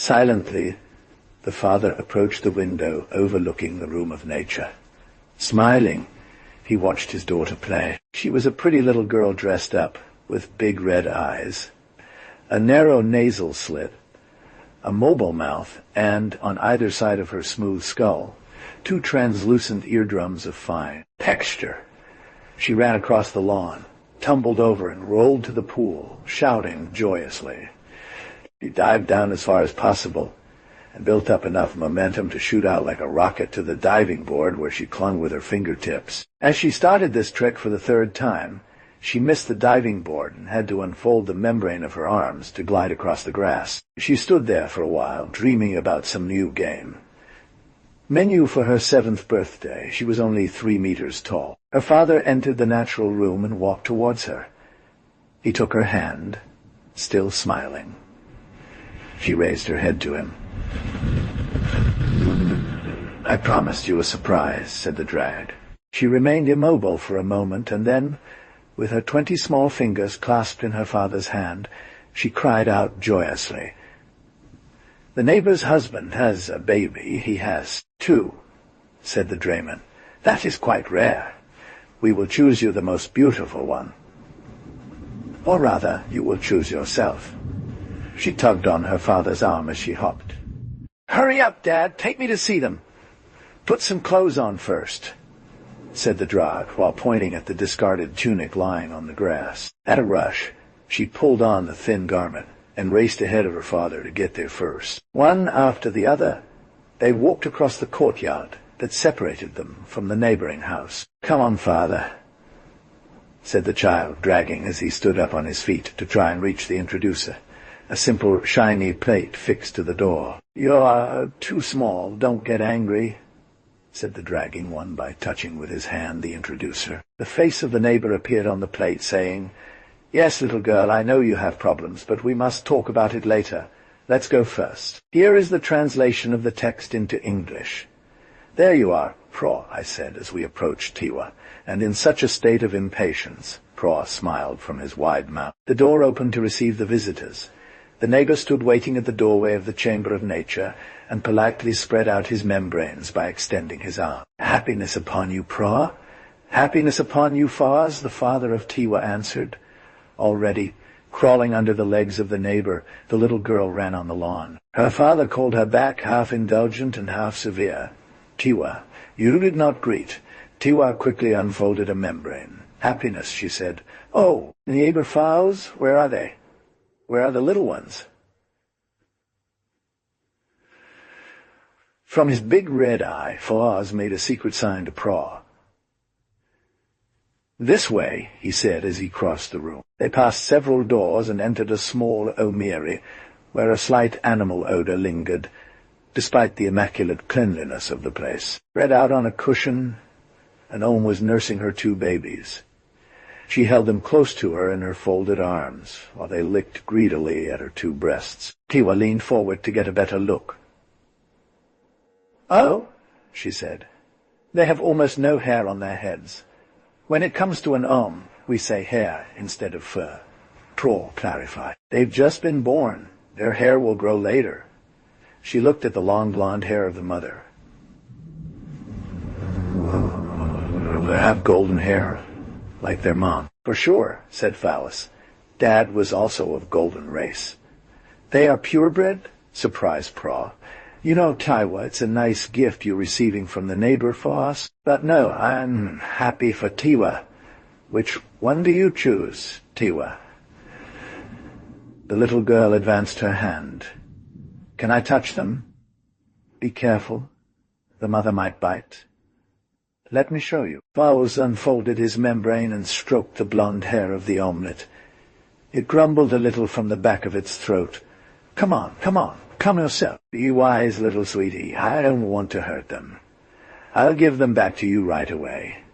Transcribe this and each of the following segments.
Silently, the father approached the window overlooking the room of nature. Smiling, he watched his daughter play. She was a pretty little girl dressed up, with big red eyes, a narrow nasal slit, a mobile mouth, and, on either side of her smooth skull, 2 translucent eardrums of fine texture. She ran across the lawn, tumbled over and rolled to the pool, shouting joyously. She dived down as far as possible and built up enough momentum to shoot out like a rocket to the diving board where she clung with her fingertips. As she started this trick for the 3rd time, she missed the diving board and had to unfold the membrane of her arms to glide across the grass. She stood there for a while, dreaming about some new game. Menu for her 7th birthday. She was only 3 meters tall. Her father entered the natural room and walked towards her. He took her hand, still smiling. She raised her head to him. "I promised you a surprise," said the drag. She remained immobile for a moment, and then, with her 20 small fingers clasped in her father's hand, she cried out joyously. "The neighbor's husband has a baby. He has 2, said the drayman. "That is quite rare. We will choose you the most beautiful one. Or rather, you will choose yourself." She tugged on her father's arm as she hopped. "Hurry up, Dad. Take me to see them." "Put some clothes on first," said the drag, while pointing at the discarded tunic lying on the grass. At a rush, she pulled on the thin garment and raced ahead of her father to get there first. One after the other, they walked across the courtyard that separated them from the neighboring house. "Come on, father," said the child, dragging as he stood up on his feet to try and reach the introducer, a simple, shiny plate fixed to the door. "You're too small. Don't get angry," said the dragging one by touching with his hand the introducer. The face of the neighbor appeared on the plate, saying, "Yes, little girl, I know you have problems, but we must talk about it later. Let's go first. Here is the translation of the text into English." "There you are, Praw," I said as we approached Tiwa, and in such a state of impatience, Praw smiled from his wide mouth. The door opened to receive the visitors. The neighbor stood waiting at the doorway of the chamber of nature, and politely spread out his membranes by extending his arm. "Happiness upon you, Praw. Happiness upon you, Faz," the father of Tiwa answered. Already, crawling under the legs of the neighbor, the little girl ran on the lawn. Her father called her back, half indulgent and half severe. "Tiwa, you did not greet." Tiwa quickly unfolded a membrane. "Happiness," she said. "Oh, neighbor Faz, where are they? Where are the little ones?" From his big red eye, Faz made a secret sign to Praw. "This way," he said as he crossed the room. They passed several doors and entered a small omeri, where a slight animal odor lingered, despite the immaculate cleanliness of the place. Spread out on a cushion, an Om was nursing her 2 babies. She held them close to her in her folded arms, while they licked greedily at her 2 breasts. Tiwa leaned forward to get a better look. "Oh," she said, "they have almost no hair on their heads. When it comes to an Om, we say hair instead of fur," Praw clarified. "They've just been born. Their hair will grow later." She looked at the long blonde hair of the mother. "They have golden hair, like their mom." "For sure," said Phallus. "Dad was also of golden race." "They are purebred?" surprised Praw. "You know, Tiwa, it's a nice gift you're receiving from the neighbor for us. But no, I'm happy for Tiwa. Which one do you choose, Tiwa?" The little girl advanced her hand. "Can I touch them?" "Be careful. The mother might bite." "Let me show you." Fowles unfolded his membrane and stroked the blonde hair of the omelet. It grumbled a little from the back of its throat. Come on, come yourself. Be wise, little sweetie. I don't want to hurt them. I'll give them back to you right away.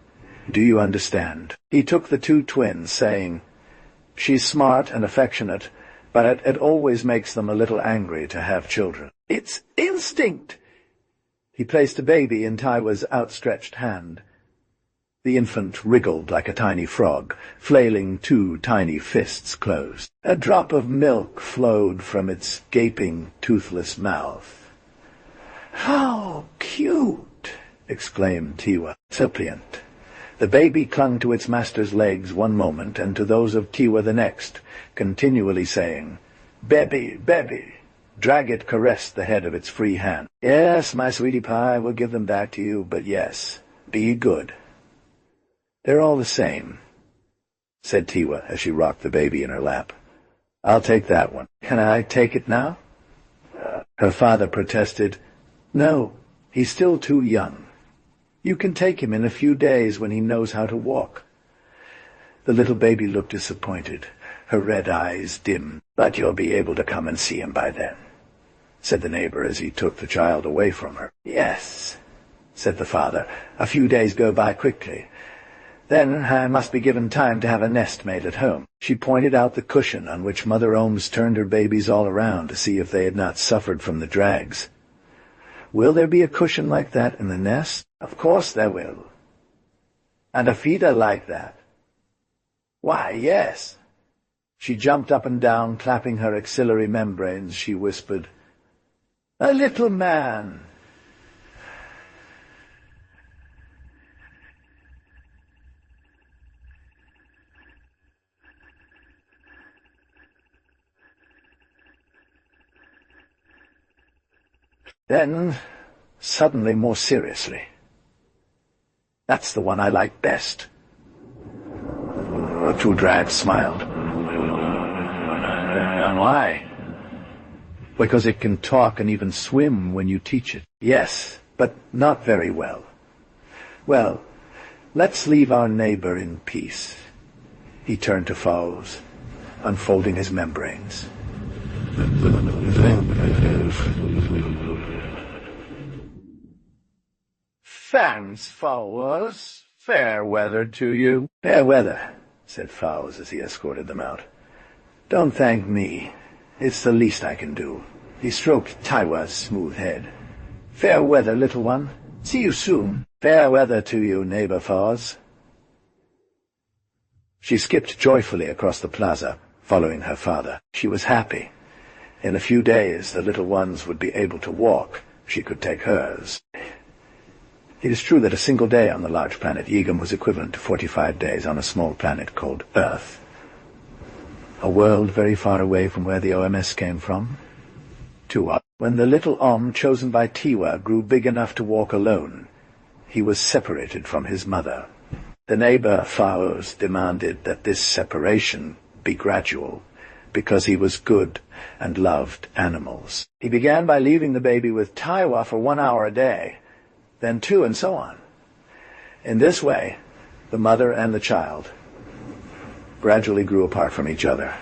Do you understand?" He took the 2 twins, saying, "She's smart and affectionate, but it always makes them a little angry to have children. It's instinct." He placed a baby in Tiwa's outstretched hand. The infant wriggled like a tiny frog, flailing two tiny fists closed. A drop of milk flowed from its gaping, toothless mouth. "How cute!" exclaimed Tiwa, suppliant. The baby clung to its master's legs one moment and to those of Tiwa the next, continually saying, "Baby, baby." Draggett caressed the head of its free hand. "Yes, my sweetie pie, we'll give them back to you, but yes, be good." "They're all the same," said Tiwa as she rocked the baby in her lap. "I'll take that one. Can I take it now?" Her father protested. "No, he's still too young. You can take him in a few days when he knows how to walk." The little baby looked disappointed, her red eyes dim. "But you'll be able to come and see him by then," said the neighbor as he took the child away from her. "Yes," said the father. "A few days go by quickly. Then I must be given time to have a nest made at home." She pointed out the cushion on which Mother Ohms turned her babies all around to see if they had not suffered from the drags. "Will there be a cushion like that in the nest?" "Of course there will." "And a feeder like that?" "Why, yes." She jumped up and down, clapping her axillary membranes. She whispered, "A little man." Then, suddenly more seriously, "That's the one I like best." The two drags smiled. "And why?" "Because it can talk and even swim when you teach it." "Yes, but not very well." "Well, let's leave our neighbor in peace." He turned to Fowles, unfolding his membranes. "Thanks, Fowles. Fair weather to you." "Fair weather," said Fowles as he escorted them out. "Don't thank me. It's the least I can do." He stroked Tiwa's smooth head. "Fair weather, little one. See you soon." "Fair weather to you, neighbor Fowles." She skipped joyfully across the plaza, following her father. She was happy. In a few days the little ones would be able to walk. She could take hers. It is true that a single day on the large planet Yegum was equivalent to 45 days on a small planet called Earth. A world very far away from where the OMS came from. When the little chosen by Tiwa grew big enough to walk alone, he was separated from his mother. The neighbor Fowles demanded that this separation be gradual, because he was good and loved animals. He began by leaving the baby with Tiwa for 1 hour a day, then 2, and so on. In this way, the mother and the child gradually grew apart from each other.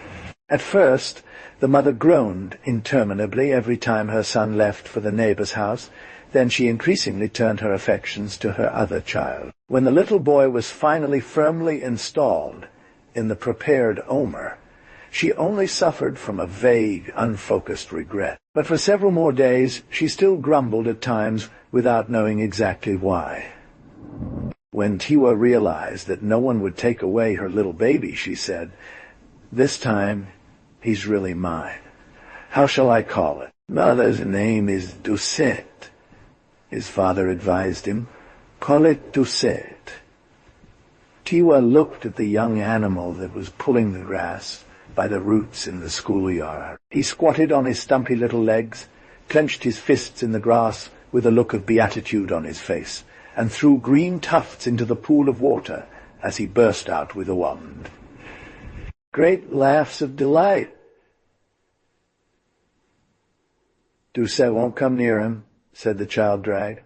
At first, the mother groaned interminably every time her son left for the neighbor's house. Then she increasingly turned her affections to her other child. When the little boy was finally firmly installed in the prepared omer, she only suffered from a vague, unfocused regret. But for several more days she still grumbled at times without knowing exactly why. When Tiwa realized that no one would take away her little baby, she said, "This time he's really mine. How shall I call it?" "Mother's name is Doucette," his father advised him. "Call it Doucette." Tiwa looked at the young animal that was pulling the grass by the roots in the schoolyard. He squatted on his stumpy little legs, clenched his fists in the grass with a look of beatitude on his face, and threw green tufts into the pool of water as he burst out with a wand. Great laughs of delight. "Doucette won't come near him," said the child drag.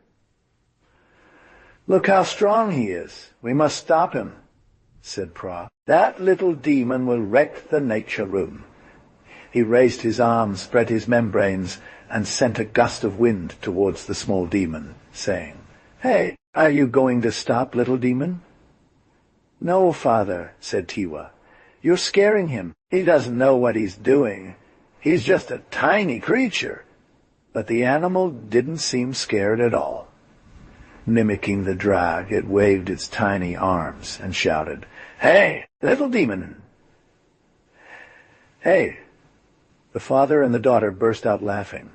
"Look how strong he is. We must stop him," said Pra. "That little demon will wreck the nature room." He raised his arm, spread his membranes, and sent a gust of wind towards the small demon, saying, "Hey, are you going to stop, little demon?" "No, father," said Tiwa. "You're scaring him. He doesn't know what he's doing. He's just a tiny creature." But the animal didn't seem scared at all. Mimicking the drag, it waved its tiny arms and shouted, "Hey, little demon!" "Hey!" The father and the daughter burst out laughing.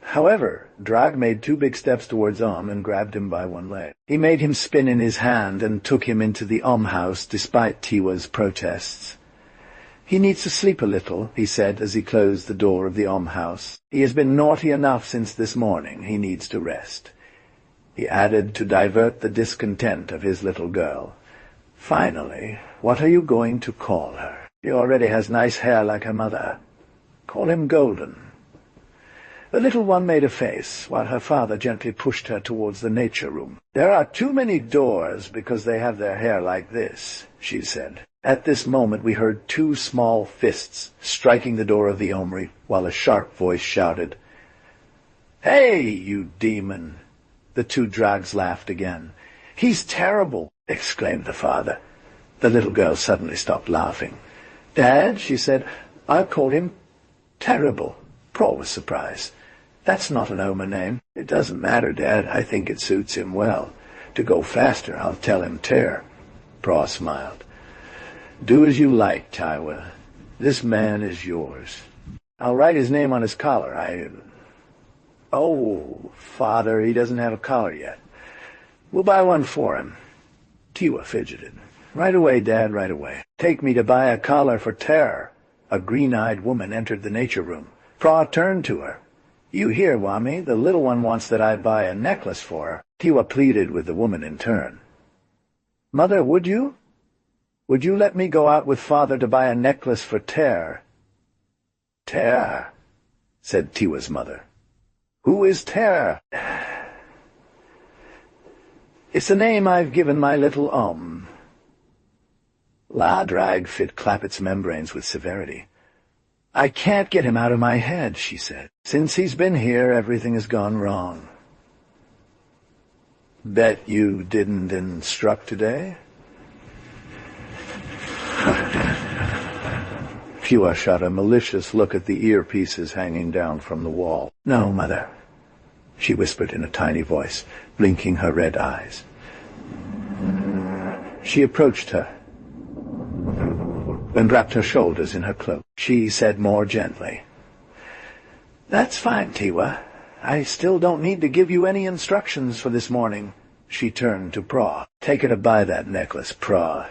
However, Drag made 2 big steps towards and grabbed him by one leg. He made him spin in his hand and took him into the house despite Tiwa's protests. "He needs to sleep a little," he said as he closed the door of the house. "He has been naughty enough since this morning. He needs to rest." He added to divert the discontent of his little girl, "Finally, what are you going to call her? She already has nice hair like her mother. Call him Golden." The little one made a face, while her father gently pushed her towards the nature room. "There are too many doors because they have their hair like this," she said. At this moment we heard 2 small fists striking the door of the Omri, while a sharp voice shouted, "Hey, you demon!" The 2 drags laughed again. "He's terrible!" exclaimed the father. The little girl suddenly stopped laughing. "Dad," she said, "I'll call him Terrible." Praw was surprised. "That's not an Oma name." "It doesn't matter, Dad. I think it suits him well. To go faster, I'll tell him Tear." Praw smiled. "Do as you like, Tiwa. This man is yours. I'll write his name on his collar. Oh, Father, he doesn't have a collar yet. We'll buy one for him." Tiwa fidgeted. "Right away, Dad, right away. Take me to buy a collar for Tear." A green-eyed woman entered the nature room. Praw turned to her. "You hear, Wami, the little one wants that I buy a necklace for her." Tiwa pleaded with the woman in turn. "Mother, would you? Would you let me go out with Father to buy a necklace for Tear?" "Tear," said Tiwa's mother. "Who is Tear?" "It's the name I've given my little La Drag fit clap its membranes with severity. "I can't get him out of my head," she said. "Since he's been here, everything has gone wrong." "Bet you didn't instruct today?" Tiwa shot a malicious look at the earpieces hanging down from the wall. "No, Mother," she whispered in a tiny voice, blinking her red eyes. She approached her and wrapped her shoulders in her cloak. She said more gently, "That's fine, Tiwa. I still don't need to give you any instructions for this morning." She turned to Praw. "Take her to buy that necklace, Praw,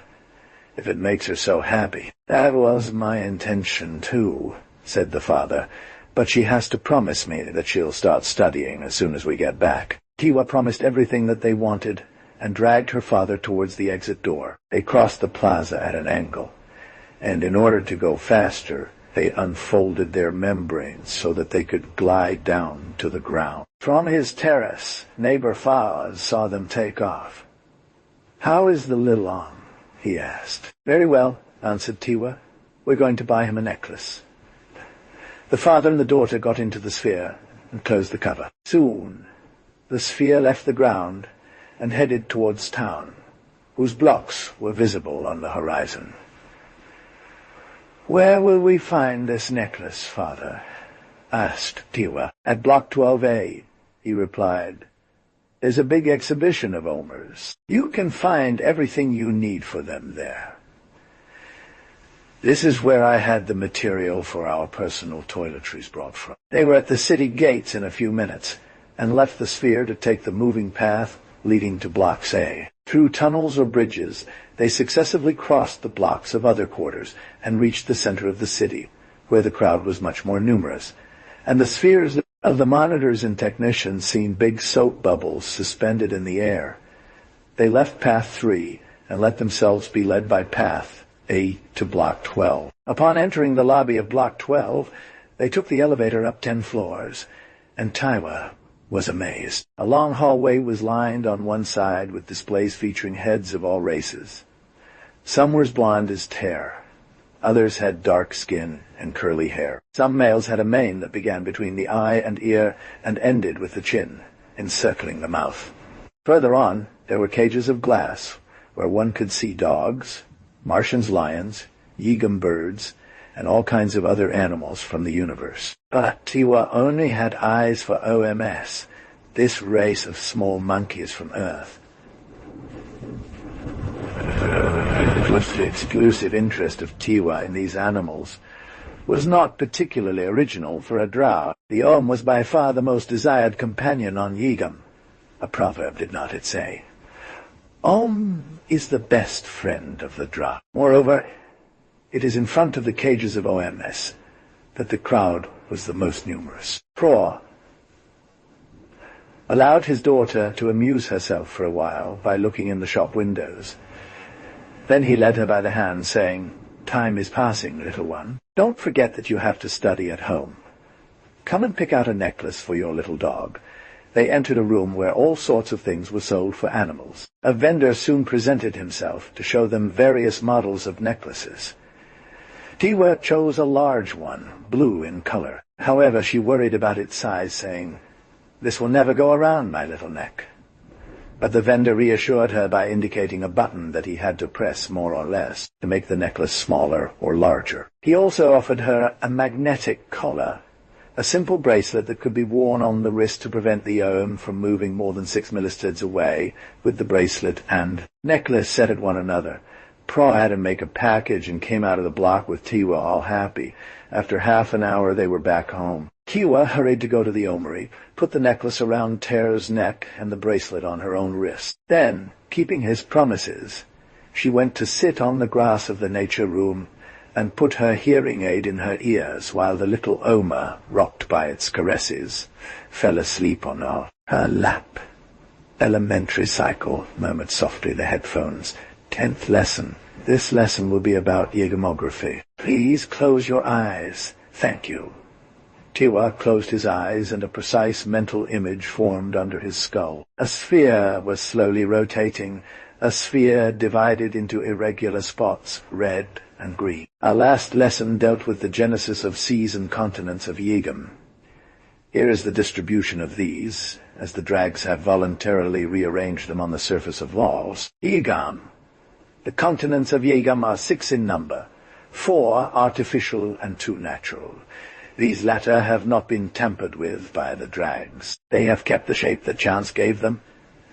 if it makes her so happy." "That was my intention, too," said the father, "but she has to promise me that she'll start studying as soon as we get back." Tiwa promised everything that they wanted and dragged her father towards the exit door. They crossed the plaza at an angle, and in order to go faster, they unfolded their membranes so that they could glide down to the ground. From his terrace, neighbor Fawaz saw them take off. "How is the little he asked. "Very well," answered Tiwa. "We're going to buy him a necklace." The father and the daughter got into the sphere and closed the cover. Soon, the sphere left the ground and headed towards town, whose blocks were visible on the horizon. "Where will we find this necklace, Father?" asked Tiwa. "At Block 12A, he replied. "There's a big exhibition of Omers. You can find everything you need for them there." This is where I had the material for our personal toiletries brought from. They were at the city gates in a few minutes, and left the sphere to take the moving path leading to Blocks A. Through tunnels or bridges, they successively crossed the blocks of other quarters and reached the center of the city, where the crowd was much more numerous, and the spheres of the monitors and technicians seemed big soap bubbles suspended in the air. They left Path 3 and let themselves be led by Path A to Block 12. Upon entering the lobby of Block 12, they took the elevator up 10 floors, and Tiwa was amazed. A long hallway was lined on one side with displays featuring heads of all races. Some were as blonde as Tear. Others had dark skin and curly hair. Some males had a mane that began between the eye and ear and ended with the chin, encircling the mouth. Further on, there were cages of glass, where one could see dogs, Martians' lions, Yigam birds, and all kinds of other animals from the universe. But Tiwa only had eyes for OMS. this race of small monkeys from Earth. The exclusive interest of Tiwa in these animals was not particularly original for a drow. The Om was by far the most desired companion on Yigam. A proverb, did not it say? Om is the best friend of the drow. Moreover, it is in front of the cages of OMS that the crowd was the most numerous. Pro allowed his daughter to amuse herself for a while by looking in the shop windows. Then he led her by the hand, saying, "Time is passing, little one. Don't forget that you have to study at home. Come and pick out a necklace for your little dog." They entered a room where all sorts of things were sold for animals. A vendor soon presented himself to show them various models of necklaces. Tiwa chose a large one, blue in color. However, she worried about its size, saying, "This will never go around my little neck." But the vendor reassured her by indicating a button that he had to press more or less to make the necklace smaller or larger. He also offered her a magnetic collar, a simple bracelet that could be worn on the wrist to prevent the Om from moving more than 6 millisteads away with the bracelet and necklace set at one another. Pra had him make a package and came out of the block with Tiwa all happy. After half an hour they were back home. Tiwa hurried to go to the Omery, put the necklace around Ter's neck and the bracelet on her own wrist. Then, keeping his promises, she went to sit on the grass of the nature room and put her hearing aid in her ears while the little Oma, rocked by its caresses, fell asleep on her lap. "Elementary cycle," murmured softly the headphones. "10th lesson. This lesson will be about Yigamography. Please close your eyes. Thank you." Tiwa closed his eyes, and a precise mental image formed under his skull. A sphere was slowly rotating, a sphere divided into irregular spots, red and green. Our last lesson dealt with the genesis of seas and continents of Yigam. Here is the distribution of these, as the drags have voluntarily rearranged them on the surface of walls. Yigam. The continents of Yigam are 6 in number, 4 artificial and 2 natural. These latter have not been tampered with by the drags. They have kept the shape that chance gave them,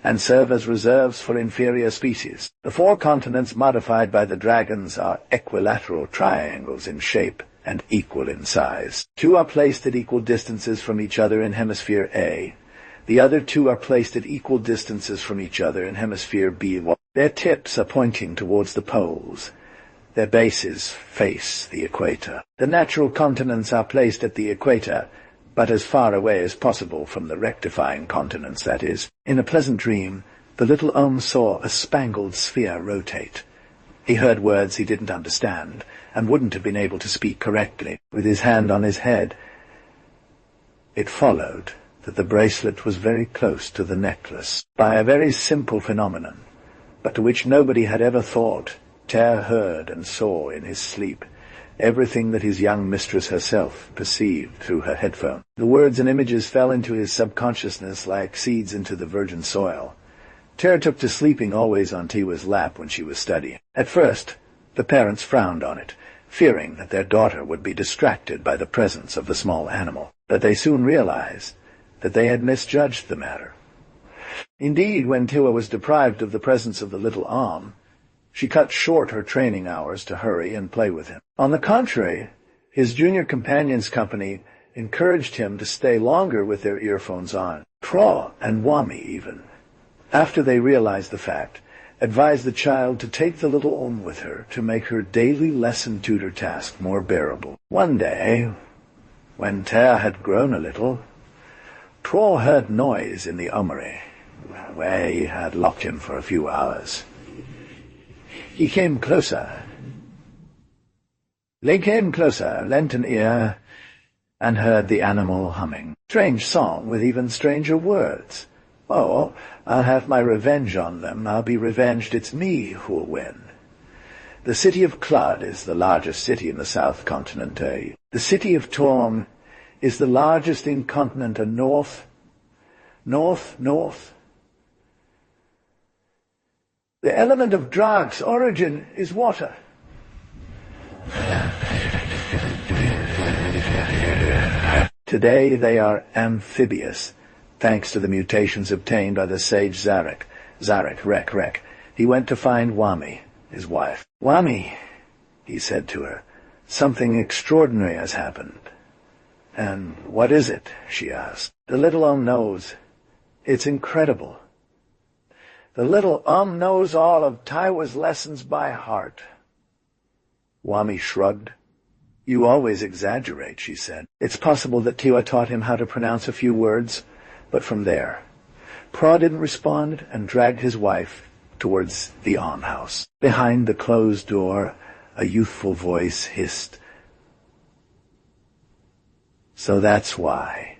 and serve as reserves for inferior species. The 4 continents modified by the dragons are equilateral triangles in shape and equal in size. 2 are placed at equal distances from each other in Hemisphere A. The other 2 are placed at equal distances from each other in Hemisphere B. Their tips are pointing towards the poles. Their bases face the equator. The natural continents are placed at the equator, but as far away as possible from the rectifying continents, that is. In a pleasant dream, the little Om saw a spangled sphere rotate. He heard words he didn't understand, and wouldn't have been able to speak correctly. With his hand on his head, it followed that the bracelet was very close to the necklace. By a very simple phenomenon, but to which nobody had ever thought, Ter heard and saw in his sleep everything that his young mistress herself perceived through her headphone. The words and images fell into his subconsciousness like seeds into the virgin soil. Ter took to sleeping always on Tiwa's lap when she was studying. At first, the parents frowned on it, fearing that their daughter would be distracted by the presence of the small animal. But they soon realized that they had misjudged the matter. Indeed, when Tiwa was deprived of the presence of the little Om, she cut short her training hours to hurry and play with him. On the contrary, his junior companions' company encouraged him to stay longer with their earphones on. Pra and Wami, even, after they realized the fact, advised the child to take the little Om with her to make her daily lesson tutor task more bearable. One day, when Ter had grown a little, Pra heard noise in the Omery, where he had locked him for a few hours. He came closer. They came closer, lent an ear, and heard the animal humming. Strange song with even stranger words. "Oh, I'll have my revenge on them. I'll be revenged. It's me who'll win." The city of Clud is the largest city in the South Continent. The city of Torm is the largest in continent north. The element of Drag's origin is water. Today they are amphibious, Thanks to the mutations obtained by the sage Zarek, he went to find Wami, his wife. "Wami," he said to her, "something extraordinary has happened." "And what is it?" she asked. "The little knows. It's incredible. The little knows all of Taiwa's lessons by heart." Wami shrugged. "You always exaggerate," she said. "It's possible that Tiwa taught him how to pronounce a few words, but from there." Pra didn't respond and dragged his wife towards the house. Behind the closed door, a youthful voice hissed, "So that's why.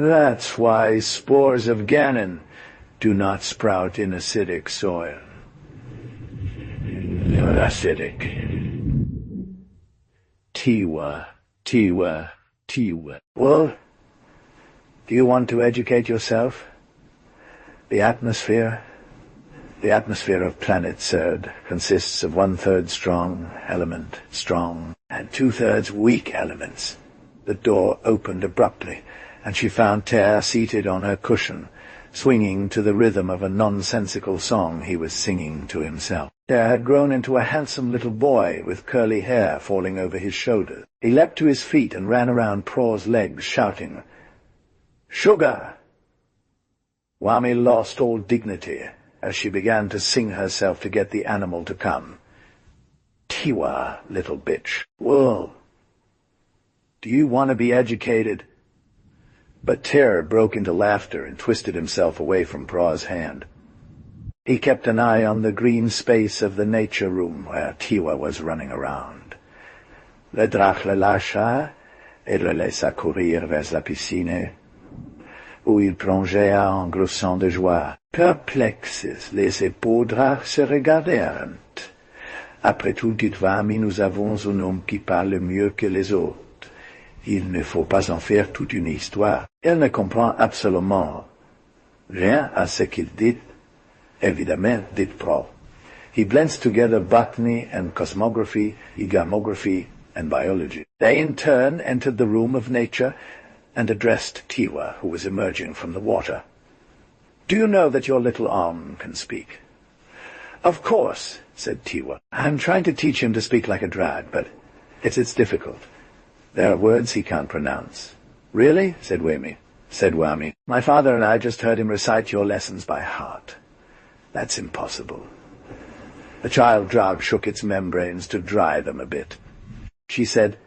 That's why spores of Ganon do not sprout in acidic soil." Acidic. Tiwa. Well, do you want to educate yourself? The atmosphere of planet Serd consists of 1/3 strong, and 2/3 weak elements. The door opened abruptly, and she found Ter seated on her cushion, swinging to the rhythm of a nonsensical song he was singing to himself. Ter had grown into a handsome little boy with curly hair falling over his shoulders. He leapt to his feet and ran around Pra's legs, shouting, "Sugar!" Wami lost all dignity as she began to sing herself to get the animal to come. "Tiwa, little bitch. Well, do you want to be educated?" But Ter broke into laughter and twisted himself away from Pra's hand. He kept an eye on the green space of the nature room where Tiwa was running around. Le drache le lâcha et le laissa courir vers la piscine, où il plongeait en groussant de joie. Perplexes, les époux draches se regardèrent. Après tout, dites Wami, nous avons un homme qui parle mieux que les autres. Il ne faut pas en faire toute une histoire. Elle ne comprend absolument rien à ce qu'il dit. Évidemment, dit Pro. He blends together botany and cosmography, egamography, and biology. They in turn entered the room of nature and addressed Tiwa, who was emerging from the water. "Do you know that your little can speak?" "Of course," said Tiwa. "I'm trying to teach him to speak like a drag, but it's difficult. There are words he can't pronounce." "Really?" said Wami. "My father and I just heard him recite your lessons by heart." "That's impossible." The child drag shook its membranes to dry them a bit. She said,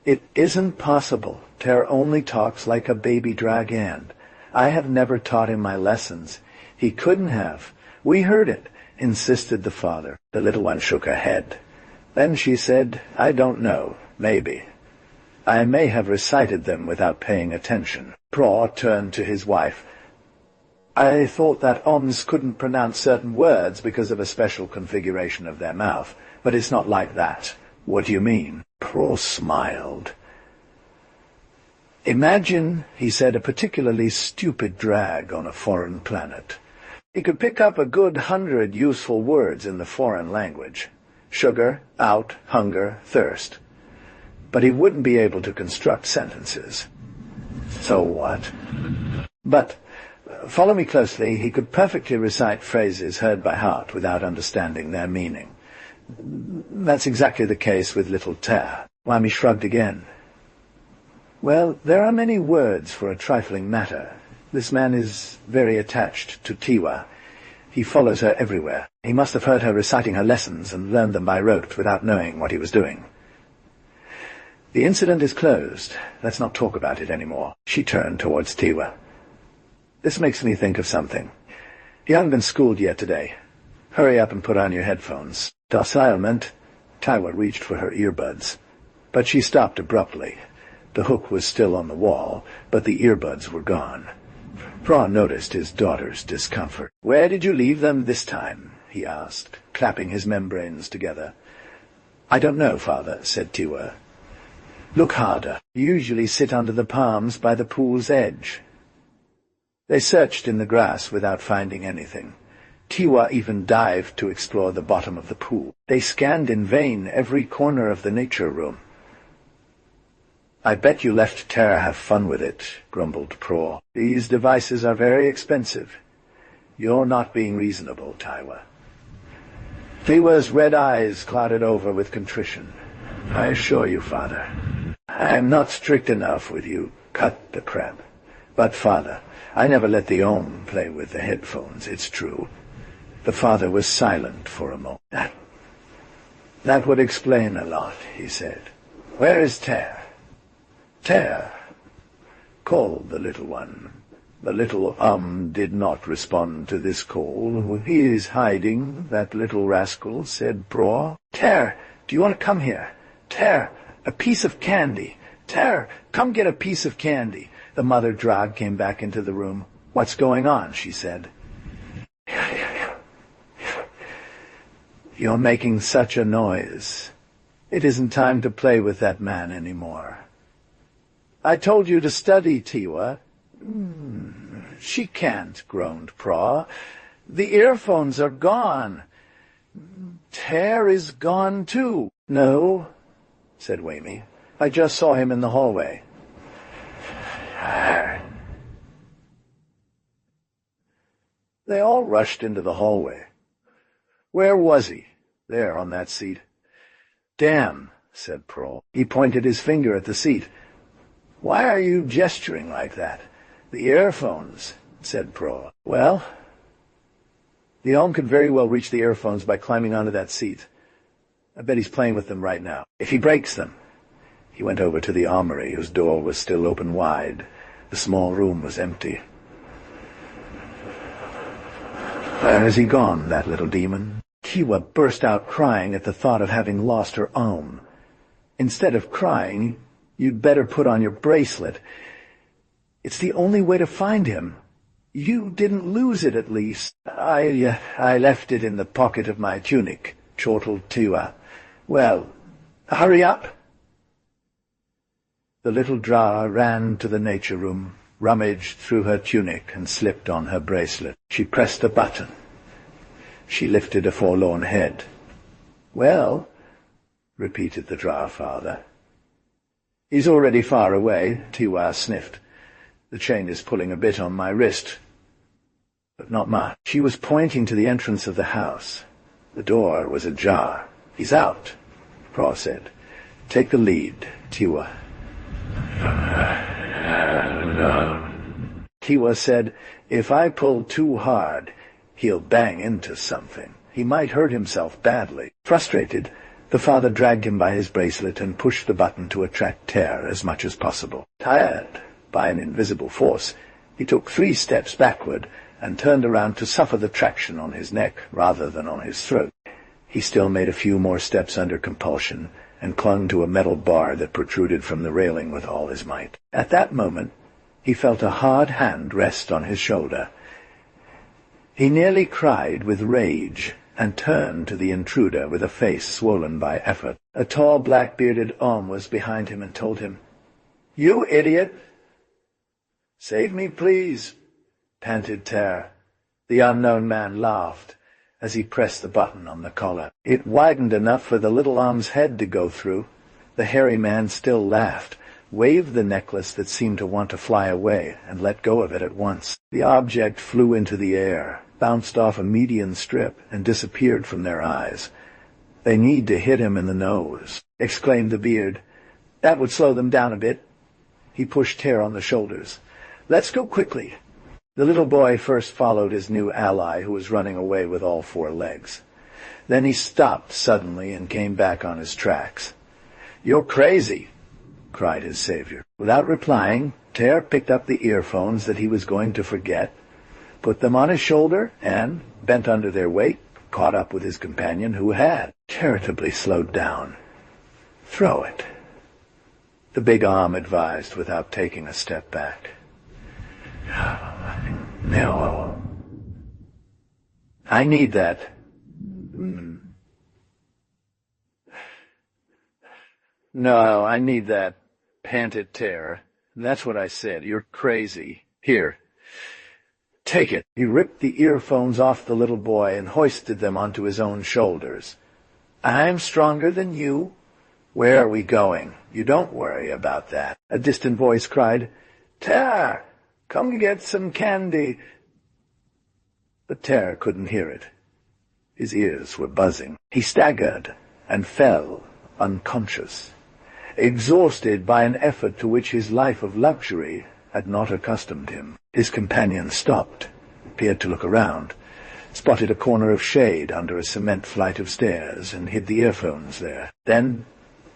"It isn't possible. Ter only talks like a baby drag, and I have never taught him my lessons. He couldn't have. We heard it," insisted the father. The little one shook her head. Then she said, "I don't know. Maybe. I may have recited them without paying attention." Pra turned to his wife. "I thought that Oms couldn't pronounce certain words because of a special configuration of their mouth, but it's not like that." "What do you mean?" Pra smiled. "Imagine," he said, "a particularly stupid drag on a foreign planet. He could pick up a good 100 useful words in the foreign language. Sugar, out, hunger, thirst. But he wouldn't be able to construct sentences." "So what?" "But, follow me closely, he could perfectly recite phrases heard by heart without understanding their meaning. That's exactly the case with little Ter." Wami shrugged again. "Well, there are many words for a trifling matter. This man is very attached to Tiwa. He follows her everywhere. He must have heard her reciting her lessons and learned them by rote without knowing what he was doing. The incident is closed. Let's not talk about it anymore." She turned towards Tiwa. "This makes me think of something. You haven't been schooled yet today. Hurry up and put on your headphones." Docilement, Tiwa reached for her earbuds, but she stopped abruptly. The hook was still on the wall, but the earbuds were gone. Pra noticed his daughter's discomfort. "Where did you leave them this time?" he asked, clapping his membranes together. "I don't know, father," said Tiwa. "Look harder. You usually sit under the palms by the pool's edge." They searched in the grass without finding anything. Tiwa even dived to explore the bottom of the pool. They scanned in vain every corner of the nature room. I bet you left Tara have fun with it, grumbled Pro. These devices are very expensive. You're not being reasonable, Tiwa. Tiwa's red eyes clouded over with contrition. I assure you, Father, I am not strict enough with you. Cut the crap. But, Father, I never let the Ohm play with the headphones, it's true. The father was silent for a moment. That would explain a lot, he said. Where is Ter? Ter, called the little one. The little did not respond to this call. He is hiding, that little rascal, said Pro. Ter, do you want to come here? Ter, a piece of candy. Ter, come get a piece of candy. The mother Drag came back into the room. What's going on? She said. You're making such a noise. It isn't time to play with that man anymore. I told you to study, Tiwa. She can't, groaned Pra. The earphones are gone. Ter is gone, too. No, said Wamy. I just saw him in the hallway. They all rushed into the hallway. Where was he? There, on that seat. Damn, said Pro. He pointed his finger at the seat. Why are you gesturing like that? The earphones, said Pro. Well, the Ohm could very well reach the earphones by climbing onto that seat. I bet he's playing with them right now. If he breaks them. He went over to the armory, whose door was still open wide. The small room was empty. Where has he gone, that little demon? Tiwa burst out crying at the thought of having lost her Ohm. Instead of crying, you'd better put on your bracelet. It's the only way to find him. You didn't lose it, at least. I left it in the pocket of my tunic, chortled Tiwa. Well, hurry up. The little Dra ran to the nature room, rummaged through her tunic, and slipped on her bracelet. She pressed a button. She lifted a forlorn head. Well, repeated the Dra father. He's already far away, Tiwa sniffed. The chain is pulling a bit on my wrist, but not much. She was pointing to the entrance of the house. The door was ajar. He's out, Pra said. Take the lead, Tiwa. Tiwa said, if I pull too hard, he'll bang into something. He might hurt himself badly. Frustrated, the father dragged him by his bracelet and pushed the button to attract Ter as much as possible. Tired by an invisible force, he took 3 steps backward and turned around to suffer the traction on his neck rather than on his throat. He still made a few more steps under compulsion and clung to a metal bar that protruded from the railing with all his might. At that moment, he felt a hard hand rest on his shoulder. He nearly cried with rage and turned to the intruder with a face swollen by effort. A tall, black-bearded Ohm was behind him and told him, "You idiot!" "Save me, please," panted Ter. The unknown man laughed as he pressed the button on the collar. It widened enough for the little Ohm's head to go through. The hairy man still laughed, waved the necklace that seemed to want to fly away, and let go of it at once. The object flew into the air, bounced off a median strip, and disappeared from their eyes. "They need to hit him in the nose," exclaimed the beard. "That would slow them down a bit." He pushed Ter on the shoulders. "Let's go quickly." The little boy first followed his new ally, who was running away with all 4 legs. Then he stopped suddenly and came back on his tracks. "You're crazy!" cried his savior. Without replying, Ter picked up the earphones that he was going to forget, put them on his shoulder, and, bent under their weight, caught up with his companion, who had charitably slowed down. "Throw it," the big Ohm advised without taking a step back. "No. I need that." "No, I need that," panted Ter. "That's what I said. You're crazy. Here. Take it." He ripped the earphones off the little boy and hoisted them onto his own shoulders. "I'm stronger than you," "Where are we going? You don't worry about that." A distant voice cried, "Terra, come get some candy." But Terra couldn't hear it. His ears were buzzing. He staggered and fell unconscious, exhausted by an effort to which his life of luxury had not accustomed him. His companion stopped, appeared to look around, spotted a corner of shade under a cement flight of stairs, and hid the earphones there. Then,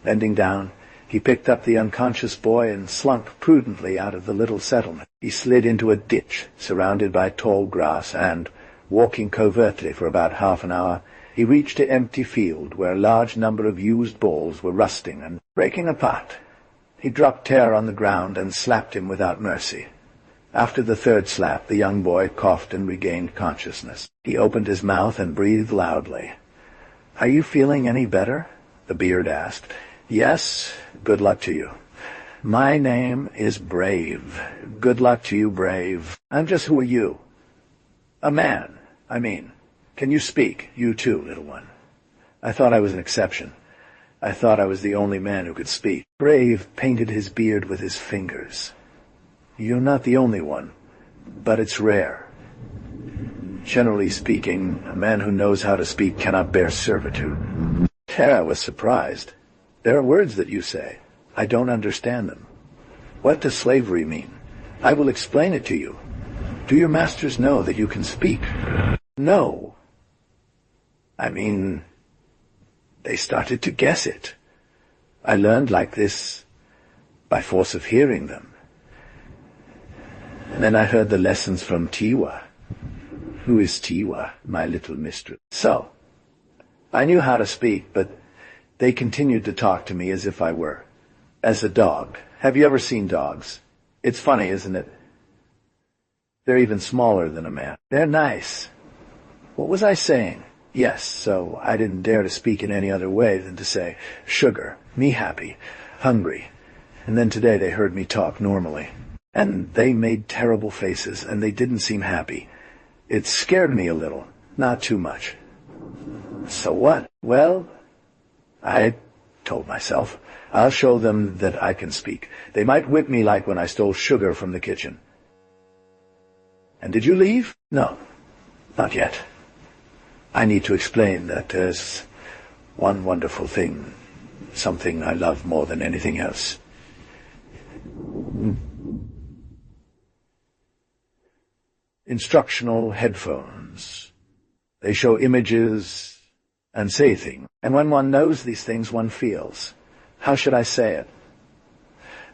bending down, he picked up the unconscious boy and slunk prudently out of the little settlement. He slid into a ditch surrounded by tall grass and, walking covertly for about half an hour, he reached an empty field where a large number of used balls were rusting and breaking apart. He dropped Terra on the ground and slapped him without mercy. After the third slap, the young boy coughed and regained consciousness. He opened his mouth and breathed loudly. "Are you feeling any better?" the beard asked. "Yes, good luck to you." "My name is Brave." "Good luck to you, Brave." Who are you?" "A man, I mean. Can you speak? You too, little one." I thought I was an exception. I thought I was the only man who could speak. Brave painted his beard with his fingers. "You're not the only one, but it's rare. Generally speaking, a man who knows how to speak cannot bear servitude." Terra was surprised. "There are words that you say. I don't understand them. What does slavery mean? I will explain it to you. Do your masters know that you can speak?" "No. I mean, they started to guess it. I learned like this by force of hearing them. And then I heard the lessons from Tiwa." "Who is Tiwa, my little mistress?" "So, I knew how to speak, but they continued to talk to me as if I were as a dog. Have you ever seen dogs? It's funny, isn't it? They're even smaller than a man. They're nice. What was I saying? Yes, so I didn't dare to speak in any other way than to say, sugar, me happy, hungry. And then today they heard me talk normally. And they made terrible faces, and they didn't seem happy. It scared me a little, not too much. So what? Well, I told myself, I'll show them that I can speak. They might whip me like when I stole sugar from the kitchen. And did you leave? No, not yet. I need to explain that there's one wonderful thing, something I love more than anything else. Instructional headphones. They show images and say things. And when one knows these things, one feels. How should I say it?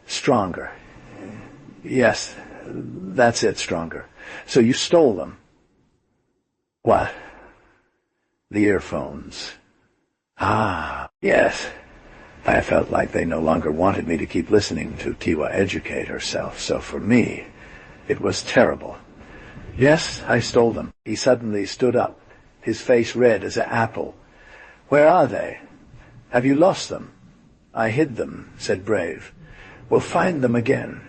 Stronger. Yes, that's it, stronger. So you stole them. What? The earphones. Ah, yes. I felt like they no longer wanted me to keep listening to Tiwa educate herself, so for me, it was terrible. Yes, I stole them. He suddenly stood up, his face red as an apple. Where are they? Have you lost them? I hid them, said Brave. We'll find them again.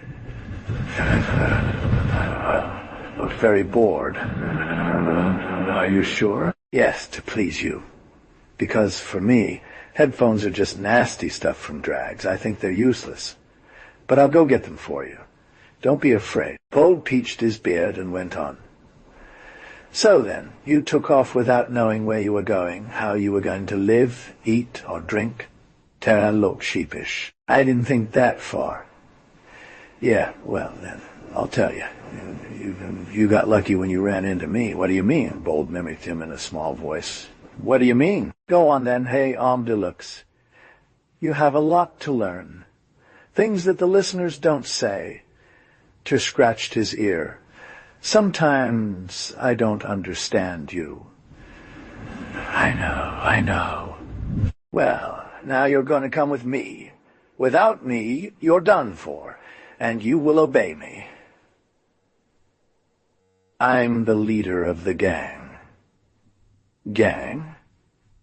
Looked very bored. Are you sure? Yes, to please you. Because for me, headphones are just nasty stuff from drags. I think they're useless. But I'll go get them for you. Don't be afraid. Bold peached his beard and went on. So then, you took off without knowing where you were going, how you were going to live, eat, or drink? Terra looked sheepish. I didn't think that far. Yeah, well then, I'll tell you. You got lucky when you ran into me. What do you mean? Bold mimicked him in a small voice. What do you mean? Go on then, hey, homme de luxe. You have a lot to learn. Things that the listeners don't say. Ter scratched his ear. Sometimes I don't understand you. I know. Well, now you're going to come with me. Without me, you're done for, and you will obey me. I'm the leader of the gang. Gang?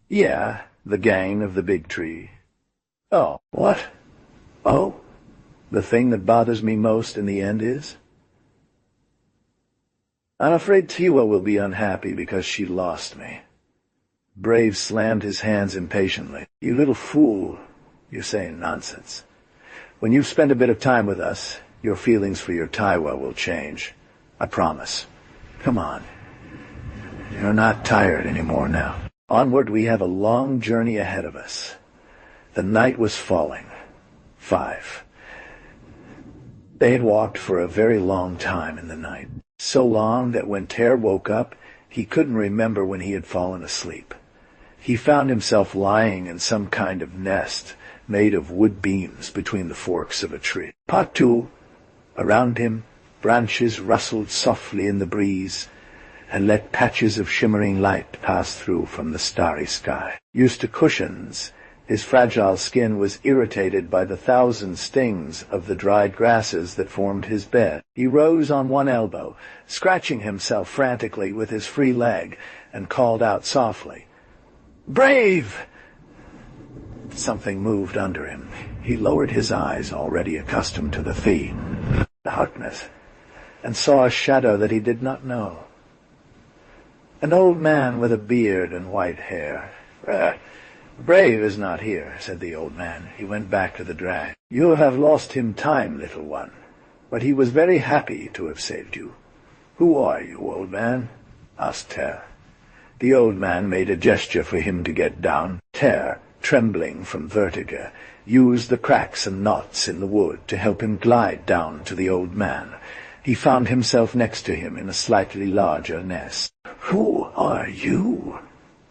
Yeah, the gang of the big tree. Oh, what? Oh, the thing that bothers me most in the end is? I'm afraid Tiwa will be unhappy because she lost me. Brave slammed his hands impatiently. You little fool. You're saying nonsense. When you spend a bit of time with us, your feelings for your Taiwa will change. I promise. Come on. You're not tired anymore now. Onward, we have a long journey ahead of us. The night was falling. 5. They had walked for a very long time in the night. So long that when Ter woke up, he couldn't remember when he had fallen asleep. He found himself lying in some kind of nest made of wood beams between the forks of a tree. Patu, around him, branches rustled softly in the breeze and let patches of shimmering light pass through from the starry sky. Used to cushions, his fragile skin was irritated by the 1,000 stings of the dried grasses that formed his bed. He rose on one elbow, scratching himself frantically with his free leg, and called out softly, "Brave!" Something moved under him. He lowered his eyes, already accustomed to the darkness, and saw a shadow that he did not know. An old man with a beard and white hair. "Brave is not here," said the old man. He went back to the drag. "You have lost him time, little one, but he was very happy to have saved you." "Who are you, old man?" asked Ter. The old man made a gesture for him to get down. Ter, trembling from vertigo, used the cracks and knots in the wood to help him glide down to the old man. He found himself next to him in a slightly larger nest. "Who are you?"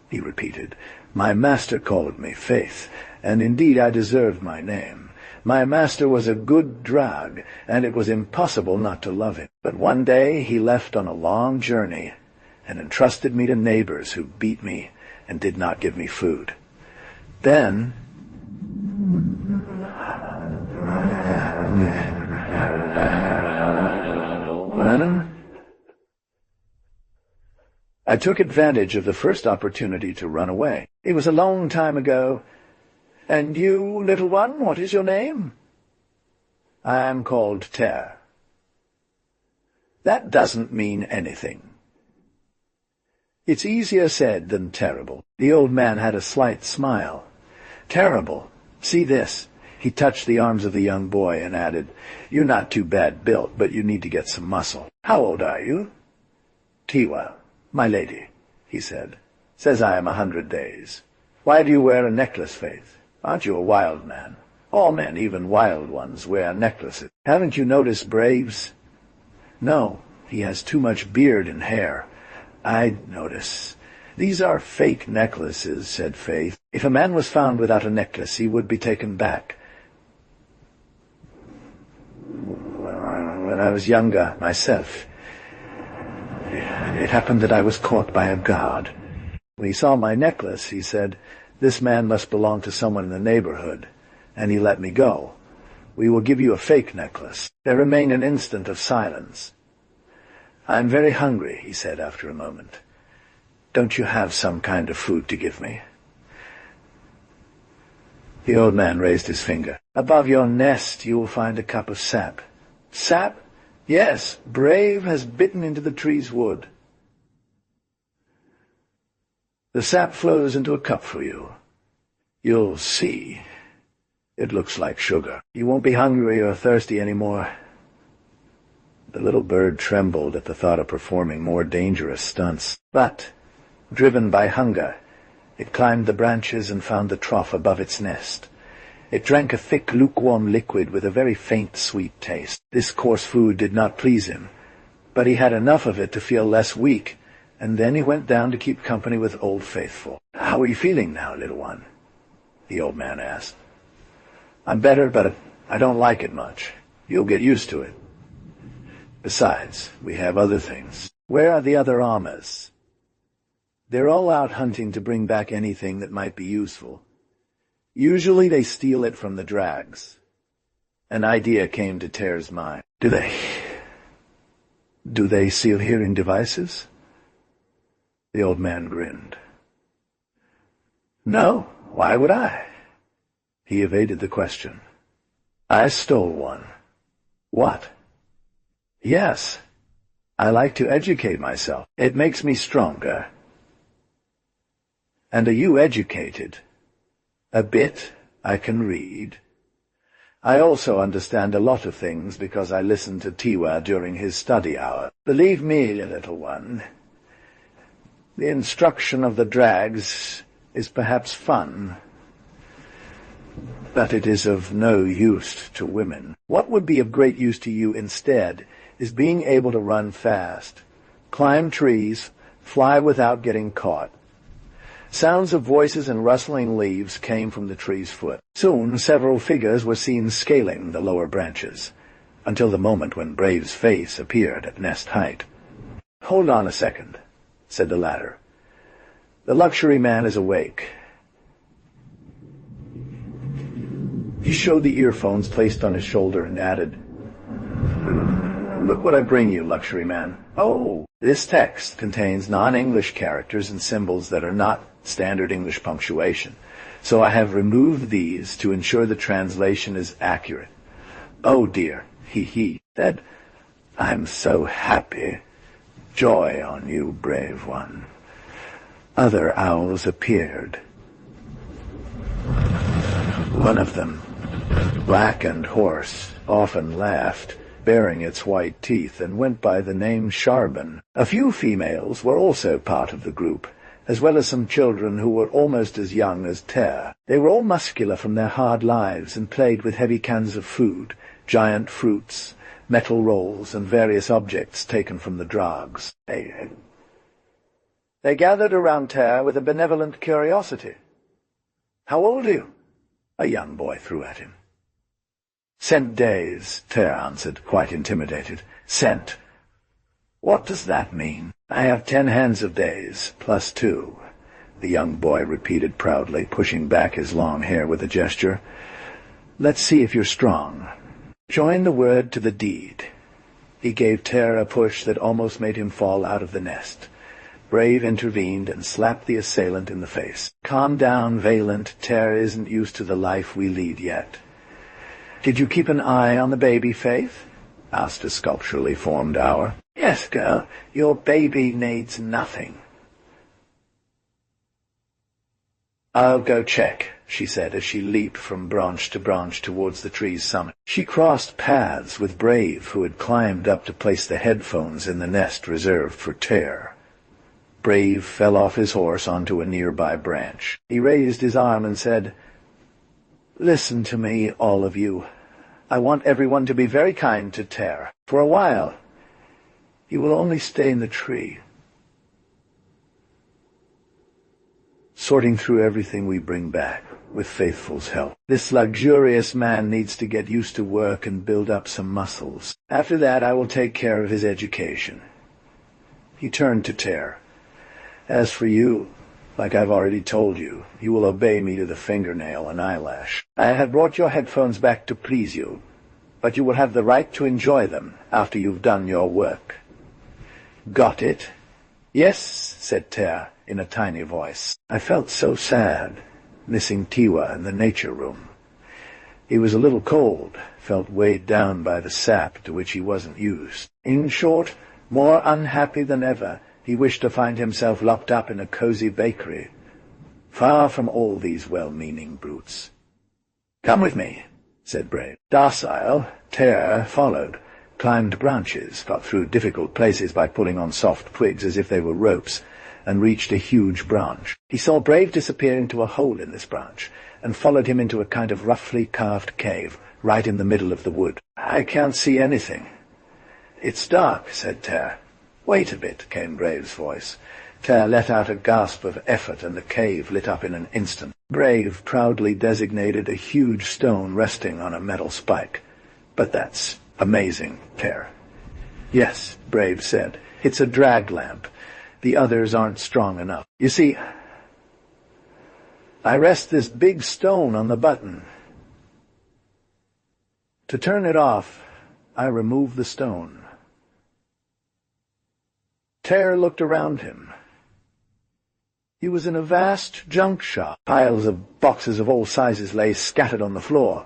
he repeated. "My master called me Faith, and indeed I deserved my name. My master was a good drag, and it was impossible not to love him. But one day he left on a long journey, and entrusted me to neighbors who beat me and did not give me food. Then I took advantage of the first opportunity to run away. It was a long time ago. And you, little one, what is your name?" "I am called Ter." "That doesn't mean anything." "It's easier said than terrible." The old man had a slight smile. "Terrible. See this." He touched the arms of the young boy and added, "You're not too bad built, but you need to get some muscle. How old are you?" "Tiwa, my lady," he said, "says I am 100 days. Why do you wear a necklace, Faith? Aren't you a wild man? All men, even wild ones, wear necklaces. Haven't you noticed Brave's?" "No, he has too much beard and hair." "I'd notice. These are fake necklaces," said Faith. "If a man was found without a necklace, he would be taken back. When I was younger myself, it happened that I was caught by a guard. When he saw my necklace, he said, 'This man must belong to someone in the neighborhood,' and he let me go. 'We will give you a fake necklace.'" There remained an instant of silence. "I am very hungry," he said after a moment. "Don't you have some kind of food to give me?" The old man raised his finger. "Above your nest you will find a cup of sap." "Sap?" "Yes, Brave has bitten into the tree's wood. The sap flows into a cup for you. You'll see. It looks like sugar. You won't be hungry or thirsty any more." The little bird trembled at the thought of performing more dangerous stunts. But, driven by hunger, it climbed the branches and found the trough above its nest. It drank a thick, lukewarm liquid with a very faint, sweet taste. This coarse food did not please him, but he had enough of it to feel less weak, and then he went down to keep company with Old Faithful. "How are you feeling now, little one?" the old man asked. "I'm better, but I don't like it much. You'll get used to it. Besides, we have other things." "Where are the other Amas?" "They're all out hunting to bring back anything that might be useful. Usually they steal it from the drags." An idea came to Ter's mind. Do they steal hearing devices?" The old man grinned. "No, why would I?" He evaded the question. "I stole one." "What?" "Yes, I like to educate myself. It makes me stronger." "And are you educated?" "A bit. I can read. I also understand a lot of things because I listened to Tiwa during his study hour. Believe me, little one, the instruction of the drags is perhaps fun, but it is of no use to women. What would be of great use to you instead is being able to run fast, climb trees, fly without getting caught. Sounds of voices and rustling leaves came from the tree's foot. Soon several figures were seen scaling the lower branches, until the moment when Brave's face appeared at nest height. "Hold on a second," said the latter. "The luxury man is awake." He showed the earphones placed on his shoulder and added, "Look what I bring you, luxury man. Oh, this text contains non-English characters and symbols that are not standard English punctuation, so I have removed these to ensure the translation is accurate." "Oh dear," he said. "I'm so happy. Joy on you, brave one." Other owls appeared. One of them, black and hoarse, often laughed, baring its white teeth, and went by the name Sharbin. A few females were also part of the group, as well as some children who were almost as young as Ter. They were all muscular from their hard lives and played with heavy cans of food, giant fruits, metal rolls, and various objects taken from the drags. They gathered around Ter with a benevolent curiosity. "How old are you?" a young boy threw at him. "Cent days," Ter answered, quite intimidated. "Cent. What does that mean?" "I have 10 hands of days, plus 2, the young boy repeated proudly, pushing back his long hair with a gesture. "Let's see if you're strong. Join the word to the deed." He gave Ter a push that almost made him fall out of the nest. Brave intervened and slapped the assailant in the face. "Calm down, Valent. Ter isn't used to the life we lead yet." "Did you keep an eye on the baby, Faith?" asked a sculpturally formed owl. "Yes, girl. Your baby needs nothing." "I'll go check," she said as she leaped from branch to branch towards the tree's summit. She crossed paths with Brave, who had climbed up to place the headphones in the nest reserved for Ter. Brave fell off his horse onto a nearby branch. He raised his arm and said, "Listen to me, all of you. I want everyone to be very kind to Ter. For a while, you will only stay in the tree, sorting through everything we bring back, with Faithful's help. This luxurious man needs to get used to work and build up some muscles. After that, I will take care of his education." He turned to Ter. "As for you, like I've already told you, you will obey me to the fingernail and eyelash. I have brought your headphones back to please you, but you will have the right to enjoy them after you've done your work. Got it?" "Yes," said Ter in a tiny voice. I felt so sad, missing Tiwa in the nature room. He was a little cold, felt weighed down by the sap to which he wasn't used. In short, more unhappy than ever, he wished to find himself locked up in a cozy bakery, far from all these well-meaning brutes. "Come with me," said Brave. Docile, Ter followed, climbed branches, got through difficult places by pulling on soft twigs as if they were ropes, and reached a huge branch. He saw Brave disappear into a hole in this branch, and followed him into a kind of roughly carved cave, right in the middle of the wood. "I can't see anything." "It's dark," said Ter. "Wait a bit," came Brave's voice. Ter let out a gasp of effort, and the cave lit up in an instant. Brave proudly designated a huge stone resting on a metal spike. "But that's amazing, Ter." "Yes," Brave said. "It's a drag lamp. The others aren't strong enough. You see, I rest this big stone on the button. To turn it off, I remove the stone." Ter looked around him. He was in a vast junk shop. Piles of boxes of all sizes lay scattered on the floor.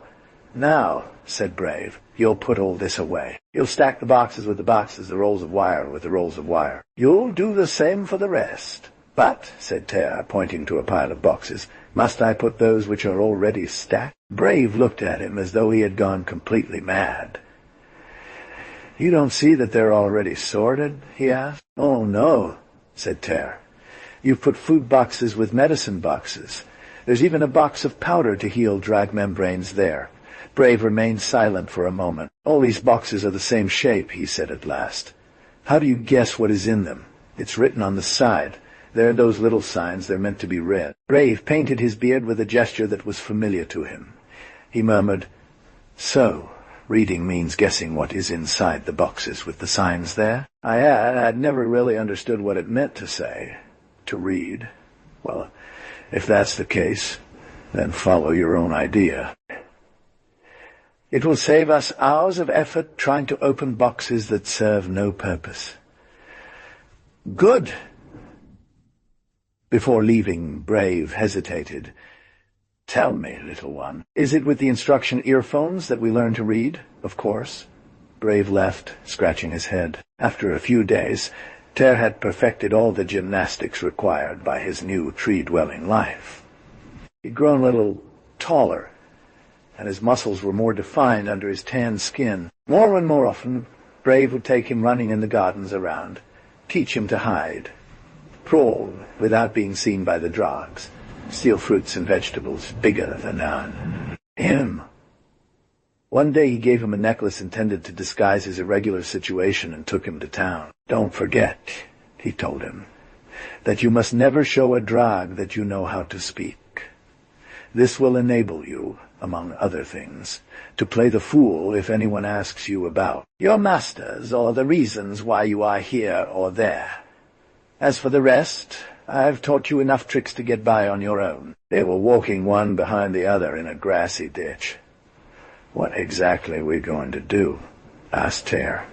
"Now," said Brave, "you'll put all this away. You'll stack the boxes with the boxes, the rolls of wire with the rolls of wire. You'll do the same for the rest. But," said Ter, pointing to a pile of boxes, Must I put those which are already stacked? Brave looked at him as though he had gone completely mad. You don't see that they're already sorted? He asked. Oh, no, said Ter. You've put food boxes with medicine boxes. There's even a box of powder to heal drag membranes there. Brave remained silent for a moment. All these boxes are the same shape, he said at last. How do you guess what is in them? It's written on the side. There are those little signs, they're meant to be read. Brave painted his beard with a gesture that was familiar to him. He murmured, So, reading means guessing what is inside the boxes with the signs there? I'd never really understood what it meant to say, to read. Well, if that's the case, then follow your own idea. It will save us hours of effort trying to open boxes that serve no purpose. Good. Before leaving, Brave hesitated. Tell me, little one, is it with the instruction earphones that we learn to read? Of course. Brave left, scratching his head. After a few days, Ter had perfected all the gymnastics required by his new tree-dwelling life. He'd grown a little taller, and his muscles were more defined under his tanned skin. More and more often, Brave would take him running in the gardens around, teach him to hide, crawl without being seen by the dogs, steal fruits and vegetables bigger than him. One day he gave him a necklace intended to disguise his irregular situation and took him to town. Don't forget, he told him, that you must never show a drag that you know how to speak. This will enable you, among other things, to play the fool if anyone asks you about your masters or the reasons why you are here or there. As for the rest, I've taught you enough tricks to get by on your own. They were walking one behind the other in a grassy ditch. What exactly are we going to do? Asked Ter.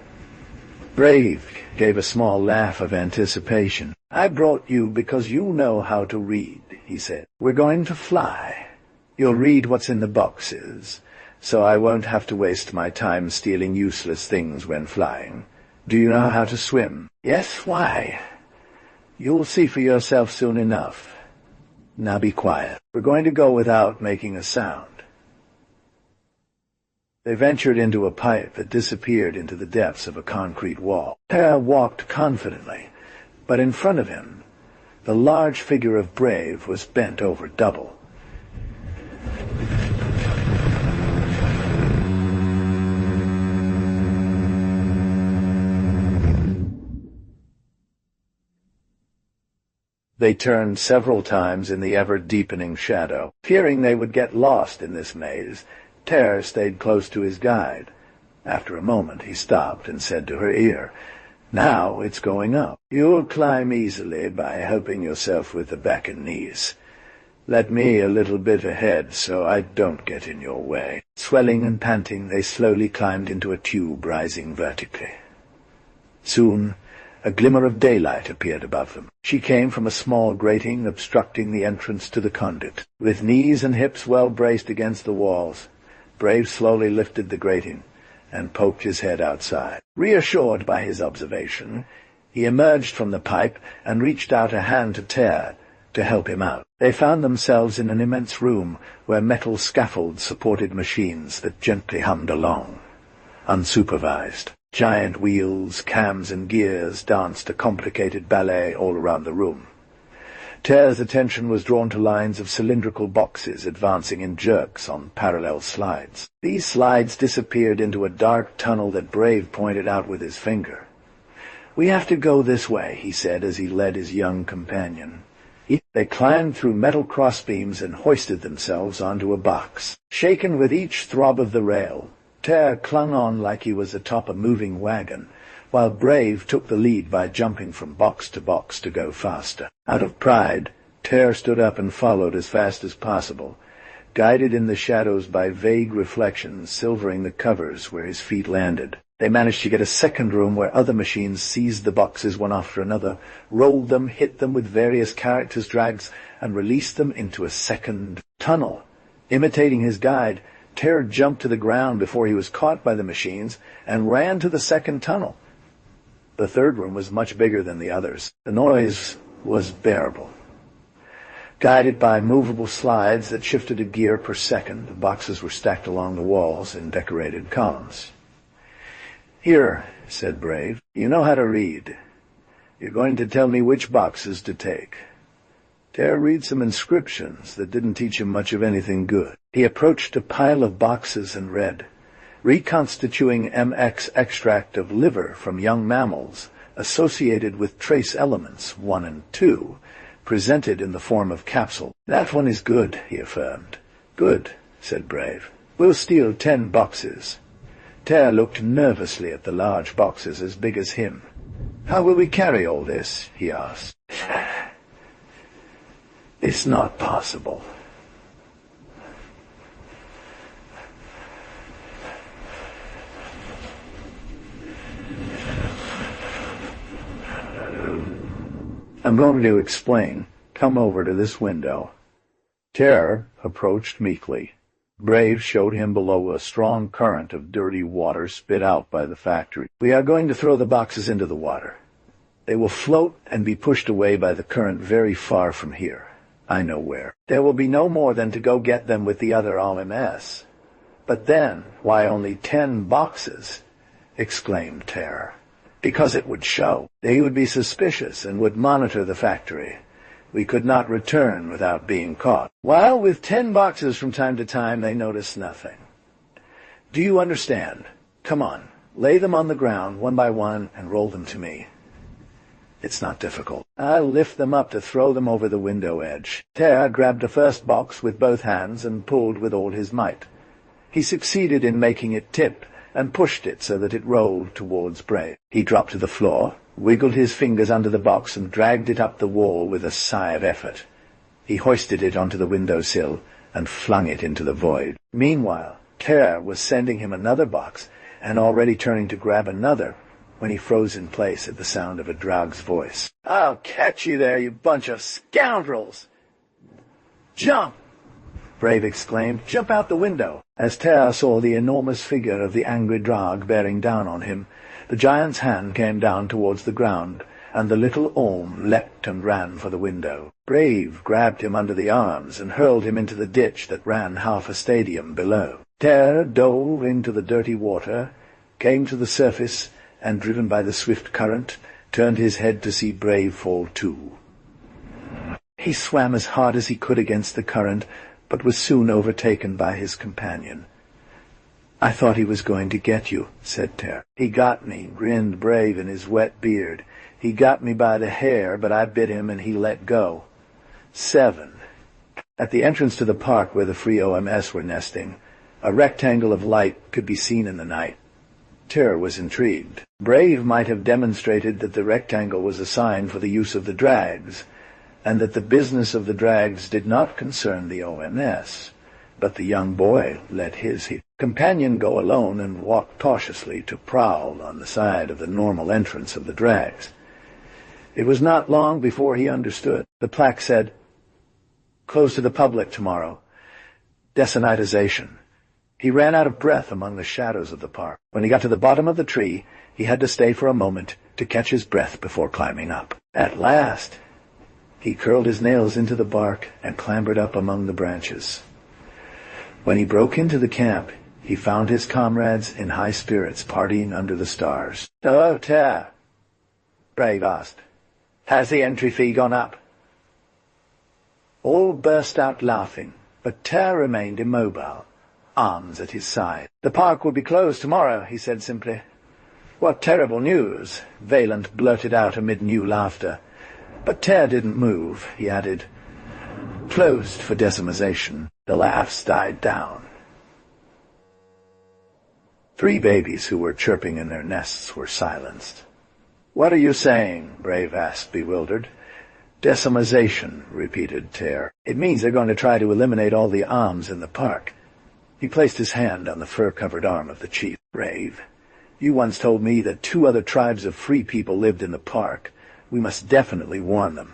Brave gave a small laugh of anticipation. I brought you because you know how to read, he said. We're going to fly. You'll read what's in the boxes, so I won't have to waste my time stealing useless things when flying. Do you know how to swim? Yes, why? You'll see for yourself soon enough. Now be quiet. We're going to go without making a sound. They ventured into a pipe that disappeared into the depths of a concrete wall. Ter walked confidently, but in front of him, the large figure of Brave was bent over double. They turned several times in the ever-deepening shadow. Fearing they would get lost in this maze, Ter stayed close to his guide. After a moment he stopped and said to her ear, Now it's going up. You'll climb easily by helping yourself with the back and knees. Let me a little bit ahead so I don't get in your way. Swelling and panting, they slowly climbed into a tube rising vertically. Soon, a glimmer of daylight appeared above them. She came from a small grating obstructing the entrance to the conduit. With knees and hips well braced against the walls, Brave slowly lifted the grating and poked his head outside. Reassured by his observation, he emerged from the pipe and reached out a hand to Ter to help him out. They found themselves in an immense room where metal scaffolds supported machines that gently hummed along, unsupervised. Giant wheels, cams, and gears danced a complicated ballet all around the room. Ter's attention was drawn to lines of cylindrical boxes advancing in jerks on parallel slides. These slides disappeared into a dark tunnel that Brave pointed out with his finger. We have to go this way, he said as he led his young companion. They climbed through metal crossbeams and hoisted themselves onto a box. Shaken with each throb of the rail, Ter clung on like he was atop a moving wagon, while Brave took the lead by jumping from box to go faster. Out of pride, Ter stood up and followed as fast as possible, guided in the shadows by vague reflections silvering the covers where his feet landed. They managed to get a second room where other machines seized the boxes one after another, rolled them, hit them with various characters' drags, and released them into a second tunnel. Imitating his guide, Ter jumped to the ground before he was caught by the machines and ran to the second tunnel. The third room was much bigger than the others. The noise was bearable. Guided by movable slides that shifted a gear per second, the boxes were stacked along the walls in decorated columns. "Here," said Brave, "you know how to read. You're going to tell me which boxes to take." Terror read some inscriptions that didn't teach him much of anything good. He approached a pile of boxes and read, "Reconstituting MX extract of liver from young mammals associated with trace elements 1 and 2, presented in the form of capsule." "That one is good," he affirmed. "Good," said Brave. "We'll steal 10 boxes." Terror looked nervously at the large boxes as big as him. "How will we carry all this?" he asked. "It's not possible." "I'm going to explain. Come over to this window." Terror approached meekly. Brave showed him below a strong current of dirty water spit out by the factory. "We are going to throw the boxes into the water. They will float and be pushed away by the current very far from here. I know where. There will be no more than to go get them with the other OMS." "But then, why only 10 boxes?" exclaimed Terror. "Because it would show. They would be suspicious and would monitor the factory. We could not return without being caught. While with 10 boxes from time to time they notice nothing. Do you understand? Come on, lay them on the ground one by one and roll them to me." "It's not difficult. I'll lift them up to throw them over the window edge." Terror grabbed the first box with both hands and pulled with all his might. He succeeded in making it tip and pushed it so that it rolled towards Brave. He dropped to the floor, wiggled his fingers under the box, and dragged it up the wall with a sigh of effort. He hoisted it onto the windowsill and flung it into the void. Meanwhile, Terror was sending him another box and already turning to grab another when he froze in place at the sound of a Draug's voice. "I'll catch you there, you bunch of scoundrels!" "Jump!" Brave exclaimed. "Jump out the window!" As Terror saw the enormous figure of the angry Draug bearing down on him, the giant's hand came down towards the ground, and the little Orm leapt and ran for the window. Brave grabbed him under the arms and hurled him into the ditch that ran half a stadium below. Terror dove into the dirty water, came to the surface, and, driven by the swift current, turned his head to see Brave fall too. He swam as hard as he could against the current, but was soon overtaken by his companion. "I thought he was going to get you," said Terror. "He got me," grinned Brave in his wet beard. "He got me by the hair, but I bit him and he let go." 7. At the entrance to the park where the free OMS were nesting, a rectangle of light could be seen in the night. Terror was intrigued. Brave might have demonstrated that the rectangle was a sign for the use of the drags, and that the business of the drags did not concern the OMS, but the young boy let his companion go alone and walked cautiously to prowl on the side of the normal entrance of the drags. It was not long before he understood. The plaque said, "Closed to the public tomorrow. Desanitization." He ran out of breath among the shadows of the park. When he got to the bottom of the tree, he had to stay for a moment to catch his breath before climbing up. At last, he curled his nails into the bark and clambered up among the branches. When he broke into the camp, he found his comrades in high spirits partying under the stars. "Hello, Terror," Brave asked. "Has the entry fee gone up?" All burst out laughing, but Terror remained immobile, arms at his side. "The park will be closed tomorrow," he said simply. "What terrible news," Valent blurted out amid new laughter. But Terror didn't move. He added, "Closed for decimization." The laughs died down. 3 babies who were chirping in their nests were silenced. "What are you saying?" Brave asked, bewildered. "Decimization," repeated Terror. "It means they're going to try to eliminate all the arms in the park." He placed his hand on the fur-covered arm of the chief. "Brave, you once told me that 2 other tribes of free people lived in the park. We must definitely warn them."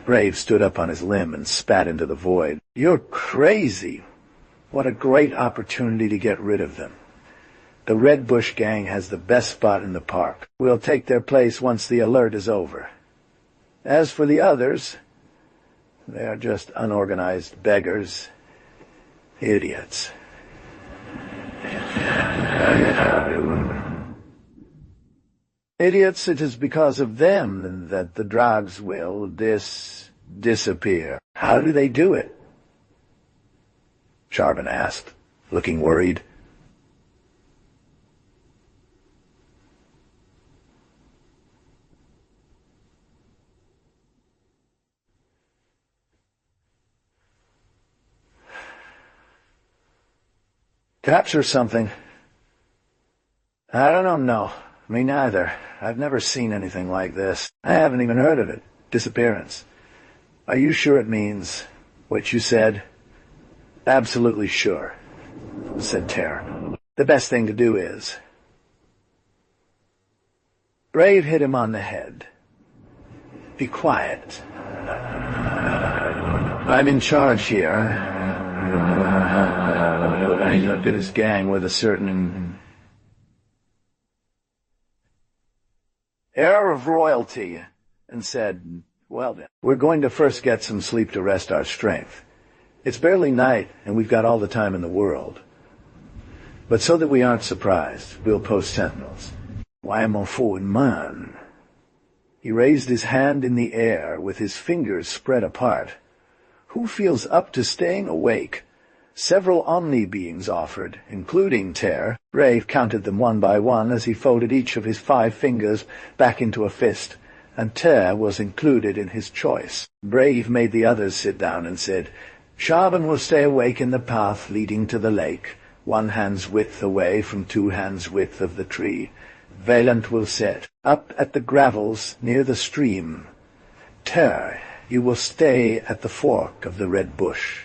Brave stood up on his limb and spat into the void. "You're crazy. What a great opportunity to get rid of them. The Red Bush gang has the best spot in the park. We'll take their place once the alert is over. As for the others, They are just unorganized beggars. Idiots. Idiots, it is because of them that the drugs will disappear. How do they do it? Charbon asked, looking worried. Capture something. I don't know. Me neither. I've never seen anything like this. I haven't even heard of it. Disappearance. Are you sure it means what you said? Absolutely sure, said Terra. The best thing to do is... Brave hit him on the head. Be quiet. I'm in charge here. I looked at his gang with a certain air of royalty and said, well then, we're going to first get some sleep to rest our strength. It's barely night, and we've got all the time in the world. But so that we aren't surprised, we'll post sentinels. Why mon faux man? He raised his hand in the air with his fingers spread apart. Who feels up to staying awake? Several Omni beings offered, including Ter. Brave counted them one by one as he folded each of his 5 fingers back into a fist, and Ter was included in his choice. Brave made the others sit down and said, Charbon will stay awake in the path leading to the lake, 1 hand's width away from 2 hands' width of the tree. Vaillant will sit up at the gravels near the stream. Ter, you will stay at the fork of the red bush.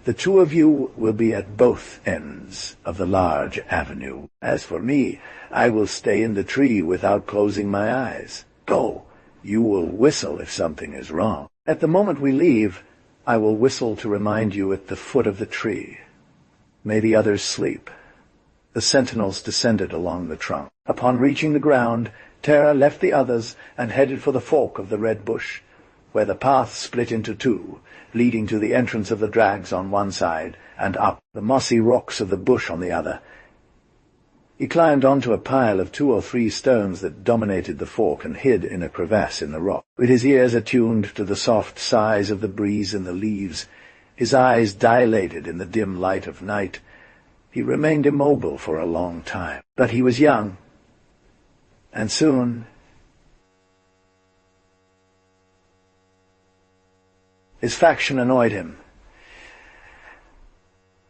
The 2 of you will be at both ends of the large avenue. As for me, I will stay in the tree without closing my eyes. Go. You will whistle if something is wrong. At the moment we leave, I will whistle to remind you at the foot of the tree. May the others sleep. The sentinels descended along the trunk. Upon reaching the ground, Terra left the others and headed for the fork of the red bush, where the path split into 2, leading to the entrance of the drags on one side and up the mossy rocks of the bush on the other. He climbed onto a pile of 2 or 3 stones that dominated the fork and hid in a crevasse in the rock. With his ears attuned to the soft sighs of the breeze in the leaves, his eyes dilated in the dim light of night, he remained immobile for a long time. But he was young, and soon his faction annoyed him.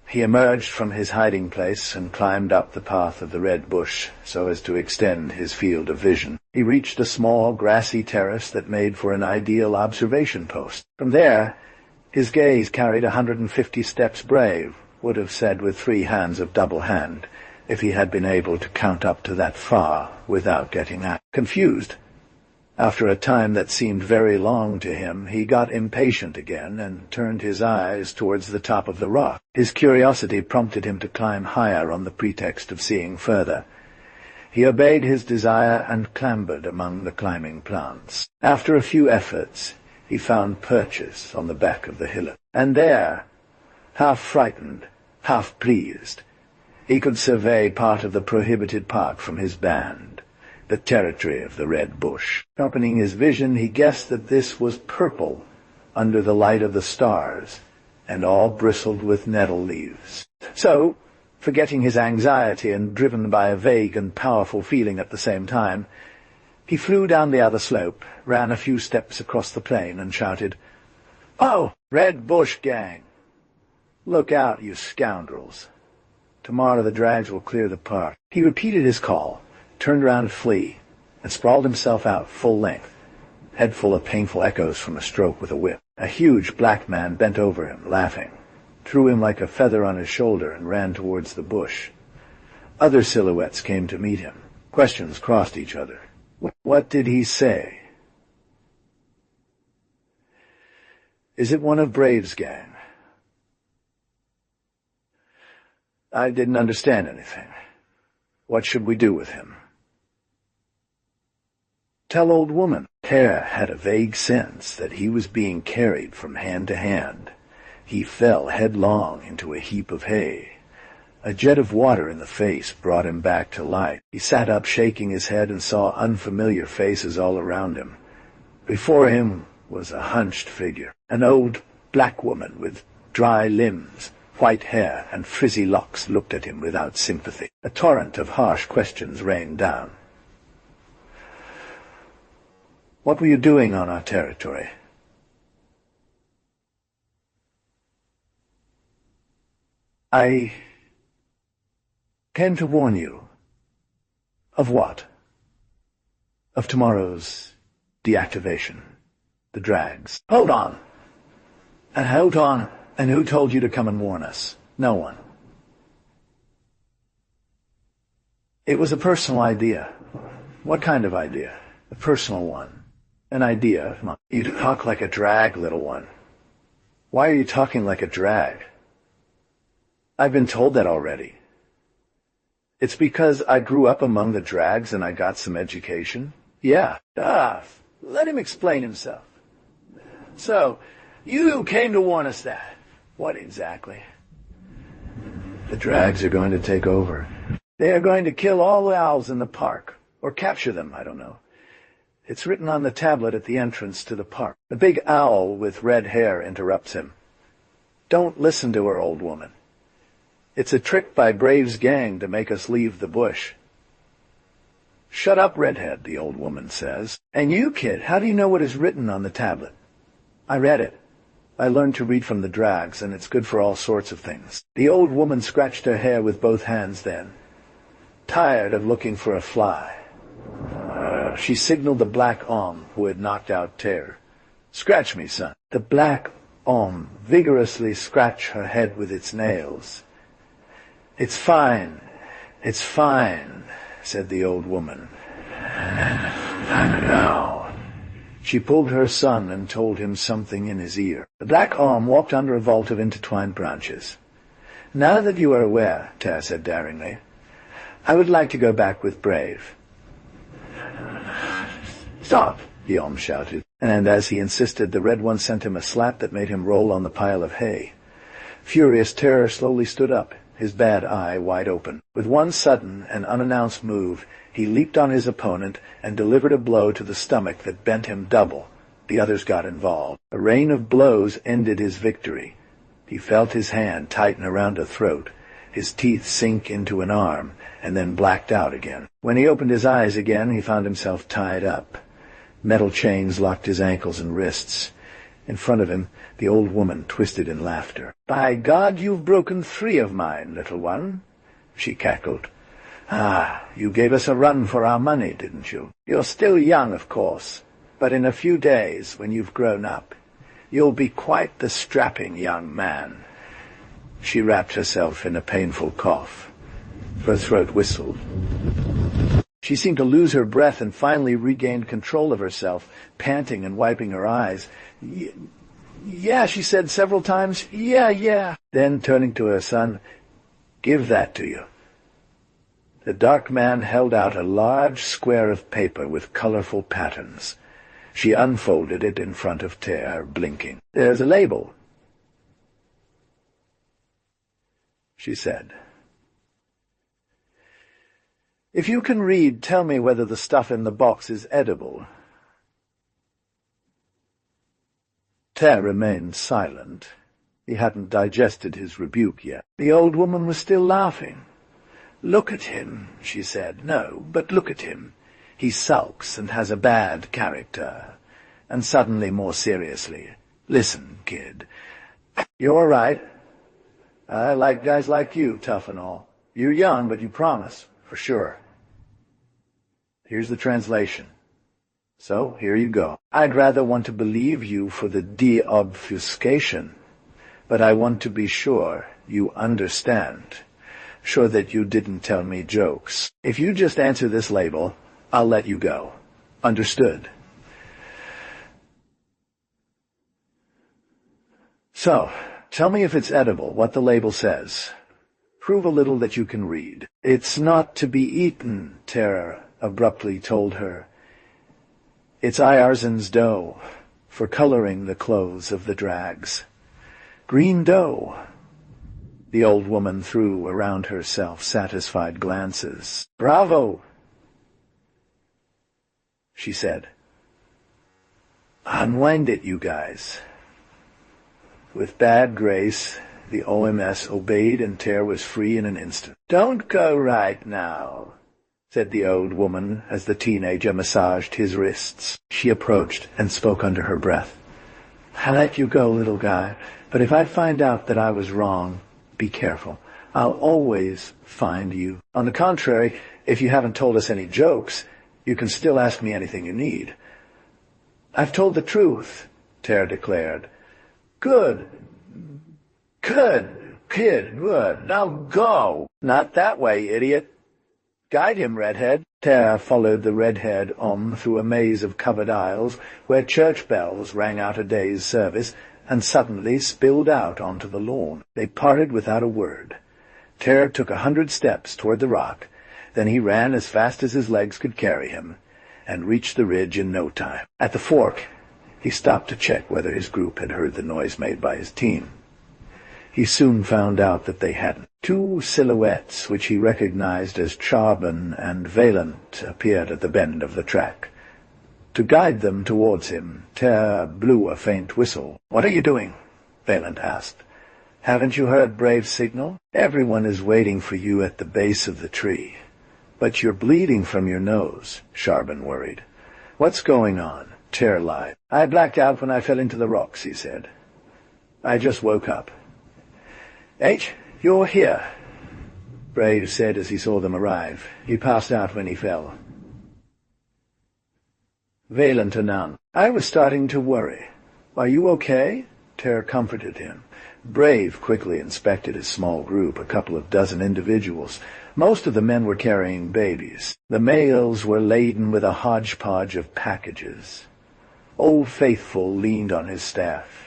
He emerged from his hiding place and climbed up the path of the red bush so as to extend his field of vision. He reached a small grassy terrace that made for an ideal observation post. From there, his gaze carried 150 steps. Brave would have said with 3 hands of double hand, if he had been able to count up to that far without getting out. Confused, after a time that seemed very long to him, he got impatient again and turned his eyes towards the top of the rock. His curiosity prompted him to climb higher on the pretext of seeing further. He obeyed his desire and clambered among the climbing plants. After a few efforts, he found perches on the back of the hillock. And there, half frightened, half pleased, he could survey part of the prohibited park from his band, the territory of the red bush. Accompanying his vision, he guessed that this was purple under the light of the stars, and all bristled with nettle leaves. So, forgetting his anxiety and driven by a vague and powerful feeling at the same time, he flew down the other slope, ran a few steps across the plain, and shouted, "Oh, Red Bush Gang! Look out, you scoundrels! Tomorrow the drags will clear the park." He repeated his call, turned round to flee, and sprawled himself out full length, head full of painful echoes from a stroke with a whip. A huge black man bent over him, laughing, threw him like a feather on his shoulder, and ran towards the bush. Other silhouettes came to meet him. Questions crossed each other. What did he say? Is it one of Brave's gang? I didn't understand anything. What should we do with him? Tell old woman. Tear had a vague sense that he was being carried from hand to hand. He fell headlong into a heap of hay. A jet of water in the face brought him back to life. He sat up, shaking his head, and saw unfamiliar faces all around him. Before him was a hunched figure, an old black woman with dry limbs, white hair, and frizzy locks looked at him without sympathy. A torrent of harsh questions rained down. What were you doing on our territory? I came to warn you. Of what? Of tomorrow's deactivation. The drags. Hold on. And hold on. And who told you to come and warn us? No one. It was a personal idea. What kind of idea? A personal one. An idea. You talk like a drag, little one. Why are you talking like a drag? I've been told that already. It's because I grew up among the drags and I got some education. Yeah. Let him explain himself. So, you came to warn us that. What exactly? The drags are going to take over. They are going to kill all the owls in the park. Or capture them, I don't know. It's written on the tablet at the entrance to the park. The big owl with red hair interrupts him. Don't listen to her, old woman. It's a trick by Brave's gang to make us leave the bush. Shut up, redhead, the old woman says. And you, kid, how do you know what is written on the tablet? I read it. I learned to read from the drags, and it's good for all sorts of things. The old woman scratched her hair with both hands then, tired of looking for a fly. She signaled the black Om, who had knocked out Tear. Scratch me, son. The black Om vigorously scratched her head with its nails. It's fine, said the old woman. And now, she pulled her son and told him something in his ear. The black Om walked under a vault of intertwined branches. Now that you are aware, Tear said daringly, I would like to go back with Brave. Stop, the Om shouted, and as he insisted, the Red One sent him a slap that made him roll on the pile of hay. Furious, Terror slowly stood up, his bad eye wide open. With one sudden and unannounced move, he leaped on his opponent and delivered a blow to the stomach that bent him double. The others got involved. A rain of blows ended his victory. He felt his hand tighten around a throat, his teeth sink into an arm, and then blacked out again. When he opened his eyes again, he found himself tied up. Metal chains locked his ankles and wrists. In front of him, the old woman twisted in laughter. By God, you've broken 3 of mine, little one, she cackled. You gave us a run for our money, didn't you? You're still young, of course, but in a few days, when you've grown up, you'll be quite the strapping young man. She wrapped herself in a painful cough. Her throat whistled. She seemed to lose her breath and finally regained control of herself, panting and wiping her eyes. Yeah, she said several times. Yeah. Then, turning to her son, give that to you. The dark man held out a large square of paper with colorful patterns. She unfolded it in front of Tear, blinking. There's a label, she said. If you can read, tell me whether the stuff in the box is edible. Tear remained silent. He hadn't digested his rebuke yet. The old woman was still laughing. Look at him, she said. No, but look at him. He sulks and has a bad character. And suddenly, more seriously, listen, kid. You're all right. I like guys like you, tough and all. You're young, but you promise, for sure. Here's the translation. So, here you go. I'd rather want to believe you for the de-obfuscation, but I want to be sure you understand. Sure that you didn't tell me jokes. If you just answer this label, I'll let you go. Understood? So, tell me if it's edible, what the label says. Prove a little that you can read. It's not to be eaten, Terror abruptly told her. It's Iarzen's dough, for coloring the clothes of the drags. Green dough. The old woman threw around her self-satisfied glances. Bravo, she said. Unwind it, you guys. With bad grace, the OMS obeyed and Ter was free in an instant. Don't go right now, said the old woman as the teenager massaged his wrists. She approached and spoke under her breath. I let you go, little guy, but if I find out that I was wrong, be careful. I'll always find you. On the contrary, if you haven't told us any jokes, you can still ask me anything you need. I've told the truth, Ter declared. Good. Good, kid, good. Now go. Not that way, idiot. Guide him, redhead. Ter followed the redhead through a maze of covered aisles where church bells rang out a day's service and suddenly spilled out onto the lawn. They parted without a word. Ter took 100 steps toward the rock. Then he ran as fast as his legs could carry him and reached the ridge in no time. At the fork, he stopped to check whether his group had heard the noise made by his team. He soon found out that they hadn't. 2 silhouettes, which he recognized as Charbon and Valent, appeared at the bend of the track. To guide them towards him, Ter blew a faint whistle. What are you doing? Valent asked. Haven't you heard Brave's signal? Everyone is waiting for you at the base of the tree. But you're bleeding from your nose, Charbon worried. What's going on? Ter lied. I blacked out when I fell into the rocks, he said. I just woke up. H, you're here, Brave said as he saw them arrive. He passed out when he fell. Valent announced. I was starting to worry. Are you okay? Ter comforted him. Brave quickly inspected his small group, a couple of dozen individuals. Most of the men were carrying babies. The males were laden with a hodgepodge of packages. Old Faithful leaned on his staff.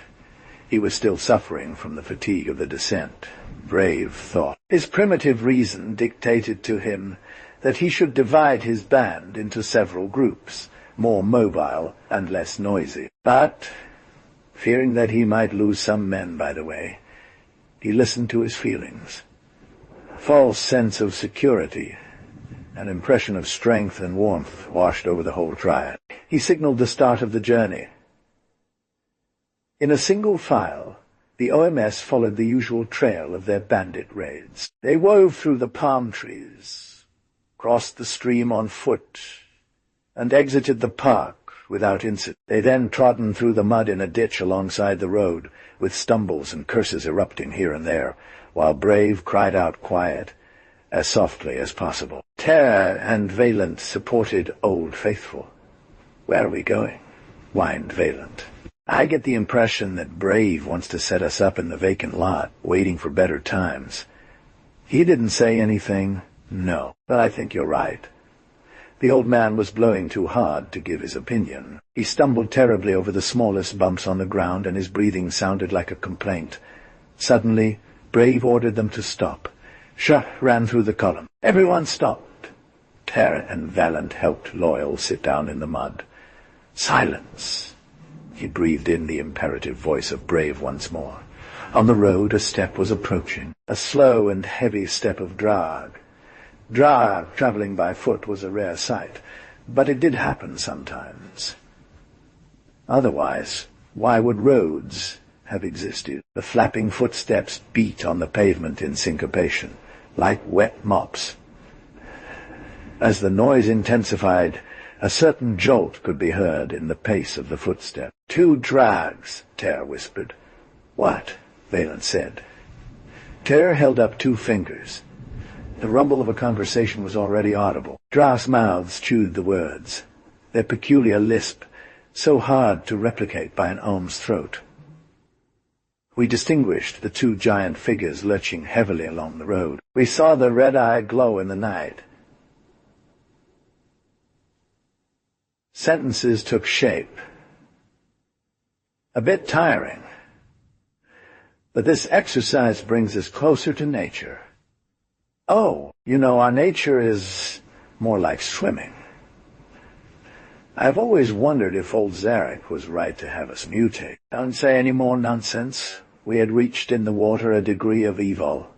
He was still suffering from the fatigue of the descent, Brave thought. His primitive reason dictated to him that he should divide his band into several groups, more mobile and less noisy. But, fearing that he might lose some men by the way, he listened to his feelings. A false sense of security, an impression of strength and warmth washed over the whole triad. He signaled the start of the journey. In a single file, the OMS followed the usual trail of their bandit raids. They wove through the palm trees, crossed the stream on foot, and exited the park without incident. They then trodden through the mud in a ditch alongside the road, with stumbles and curses erupting here and there, while Brave cried out quiet, as softly as possible. Ter and Valent supported Old Faithful. Where are we going? Whined Valent. I get the impression that Brave wants to set us up in the vacant lot, waiting for better times. He didn't say anything, no, but I think you're right. The old man was blowing too hard to give his opinion. He stumbled terribly over the smallest bumps on the ground, and his breathing sounded like a complaint. Suddenly, Brave ordered them to stop. Shah ran through the column. Everyone stopped. Ter and Valent helped Loyal sit down in the mud. Silence. He breathed in the imperative voice of Brave once more. On the road, a step was approaching, a slow and heavy step of Drag. Drag traveling by foot was a rare sight, but it did happen sometimes. Otherwise, why would roads have existed? The flapping footsteps beat on the pavement in syncopation, like wet mops. As the noise intensified, a certain jolt could be heard in the pace of the footstep. 2 drags, Ter whispered. What? Valent said. Ter held up 2 fingers. The rumble of a conversation was already audible. Dra's mouths chewed the words, their peculiar lisp, so hard to replicate by an Ohm's throat. We distinguished the 2 giant figures lurching heavily along the road. We saw the red-eye glow in the night. Sentences took shape. A bit tiring. But this exercise brings us closer to nature. Oh, our nature is more like swimming. I've always wondered if old Zarek was right to have us mutate. Don't say any more nonsense. We had reached in the water a degree of evil.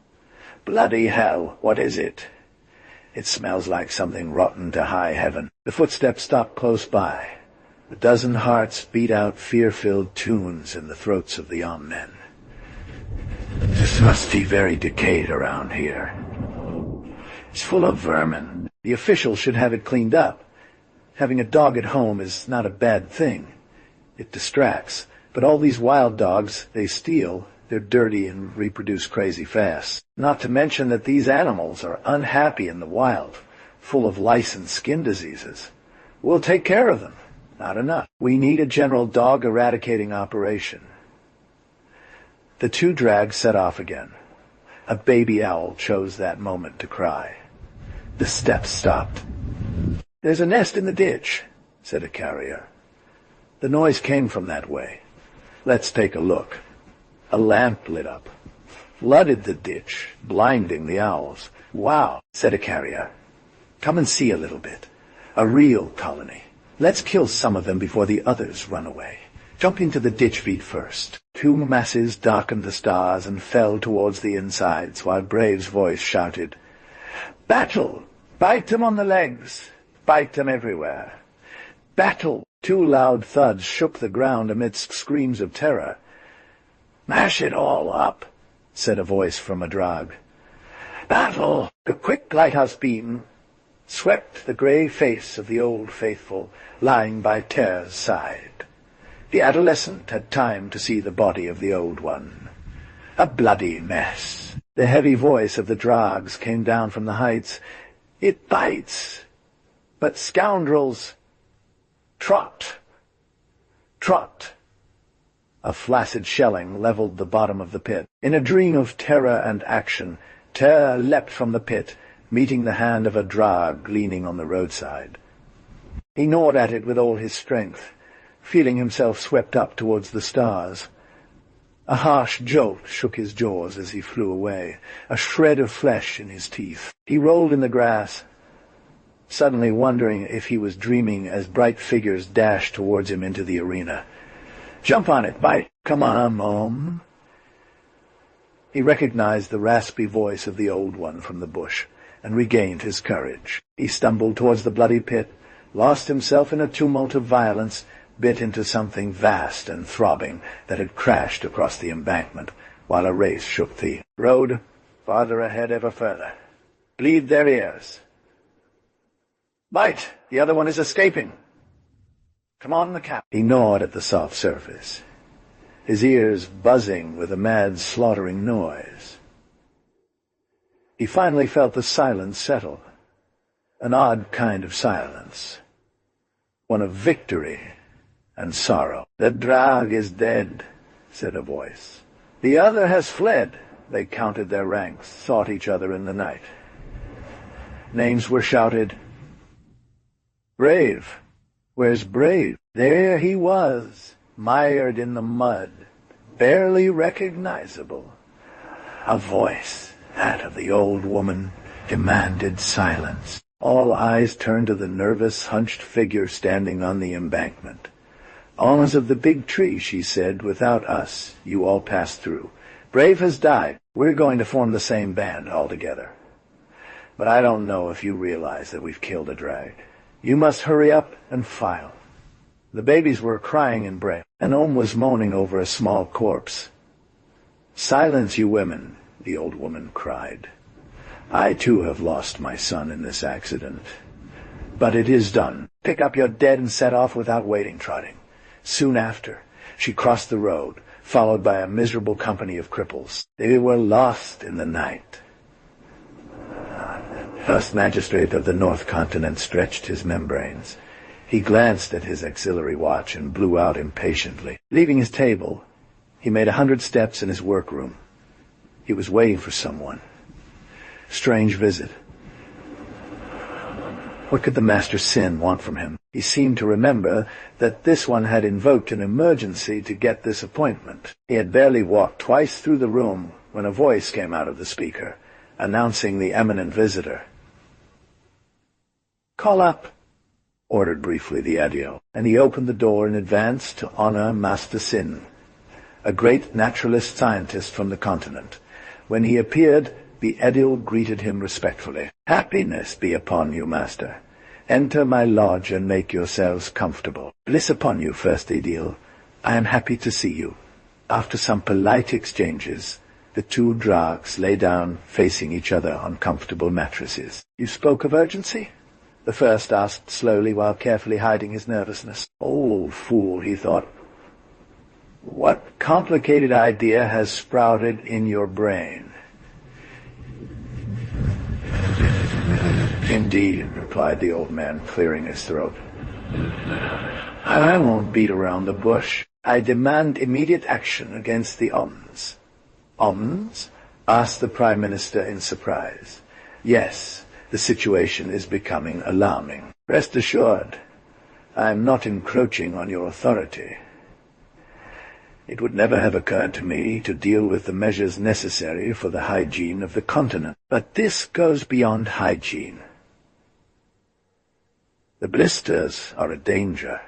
Bloody hell, what is it? It smells like something rotten to high heaven. The footsteps stopped close by. A dozen hearts beat out fear-filled tunes in the throats of the young men. This must be very decayed around here. It's full of vermin. The officials should have it cleaned up. Having a dog at home is not a bad thing. It distracts. But all these wild dogs, they steal. They're dirty and reproduce crazy fast. Not to mention that these animals are unhappy in the wild, full of lice and skin diseases. We'll take care of them. Not enough. We need a general dog eradicating operation. The two drags set off again. A baby owl chose that moment to cry. The steps stopped. There's a nest in the ditch, said a carrier. The noise came from that way. Let's take a look. A lamp lit up, flooded the ditch, blinding the owls. Wow, said a carrier. Come and see a little bit. A real colony. Let's kill some of them before the others run away. Jump into the ditch feet first. Two masses darkened the stars and fell towards the insides, while Brave's voice shouted, Battle! Bite them on the legs! Bite them everywhere! Battle! Two loud thuds shook the ground amidst screams of terror. Mash it all up, said a voice from a drag. Battle! The quick lighthouse beam swept the grey face of the old faithful lying by Ter's side. The adolescent had time to see the body of the old one. A bloody mess. The heavy voice of the drags came down from the heights. It bites. But scoundrels, trot, trot. A flaccid shelling leveled the bottom of the pit. In a dream of terror and action, Ter leapt from the pit, meeting the hand of a drag leaning on the roadside. He gnawed at it with all his strength, feeling himself swept up towards the stars. A harsh jolt shook his jaws as he flew away, a shred of flesh in his teeth. He rolled in the grass, suddenly wondering if he was dreaming as bright figures dashed towards him into the arena. Jump on it, bite! Come on, Mom! He recognized the raspy voice of the old one from the bush, and regained his courage. He stumbled towards the bloody pit, lost himself in a tumult of violence, bit into something vast and throbbing that had crashed across the embankment, while a race shook the road farther ahead ever further. Bleed their ears. Bite! The other one is escaping. Come on, the cap. He gnawed at the soft surface, his ears buzzing with a mad, slaughtering noise. He finally felt the silence settle, an odd kind of silence, one of victory and sorrow. The drag is dead, said a voice. The other has fled. They counted their ranks, sought each other in the night. Names were shouted. Brave. Where's Brave? There he was, mired in the mud, barely recognizable. A voice, that of the old woman, demanded silence. All eyes turned to the nervous, hunched figure standing on the embankment. Alms of the big tree, she said, without us, you all passed through. Brave has died. We're going to form the same band altogether. But I don't know if you realize that we've killed a drag. You must hurry up and file. The babies were crying in Brave, and Om was moaning over a small corpse. Silence, you women, the old woman cried. I too have lost my son in this accident. But it is done. Pick up your dead and set off without waiting, Trotting. Soon after, she crossed the road, followed by a miserable company of cripples. They were lost in the night. First Magistrate of the North Continent stretched his membranes. He glanced at his auxiliary watch and blew out impatiently. Leaving his table, he made 100 steps in his workroom. He was waiting for someone. Strange visit. What could the Master Sin want from him? He seemed to remember that this one had invoked an emergency to get this appointment. He had barely walked twice through the room when a voice came out of the speaker, announcing the eminent visitor. Call up. ordered briefly the Adil, and he opened the door in advance to honor Master Sin, a great naturalist scientist from the continent. When he appeared, the Adil greeted him respectfully. "Happiness be upon you, Master. Enter my lodge and make yourselves comfortable. Bliss upon you, First Adil. I am happy to see you." After some polite exchanges, the two Drags lay down facing each other on comfortable mattresses. "You spoke of urgency?" the first asked slowly while carefully hiding his nervousness. "Old fool," he thought. "What complicated idea has sprouted in your brain?" "Indeed," replied the old man, clearing his throat. "I won't beat around the bush. I demand immediate action against the Omns." "Omns?" asked the Prime Minister in surprise. "Yes, the situation is becoming alarming. Rest assured, I am not encroaching on your authority. It would never have occurred to me to deal with the measures necessary for the hygiene of the continent. But this goes beyond hygiene. The blisters are a danger.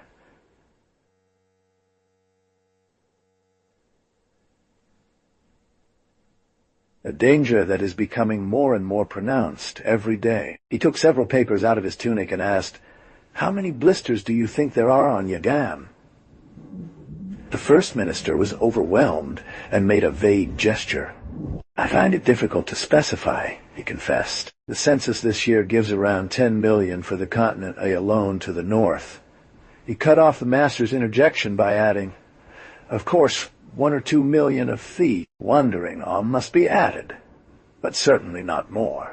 A danger that is becoming more and more pronounced every day." He took several papers out of his tunic and asked, "How many blisters do you think there are on Yagam?" The First Minister was overwhelmed and made a vague gesture. "I find it difficult to specify," he confessed. "The census this year gives around 10 million for the continent alone to the north." He cut off the Master's interjection by adding, "Of course, 1 or 2 million of feet wandering on must be added, but certainly not more.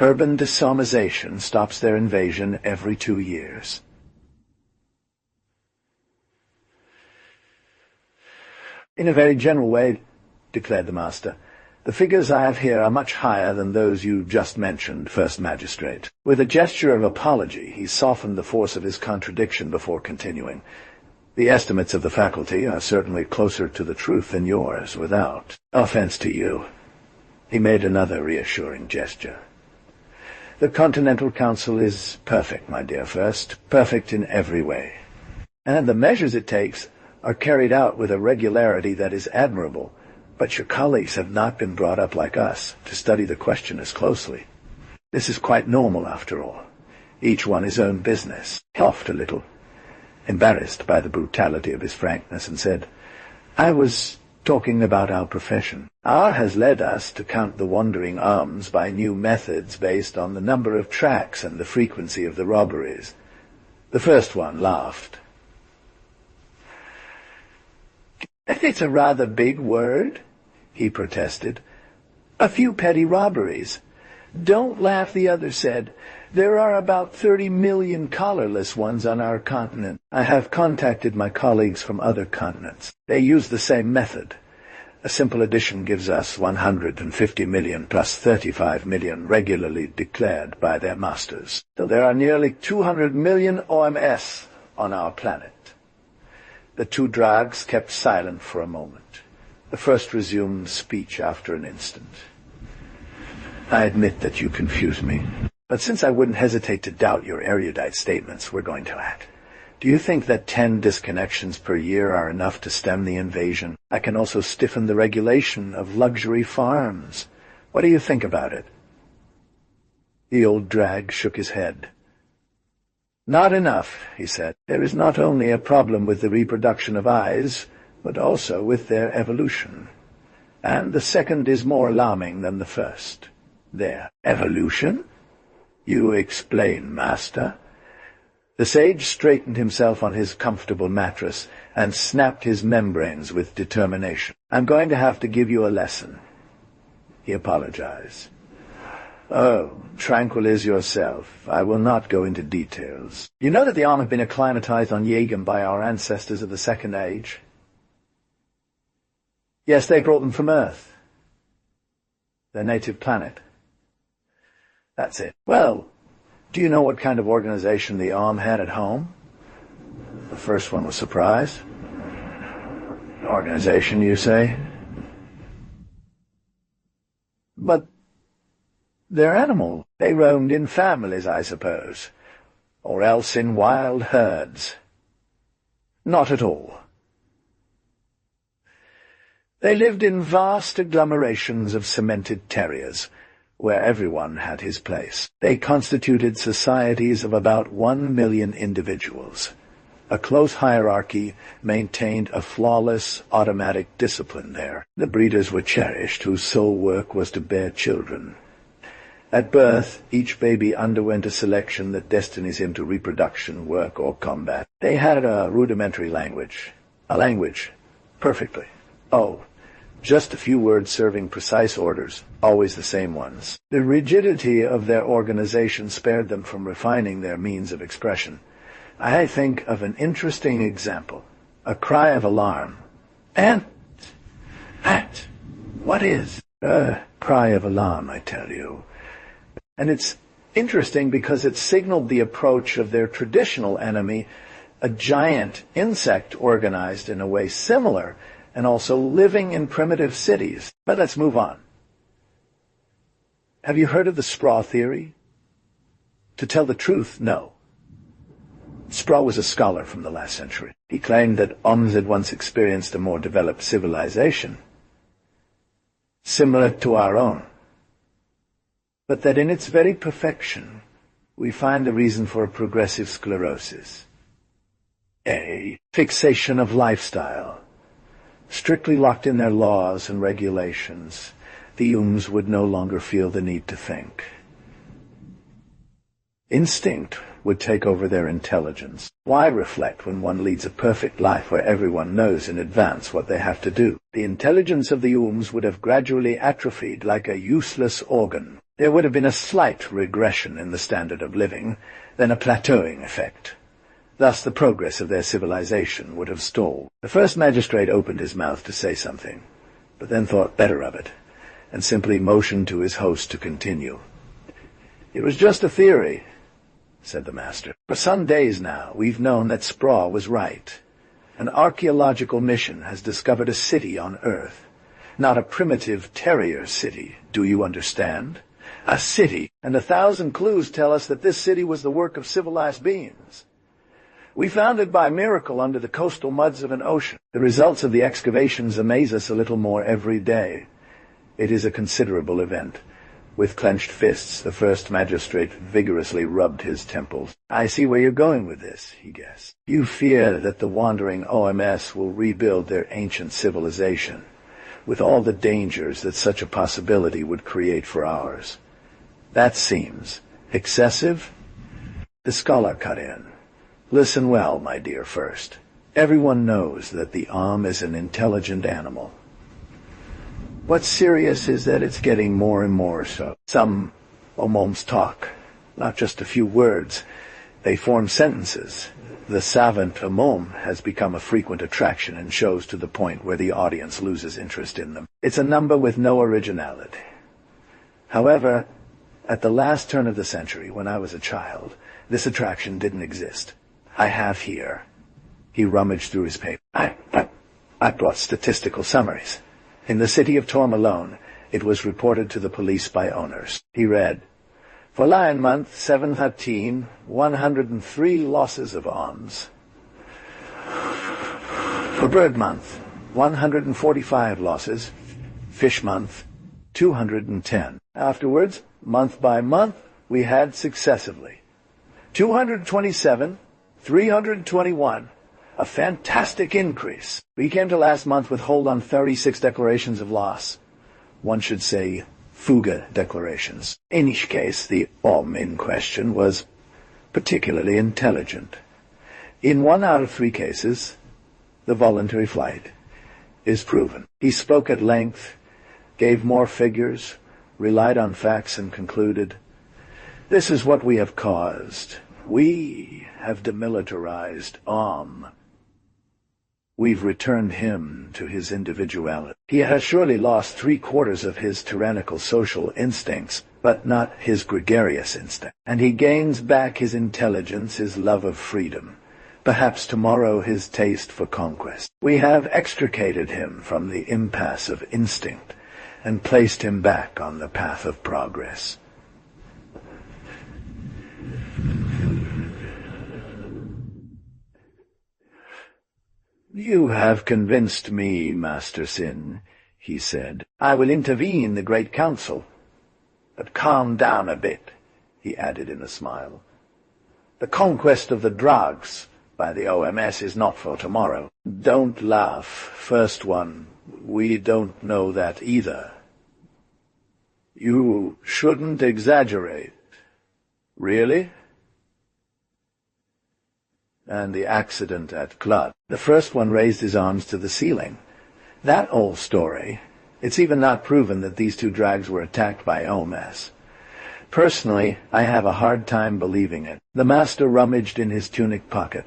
Urban desomatization stops their invasion every 2 years. "In a very general way," declared the Master, "the figures I have here are much higher than those you just mentioned, First Magistrate." With a gesture of apology, he softened the force of his contradiction before continuing. "The estimates of the faculty are certainly closer to the truth than yours, without offense to you." He made another reassuring gesture. "The Continental Council is perfect, my dear First, perfect in every way. And the measures it takes are carried out with a regularity that is admirable, but your colleagues have not been brought up like us to study the question as closely. This is quite normal, after all. Each one his own business." He coughed a little, embarrassed by the brutality of his frankness, and said, "I was talking about our profession. Ours has led us to count the wandering arms by new methods based on the number of tracks and the frequency of the robberies." The first one laughed. "It's a rather big word," he protested. "A few petty robberies." "Don't laugh," the other said. "There are about 30 million collarless ones on our continent. I have contacted my colleagues from other continents. They use the same method. A simple addition gives us 150 million plus 35 million regularly declared by their masters. So there are nearly 200 million OMS on our planet." The two Drags kept silent for a moment. The first resumed speech after an instant. "I admit that you confuse me. But since I wouldn't hesitate to doubt your erudite statements, we're going to act. Do you think that 10 disconnections per year are enough to stem the invasion? I can also stiffen the regulation of luxury farms. What do you think about it?" The old Drag shook his head. "Not enough," he said. "There is not only a problem with the reproduction of eyes, but also with their evolution. And the second is more alarming than the first. Their evolution? You explain, Master." The sage straightened himself on his comfortable mattress and snapped his membranes with determination. "I'm going to have to give you a lesson." He apologized. "Oh, tranquilize yourself. I will not go into details. You know that the Arm have been acclimatized on Yagam by our ancestors of the Second Age?" "Yes, they brought them from Earth. Their native planet." "That's it. Well, do you know what kind of organization the Arm had at home?" The first one was surprised. "Organization, you say?" "But they're animal. They roamed in families, I suppose. or else in wild herds. Not at all. They lived in vast agglomerations of cemented terriers, where everyone had his place. They constituted societies of about 1 million individuals. A close hierarchy maintained a flawless, automatic discipline there. The breeders were cherished, whose sole work was to bear children. At birth, each baby underwent a selection that destines him to reproduction, work, or combat. They had a rudimentary language. A language. Perfectly. Oh, just a few words serving precise orders, always the same ones. The rigidity of their organization spared them from refining their means of expression. I think of an interesting example. A cry of alarm. Ant! Ant! What is? A cry of alarm, I tell you. And it's interesting because it signaled the approach of their traditional enemy, a giant insect organized in a way similar, and also living in primitive cities. But let's move on. Have you heard of the Spraw theory? To tell the truth, no. Spraw was a scholar from the last century. He claimed that Oms had once experienced a more developed civilization, similar to our own, but that in its very perfection we find the reason for a progressive sclerosis, a fixation of lifestyle. Strictly locked in their laws and regulations, the Oms would no longer feel the need to think. Instinct would take over their intelligence. Why reflect when one leads a perfect life where everyone knows in advance what they have to do? The intelligence of the Oms would have gradually atrophied like a useless organ. There would have been a slight regression in the standard of living, then a plateauing effect. Thus the progress of their civilization would have stalled. The first magistrate opened his mouth to say something, but then thought better of it, and simply motioned to his host to continue. "It was just a theory," said the master. "For some days now we've known that Spraw was right. An archaeological mission has discovered a city on Earth. Not a primitive terrier city, do you understand? A city, and 1,000 clues tell us that this city was the work of civilized beings. We found it by miracle under the coastal muds of an ocean. The results of the excavations amaze us a little more every day. It is a considerable event." With clenched fists, the first magistrate vigorously rubbed his temples. "I see where you're going with this," he guessed. "You fear that the wandering OMS will rebuild their ancient civilization, with all the dangers that such a possibility would create for ours. That seems excessive?" The scholar cut in. "Listen well, my dear first. Everyone knows that the is an intelligent animal. What's serious is that it's getting more and more so. Some Omoms talk, not just a few words. They form sentences. The savant Omom has become a frequent attraction in shows to the point where the audience loses interest in them. It's a number with no originality. However, at the last turn of the century, when I was a child, this attraction didn't exist. I have here." He rummaged through his paper. I brought statistical summaries. In the city of Torm alone, it was reported to the police by owners. He read, "For Lion Month, 7/13, 103 losses of Oms. For Bird Month, 145 losses. Fish Month, 210. Afterwards, month by month, we had successively 227, 321, a fantastic increase. We came to last month with hold on 36 declarations of loss. One should say fuga declarations. In each case, the in question was particularly intelligent. In 1 out of 3 cases, the voluntary flight is proven." He spoke at length, gave more figures, relied on facts, and concluded, "This is what we have caused. We have demilitarized We've returned him to his individuality. He has surely lost 3/4 of his tyrannical social instincts, but not his gregarious instinct. And he gains back his intelligence, his love of freedom, perhaps tomorrow his taste for conquest. We have extricated him from the impasse of instinct and placed him back on the path of progress." "You have convinced me, Master Sin," he said. "I will intervene the Great Council. But calm down a bit," he added in a smile. "The conquest of the drugs by the OMS is not for tomorrow. Don't laugh, First One. We don't know that either." "You shouldn't exaggerate." "Really?" "And the accident at Clud." The First One raised his arms to the ceiling. "That old story. It's even not proven that these two drags were attacked by OMS. Personally, I have a hard time believing it." The Master rummaged in his tunic pocket.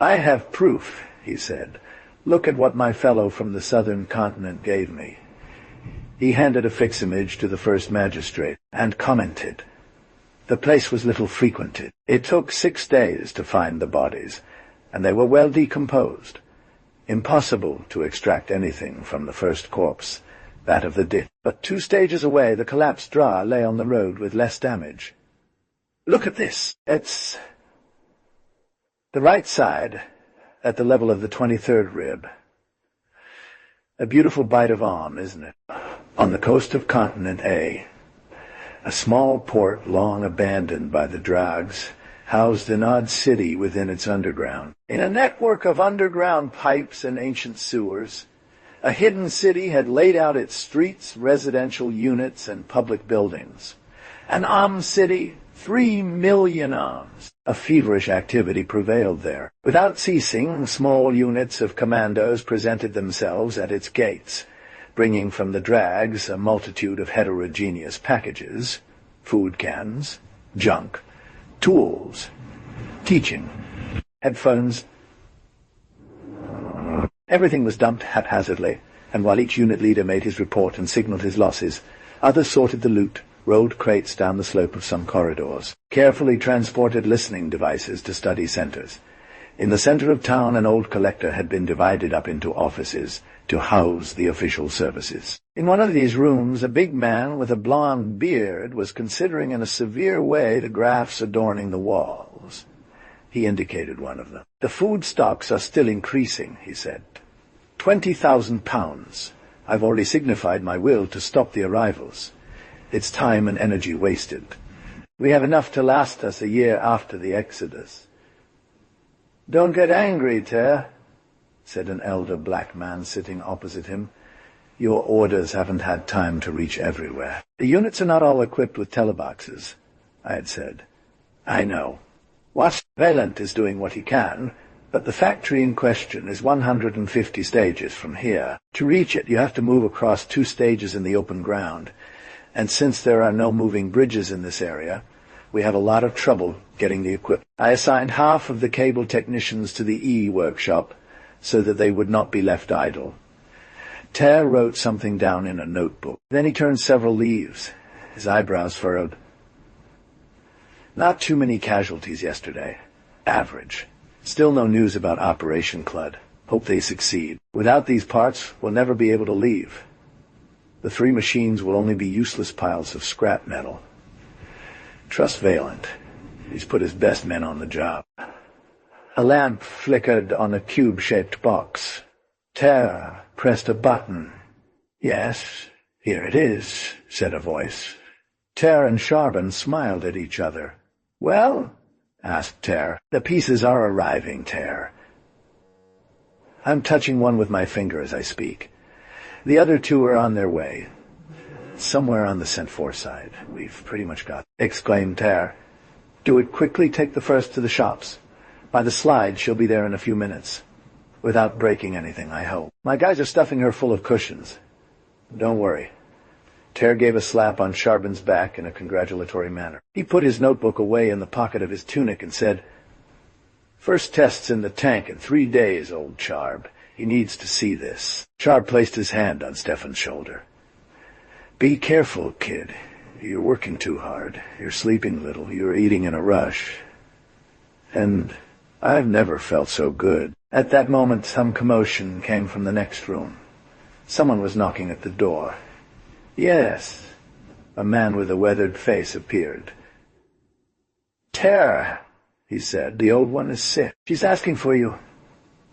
"I have proof," he said. "Look at what my fellow from the southern continent gave me." He handed a fiximage to the first magistrate, and commented. The place was little frequented. It took 6 days to find the bodies, and they were well decomposed. Impossible to extract anything from the first corpse, that of the dit. But 2 stages away the collapsed Dra lay on the road with less damage. "Look at this. It's the right side, at the level of the 23rd rib. A beautiful bite of arm, isn't it? On the coast of Continent A. A small port long abandoned by the Drags housed an odd city within its underground. In a network of underground pipes and ancient sewers, a hidden city had laid out its streets, residential units, and public buildings. An armed city, 3 million arms. A feverish activity prevailed there. Without ceasing, small units of commandos presented themselves at its gates, bringing from the Drags a multitude of heterogeneous packages, food cans, junk, tools, teaching, headphones. Everything was dumped haphazardly, and while each unit leader made his report and signaled his losses, others sorted the loot, rolled crates down the slope of some corridors, carefully transported listening devices to study centers. In the center of town, an old collector had been divided up into offices to house the official services. In one of these rooms, a big man with a blond beard was considering in a severe way the graphs adorning the walls. He indicated one of them. "The food stocks are still increasing," he said. 20,000 pounds. I've already signified my will to stop the arrivals. It's time and energy wasted. We have enough to last us a year after the Exodus." "Don't get angry, Ter," said an elder black man sitting opposite him. "Your orders haven't had time to reach everywhere." "The units are not all equipped with teleboxes," I had said. "I know. Valent is doing what he can, but the factory in question is 150 stages from here. To reach it, you have to move across 2 stages in the open ground, and since there are no moving bridges in this area, we have a lot of trouble getting the equipment. I assigned half of the cable technicians to the E workshop so that they would not be left idle." Ter wrote something down in a notebook. Then he turned several leaves, his eyebrows furrowed. "Not too many casualties yesterday. Average. Still no news about Operation Clud. Hope they succeed. Without these parts, we'll never be able to leave. The 3 machines will only be useless piles of scrap metal. Trust Valent. He's put his best men on the job." A lamp flickered on a cube-shaped box. Ter pressed a button. "Yes, here it is," said a voice. Ter and Charbon smiled at each other. "Well?" asked Ter. "The pieces are arriving, Ter." I'm touching one with my finger as I speak. The other 2 are on their way. Somewhere on the Cent4 side. We've pretty much got it," exclaimed Ter. "Do it quickly. Take the first to the shops. By the slide, she'll be there in a few minutes. Without breaking anything, I hope. My guys are stuffing her full of cushions. Don't worry." Ter gave a slap on Charbon's back in a congratulatory manner. He put his notebook away in the pocket of his tunic and said, "First test's in the tank in 3 days, old Charb. He needs to see this." Charb placed his hand on Stefan's shoulder. "Be careful, kid. You're working too hard. You're sleeping little. You're eating in a rush. And I've never felt so good." At that moment, some commotion came from the next room. Someone was knocking at the door. "Yes." A man with a weathered face appeared. "Ter," he said, "the old one is sick. She's asking for you."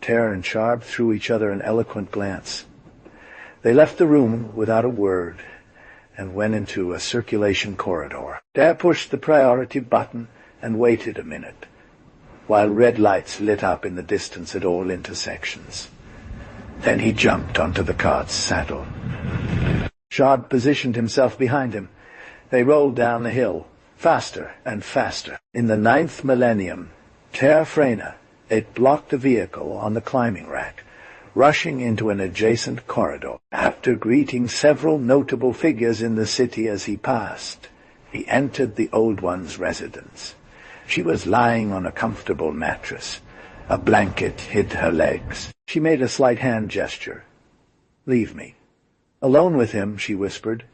Ter and Sharp threw each other an eloquent glance. They left the room without a word and went into a circulation corridor. Ter pushed the priority button and waited a minute, while red lights lit up in the distance at all intersections. Then he jumped onto the cart's saddle. Sharp positioned himself behind him. They rolled down the hill, faster and faster. In the 9th millennium, Ter Freyna, it blocked the vehicle on the climbing rack, rushing into an adjacent corridor. After greeting several notable figures in the city as he passed, he entered the Old One's residence. She was lying on a comfortable mattress. A blanket hid her legs. She made a slight hand gesture. "Leave me." Alone with him, she whispered.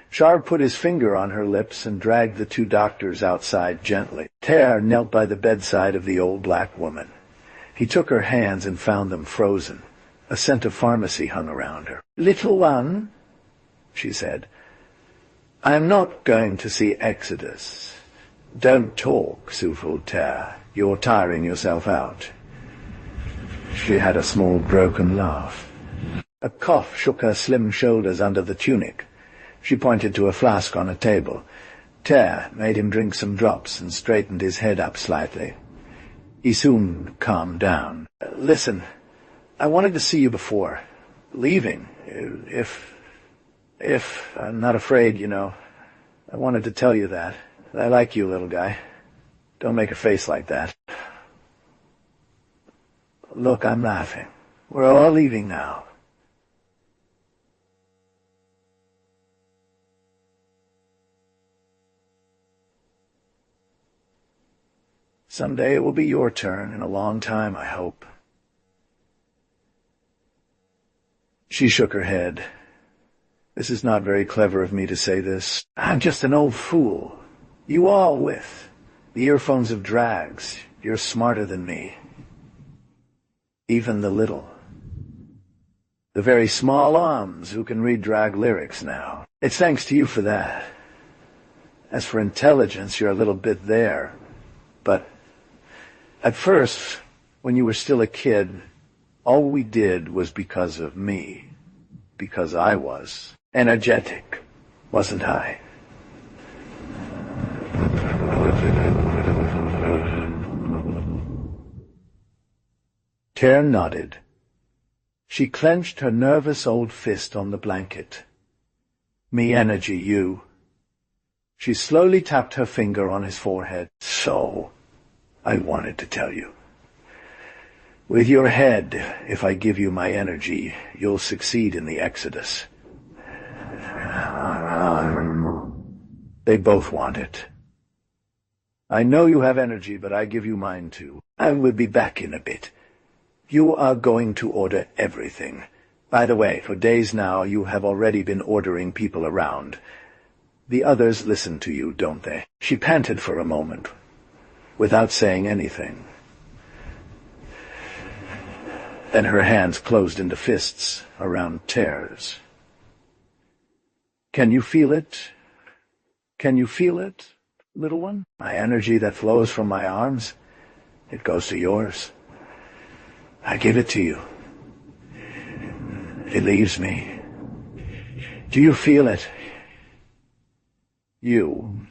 Sharp put his finger on her lips and dragged the two doctors outside gently. Ter knelt by the bedside of the old black woman. He took her hands and found them frozen. A scent of pharmacy hung around her. "Little one," she said, "I am not going to see Exodus." "Don't talk," soothed Ter. "You're tiring yourself out." She had a small broken laugh. A cough shook her slim shoulders under the tunic. She pointed to a flask on a table. Ter made him drink some drops and straightened his head up slightly. He soon calmed down. "Listen, I wanted to see you before leaving. If I'm not afraid, you know. I wanted to tell you that. I like you, little guy. Don't make a face like that. Look, I'm laughing. We're all leaving now." Someday it will be your turn, in a long time, I hope. She shook her head. "This is not very clever of me to say this. I'm just an old fool. You all with the earphones of drags. You're smarter than me. Even the little. The very small arms who can read drag lyrics now. It's thanks to you for that. As for intelligence, you're a little bit there. But at first, when you were still a kid, all we did was because of me. Because I was energetic, wasn't I?" Ter nodded. She clenched her nervous old fist on the blanket. "Me energy, you." She slowly tapped her finger on his forehead. "So, I wanted to tell you. With your head, if I give you my energy, you'll succeed in the Exodus." They both want it. "I know you have energy, but I give you mine too. I will be back in a bit. You are going to order everything. By the way, for days now you have already been ordering people around. The others listen to you, don't they?" She panted for a moment, without saying anything. Then her hands closed into fists around Ter's. "Can you feel it? Can you feel it, little one? My energy that flows from my arms, it goes to yours. I give it to you. It leaves me. Do you feel it? You."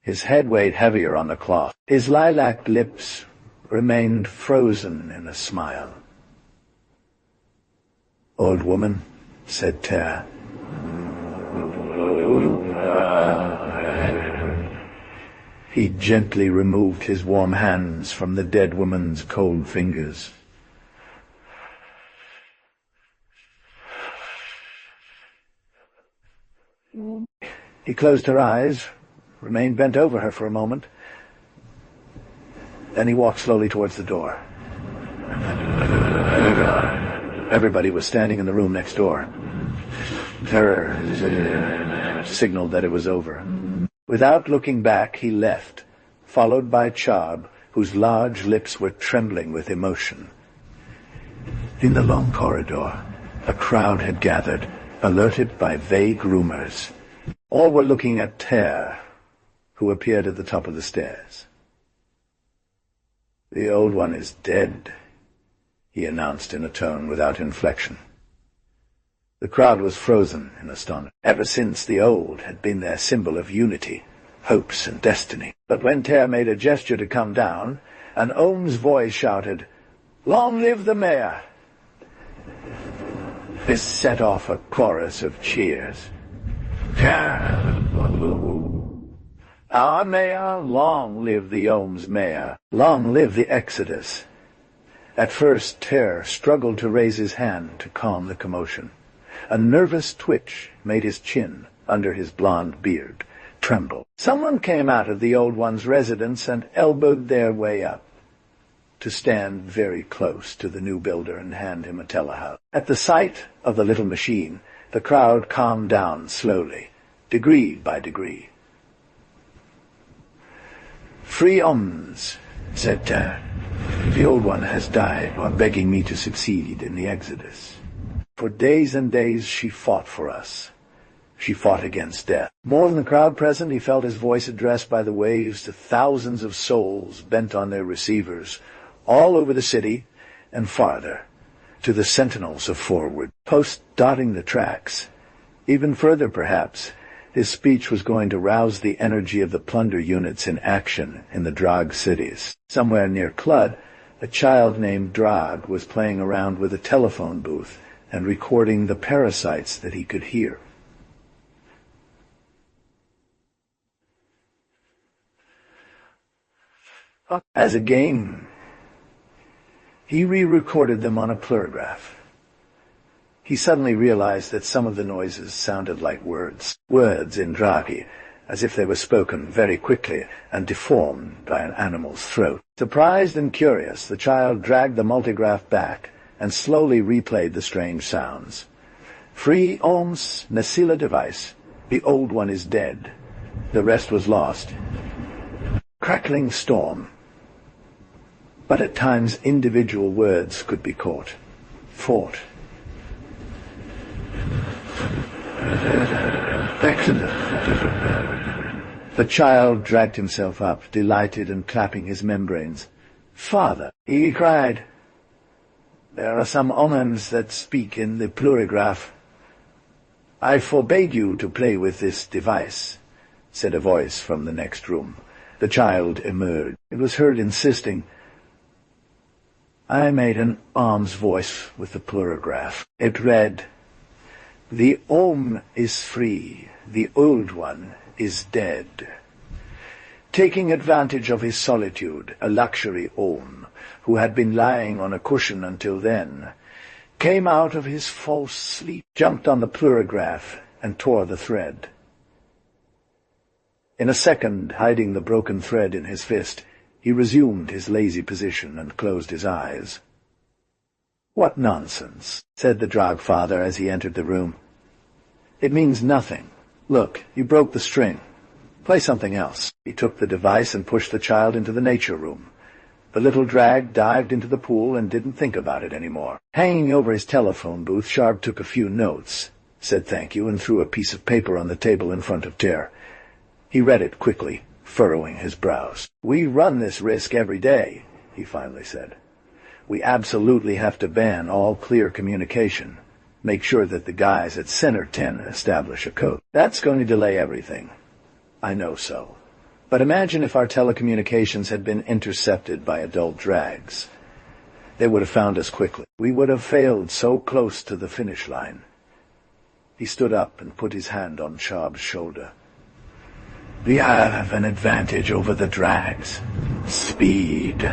His head weighed heavier on the cloth. His lilac lips remained frozen in a smile. "Old woman," said Ter. He gently removed his warm hands from the dead woman's cold fingers. He closed her eyes, remained bent over her for a moment. Then he walked slowly towards the door. Everybody was standing in the room next door. Terror signaled that it was over. Without looking back, he left, followed by Chab, whose large lips were trembling with emotion. In the long corridor, a crowd had gathered, alerted by vague rumors. All were looking at Ter, who appeared at the top of the stairs. "The Old One is dead," he announced in a tone without inflection. The crowd was frozen in astonishment. Ever since, the Old had been their symbol of unity, hopes, and destiny. But when Ter made a gesture to come down, an Ohm's voice shouted, "Long live the mayor!" This set off a chorus of cheers. "Our mayor, long live the Ohm's mayor, long live the Exodus." At first, Ter struggled to raise his hand to calm the commotion. A nervous twitch made his chin, under his blond beard, tremble. Someone came out of the Old One's residence and elbowed their way up, to stand very close to the new builder and hand him a telehouse. At the sight of the little machine, the crowd calmed down slowly, degree by degree. "Free Ohms," said Ter. "The Old One has died while begging me to succeed in the Exodus. For days and days she fought for us. She fought against death." More than the crowd present, he felt his voice addressed by the waves to thousands of souls bent on their receivers, all over the city and farther, to the sentinels of forward, posts dotting the tracks. Even further, perhaps, his speech was going to rouse the energy of the plunder units in action in the Drag cities. Somewhere near Clud, a child named Drag was playing around with a telephone booth and recording the parasites that he could hear. As a game, he re-recorded them on a plurograph. He suddenly realized that some of the noises sounded like words in Draki, as if they were spoken very quickly and deformed by an animal's throat. Surprised and curious, the child dragged the multigraph back and slowly replayed the strange sounds. "Free Ohms, Nasila device. The Old One is dead." The rest was lost. Crackling storm. But at times individual words could be caught. Fought. The child dragged himself up, delighted and clapping his membranes. "Father," he cried, "there are some omens that speak in the plurigraph." "I forbade you to play with this device," said a voice from the next room. The child emerged. It was heard insisting. I made an arm's voice with the plurograph. It read, "The Ohm is free, the Old One is dead." Taking advantage of his solitude, a luxury Ohm, who had been lying on a cushion until then, came out of his false sleep, jumped on the plurograph, and tore the thread. In a second, hiding the broken thread in his fist, he resumed his lazy position and closed his eyes. "What nonsense," said the Drog Father as he entered the room. "It means nothing. Look, you broke the string. Play something else." He took the device and pushed the child into the nature room. The little drag dived into the pool and didn't think about it anymore. Hanging over his telephone booth, Sharp took a few notes, said thank you, and threw a piece of paper on the table in front of Ter. He read it quickly, furrowing his brows. "We run this risk every day," he finally said. "We absolutely have to ban all clear communication. Make sure that the guys at Center 10 establish a code. That's going to delay everything. I know so. But imagine if our telecommunications had been intercepted by adult drags. They would have found us quickly. We would have failed so close to the finish line." He stood up and put his hand on Sharp's shoulder. "We have an advantage over the drags. Speed.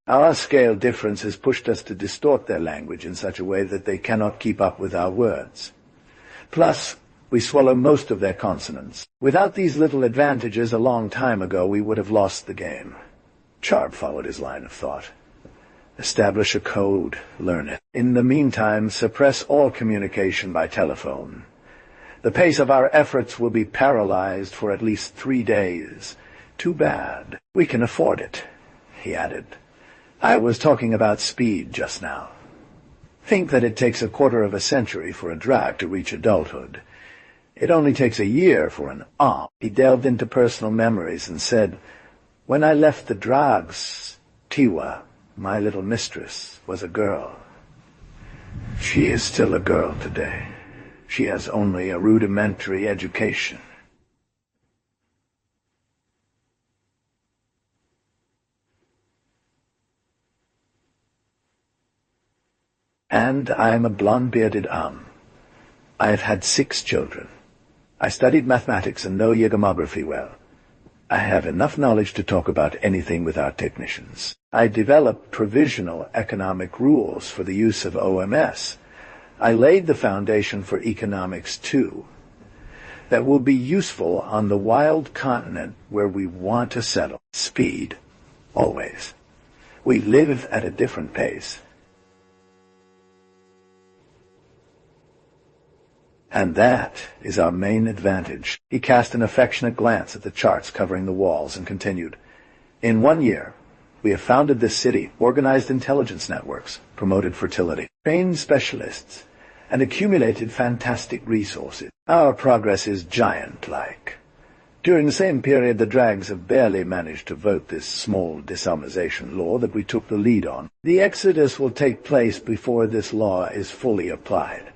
Our scale difference has pushed us to distort their language in such a way that they cannot keep up with our words. Plus, we swallow most of their consonants. Without these little advantages, a long time ago we would have lost the game." Sharp followed his line of thought. "Establish a code, learn it. In the meantime, suppress all communication by telephone. The pace of our efforts will be paralyzed for at least 3 days. Too bad. We can afford it," he added. "I was talking about speed just now. Think that it takes 1/4 of a century for a drag to reach adulthood. It only takes a year for an Om." He delved into personal memories and said, "When I left the drags, Tiwa, my little mistress, was a girl. She is still a girl today. She has only a rudimentary education. And I am a blonde-bearded I have had 6 children. I studied mathematics and know yigomography well. I have enough knowledge to talk about anything with our technicians. I developed provisional economic rules for the use of OMS. I laid the foundation for economics, too, that will be useful on the wild continent where we want to settle. Speed, always. We live at a different pace. And that is our main advantage. He cast an affectionate glance at the charts covering the walls and continued, In 1 year, we have founded this city, organized intelligence networks, promoted fertility, trained specialists, and accumulated fantastic resources. Our progress is giant-like. During the same period, the Drags have barely managed to vote this small disarmization law that we took the lead on. The exodus will take place before this law is fully applied.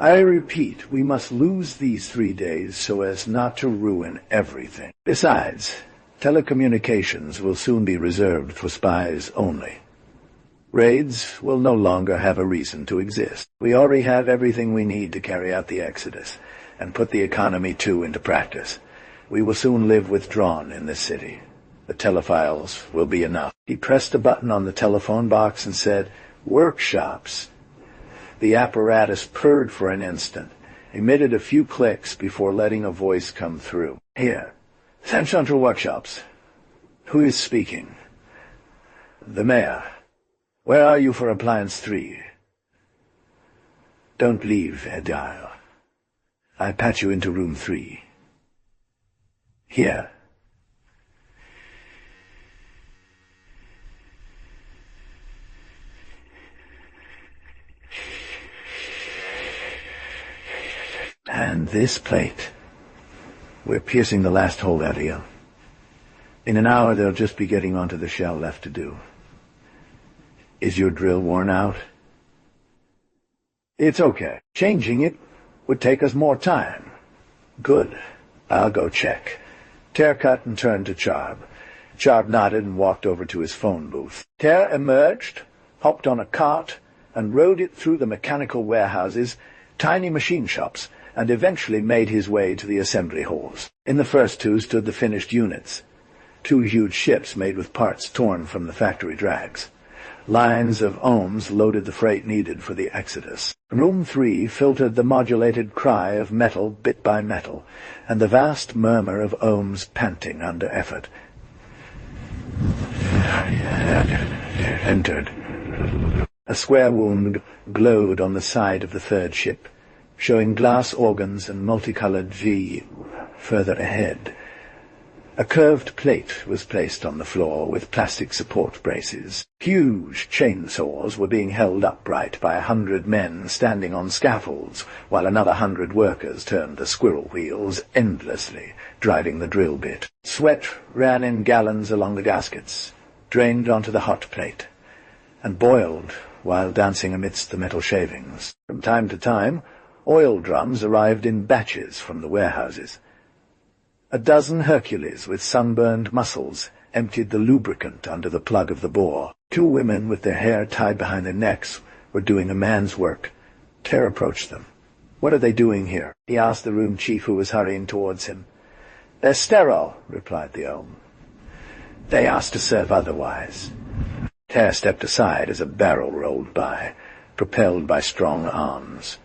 I repeat, we must lose these 3 days so as not to ruin everything. Besides, telecommunications will soon be reserved for spies only. Raids will no longer have a reason to exist. We already have everything we need to carry out the exodus, and put the economy too into practice. We will soon live withdrawn in this city. The telephiles will be enough. He pressed a button on the telephone box and said, Workshops. The apparatus purred for an instant, emitted a few clicks before letting a voice come through. Here, Central Workshops. Who is speaking? The mayor. Where are you for Appliance 3? Don't leave, Edile. I patch you into room 3. Here. And this plate. We're piercing the last hole, Ariel. In an hour, they'll just be getting onto the shell left to do. Is your drill worn out? It's okay. Changing it would take us more time. Good. I'll go check. Ter cut and turned to Charb. Charb nodded and walked over to his phone booth. Ter emerged, hopped on a cart, and rode it through the mechanical warehouses, tiny machine shops, and eventually made his way to the assembly halls. In the first 2 stood the finished units, 2 huge ships made with parts torn from the factory drags. Lines of ohms loaded the freight needed for the exodus. Room 3 filtered the modulated cry of metal bit by metal, and the vast murmur of ohms panting under effort. Entered. A square wound glowed on the side of the 3rd ship, showing glass organs and multicolored V further ahead. A curved plate was placed on the floor with plastic support braces. Huge chainsaws were being held upright by 100 men standing on scaffolds, while another 100 workers turned the squirrel wheels endlessly, driving the drill bit. Sweat ran in gallons along the gaskets, drained onto the hot plate, and boiled while dancing amidst the metal shavings. From time to time, oil drums arrived in batches from the warehouses. A dozen Hercules with sunburned muscles emptied the lubricant under the plug of the bore. 2 women with their hair tied behind their necks were doing a man's work. Ter approached them. "What are they doing here?" he asked the room chief who was hurrying towards him. "They're sterile," replied the Ohm. "They asked to serve otherwise." Ter stepped aside as a barrel rolled by, propelled by strong arms.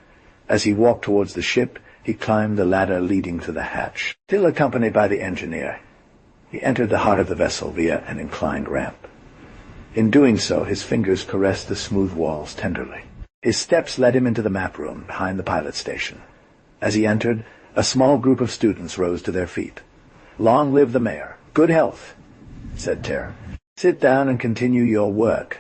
As he walked towards the ship, he climbed the ladder leading to the hatch. Still accompanied by the engineer, he entered the heart of the vessel via an inclined ramp. In doing so, his fingers caressed the smooth walls tenderly. His steps led him into the map room behind the pilot station. As he entered, a small group of students rose to their feet. "Long live the mayor. Good health," said Ter. "Sit down and continue your work."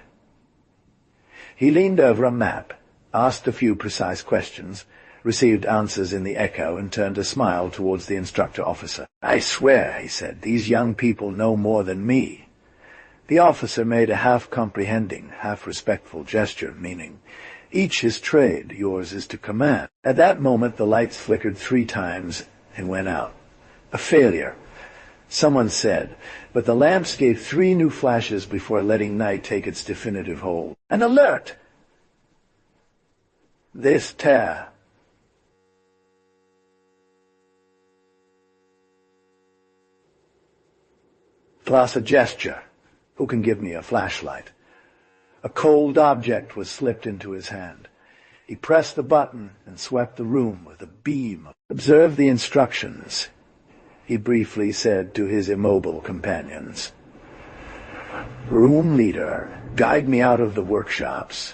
He leaned over a map, asked a few precise questions, received answers in the echo, and turned a smile towards the instructor officer. "I swear," he said, "these young people know more than me." The officer made a half-comprehending, half-respectful gesture, meaning, "Each his trade, yours is to command." At that moment the lights flickered 3 times and went out. A failure, someone said, but the lamps gave 3 new flashes before letting night take its definitive hold. "An alert! This tear." Plus a gesture. Who can give me a flashlight? A cold object was slipped into his hand. He pressed the button and swept the room with a beam. "Observe the instructions," he briefly said to his immobile companions. "Room leader, guide me out of the workshops."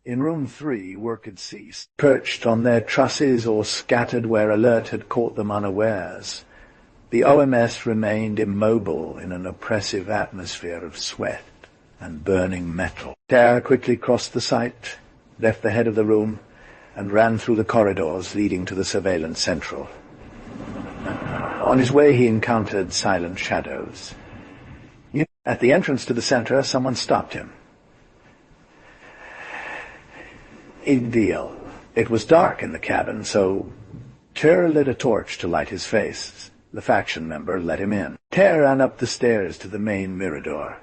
In room 3, work had ceased. Perched on their trusses or scattered where alert had caught them unawares, the OMS remained immobile in an oppressive atmosphere of sweat and burning metal. Terror quickly crossed the site, left the head of the room, and ran through the corridors leading to the surveillance central. On his way he encountered silent shadows. At the entrance to the center, someone stopped him. Ideal. It was dark in the cabin, so Ter lit a torch to light his face. The faction member let him in. Ter ran up the stairs to the main mirador.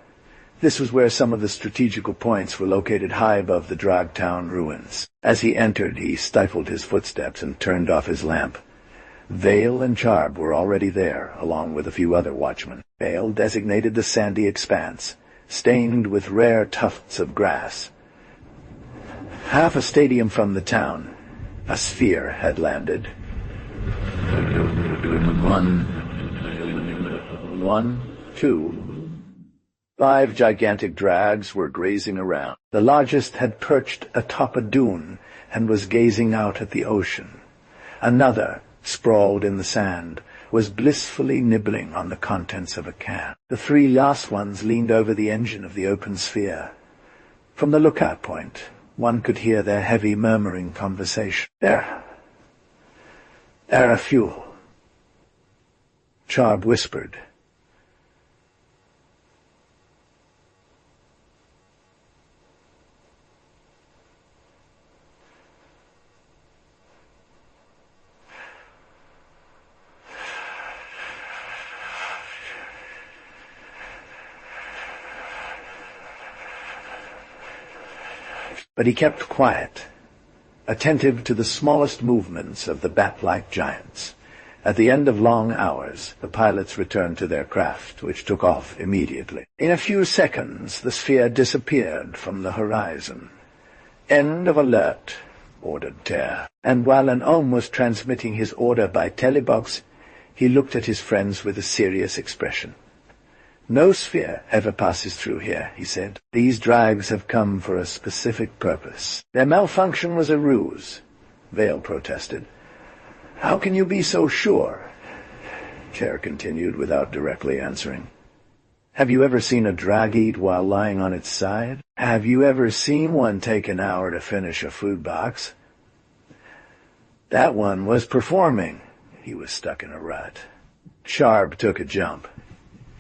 This was where some of the strategical points were located high above the Dragtown ruins. As he entered, he stifled his footsteps and turned off his lamp. Vale and Charb were already there, along with a few other watchmen. Vale designated the sandy expanse, stained with rare tufts of grass. Half a stadium from the town, a sphere had landed. One, 2. 5 gigantic drags were grazing around. The largest had perched atop a dune and was gazing out at the ocean. Another, sprawled in the sand, was blissfully nibbling on the contents of a can. The 3 last ones leaned over the engine of the open sphere. From the lookout point, one could hear their heavy murmuring conversation. There are fuel. Charb whispered. But he kept quiet, attentive to the smallest movements of the bat-like giants. At the end of long hours, the pilots returned to their craft, which took off immediately. In a few seconds, the sphere disappeared from the horizon. "End of alert," ordered Ter. And while an Ohm was transmitting his order by telebox, he looked at his friends with a serious expression. "No sphere ever passes through here," he said. "These drags have come for a specific purpose." "Their malfunction was a ruse," Vale protested. "How can you be so sure?" Ter continued without directly answering. "Have you ever seen a drag eat while lying on its side? Have you ever seen one take an hour to finish a food box? That one was performing. He was stuck in a rut." Charb took a jump.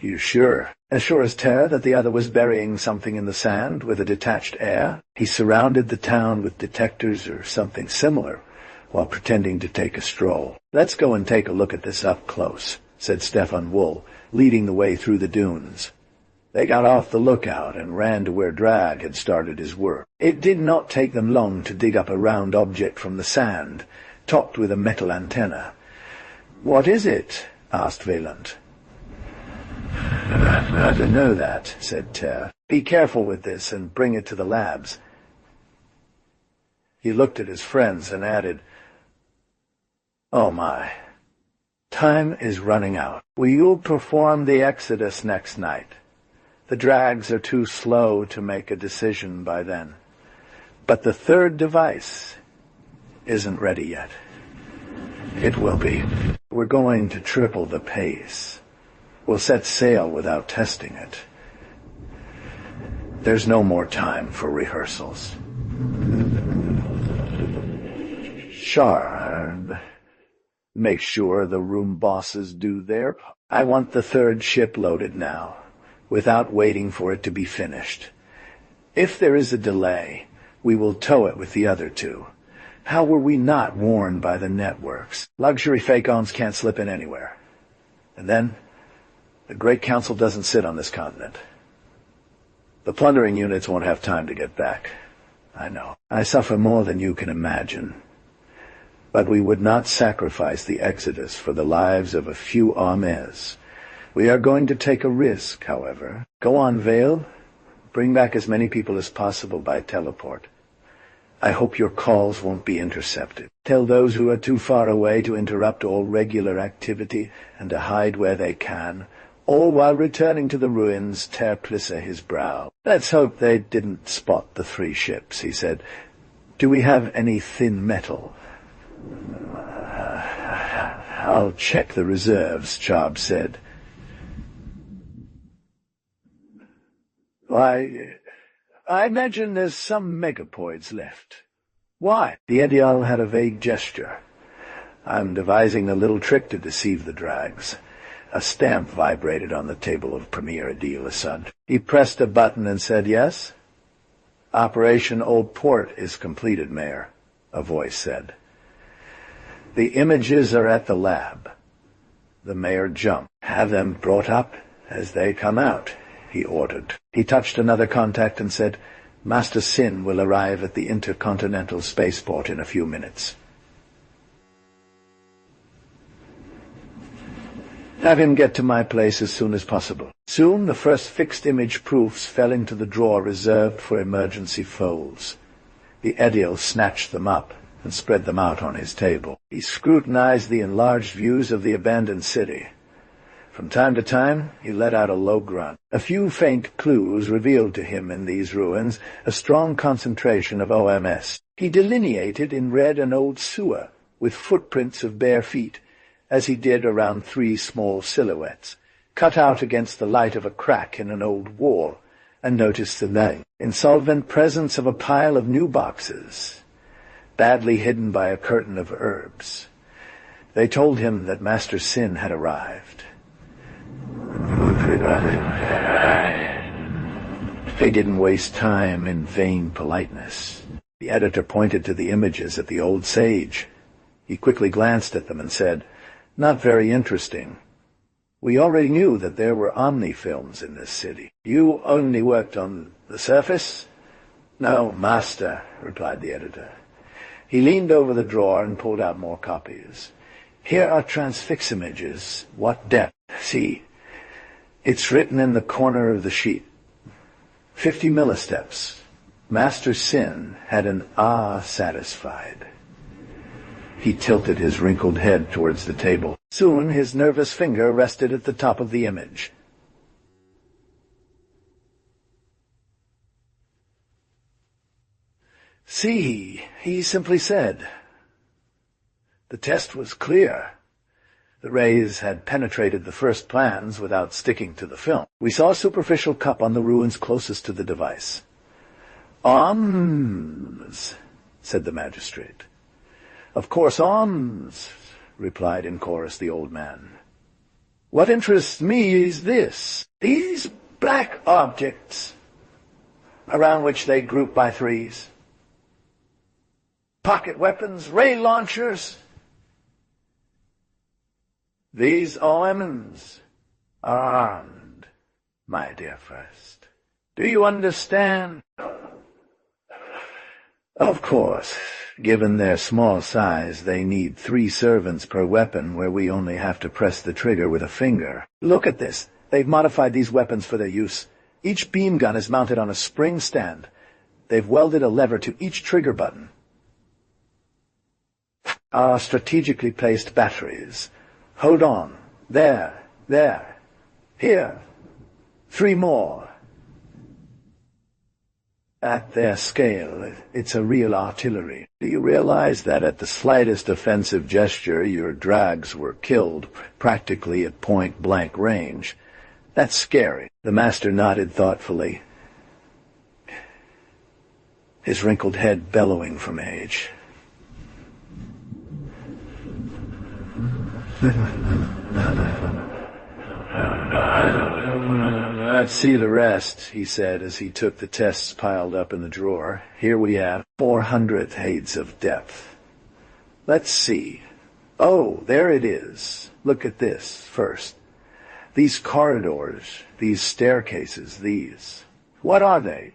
"You sure?" As sure as Ter that the other was burying something in the sand with a detached air. He surrounded the town with detectors or something similar, while pretending to take a stroll. "Let's go and take a look at this up close," said Stefan Wul, leading the way through the dunes. They got off the lookout and ran to where Drag had started his work. It did not take them long to dig up a round object from the sand, topped with a metal antenna. "What is it?" asked Valant. "I don't know that," said Ter. "Be careful with this and bring it to the labs." He looked at his friends and added, "Oh my, time is running out. We'll perform the exodus next night. The drags are too slow to make a decision by then. But the 3rd device isn't ready yet. It will be. We're going to triple the pace. We'll set sail without testing it. There's no more time for rehearsals." Charb, make sure the room bosses do their part. I want the third ship loaded now, without waiting for it to be finished. If there is a delay, we will tow it with the other two. How were we not warned by the networks? Luxury Fakons can't slip in anywhere. And then, the Great Council doesn't sit on this continent. The plundering units won't have time to get back. I know. I suffer more than you can imagine. But we would not sacrifice the Exodus for the lives of a few Armes. We are going to take a risk, however. Go on, Vale. Bring back as many people as possible by teleport. I hope your calls won't be intercepted. Tell those who are too far away to interrupt all regular activity and to hide where they can, all while returning to the ruins, tear Plissa his brow. Let's hope they didn't spot the 3 ships, he said. Do we have any thin metal? I'll check the reserves, Charb said. Why, I imagine there's some megapoids left. Why? The Edial had a vague gesture. I'm devising a little trick to deceive the drags. A stamp vibrated on the table of Premier Adil Assad. He pressed a button and said, yes? Operation Old Port is completed, Mayor, a voice said. The images are at the lab. The mayor jumped. Have them brought up as they come out, he ordered. He touched another contact and said, Master Sin will arrive at the intercontinental spaceport in a few minutes. Have him get to my place as soon as possible. Soon the first fixed-image proofs fell into the drawer reserved for emergency folds. The Edial snatched them up and spread them out on his table. He scrutinized the enlarged views of the abandoned city. From time to time, he let out a low grunt. A few faint clues revealed to him in these ruins a strong concentration of OMS. He delineated in red an old sewer with footprints of bare feet, as he did around 3 small silhouettes, cut out against the light of a crack in an old wall, and noticed the insolvent presence of a pile of new boxes, badly hidden by a curtain of herbs. They told him that Master Sin had arrived. They didn't waste time in vain politeness. The editor pointed to the images at the old sage. He quickly glanced at them and said, Not very interesting. We already knew that there were omnifilms in this city. You only worked on the surface? No, master, replied the editor. He leaned over the drawer and pulled out more copies. Here are transfix images. What depth? See, it's written in the corner of the sheet. 50 millisteps. Master Sin had an satisfied. He tilted his wrinkled head towards the table. Soon his nervous finger rested at the top of the image. See, he simply said. The test was clear. The rays had penetrated the first plans without sticking to the film. We saw a superficial cup on the ruins closest to the device. Arms, said the magistrate. Of course, arms, replied in chorus the old man. What interests me is this. These black objects, around which they group by 3s. Pocket weapons, ray launchers. These OMs are armed, my dear First. Do you understand? Of course, given their small size, they need 3 servants per weapon, where we only have to press the trigger with a finger. Look at this. They've modified these weapons for their use. Each beam gun is mounted on a spring stand. They've welded a lever to each trigger button. Our strategically placed batteries. Hold on. There. Here. 3 more. At their scale, it's a real artillery. Do you realize that at the slightest offensive gesture, your drags were killed practically at point-blank range? That's scary. The master nodded thoughtfully, his wrinkled head bellowing from age. Let's see the rest, he said as he took the tests piled up in the drawer. Here we have 400 hades of depth. Let's see. Oh, there it is. Look at this first. These corridors, these staircases, these. What are they?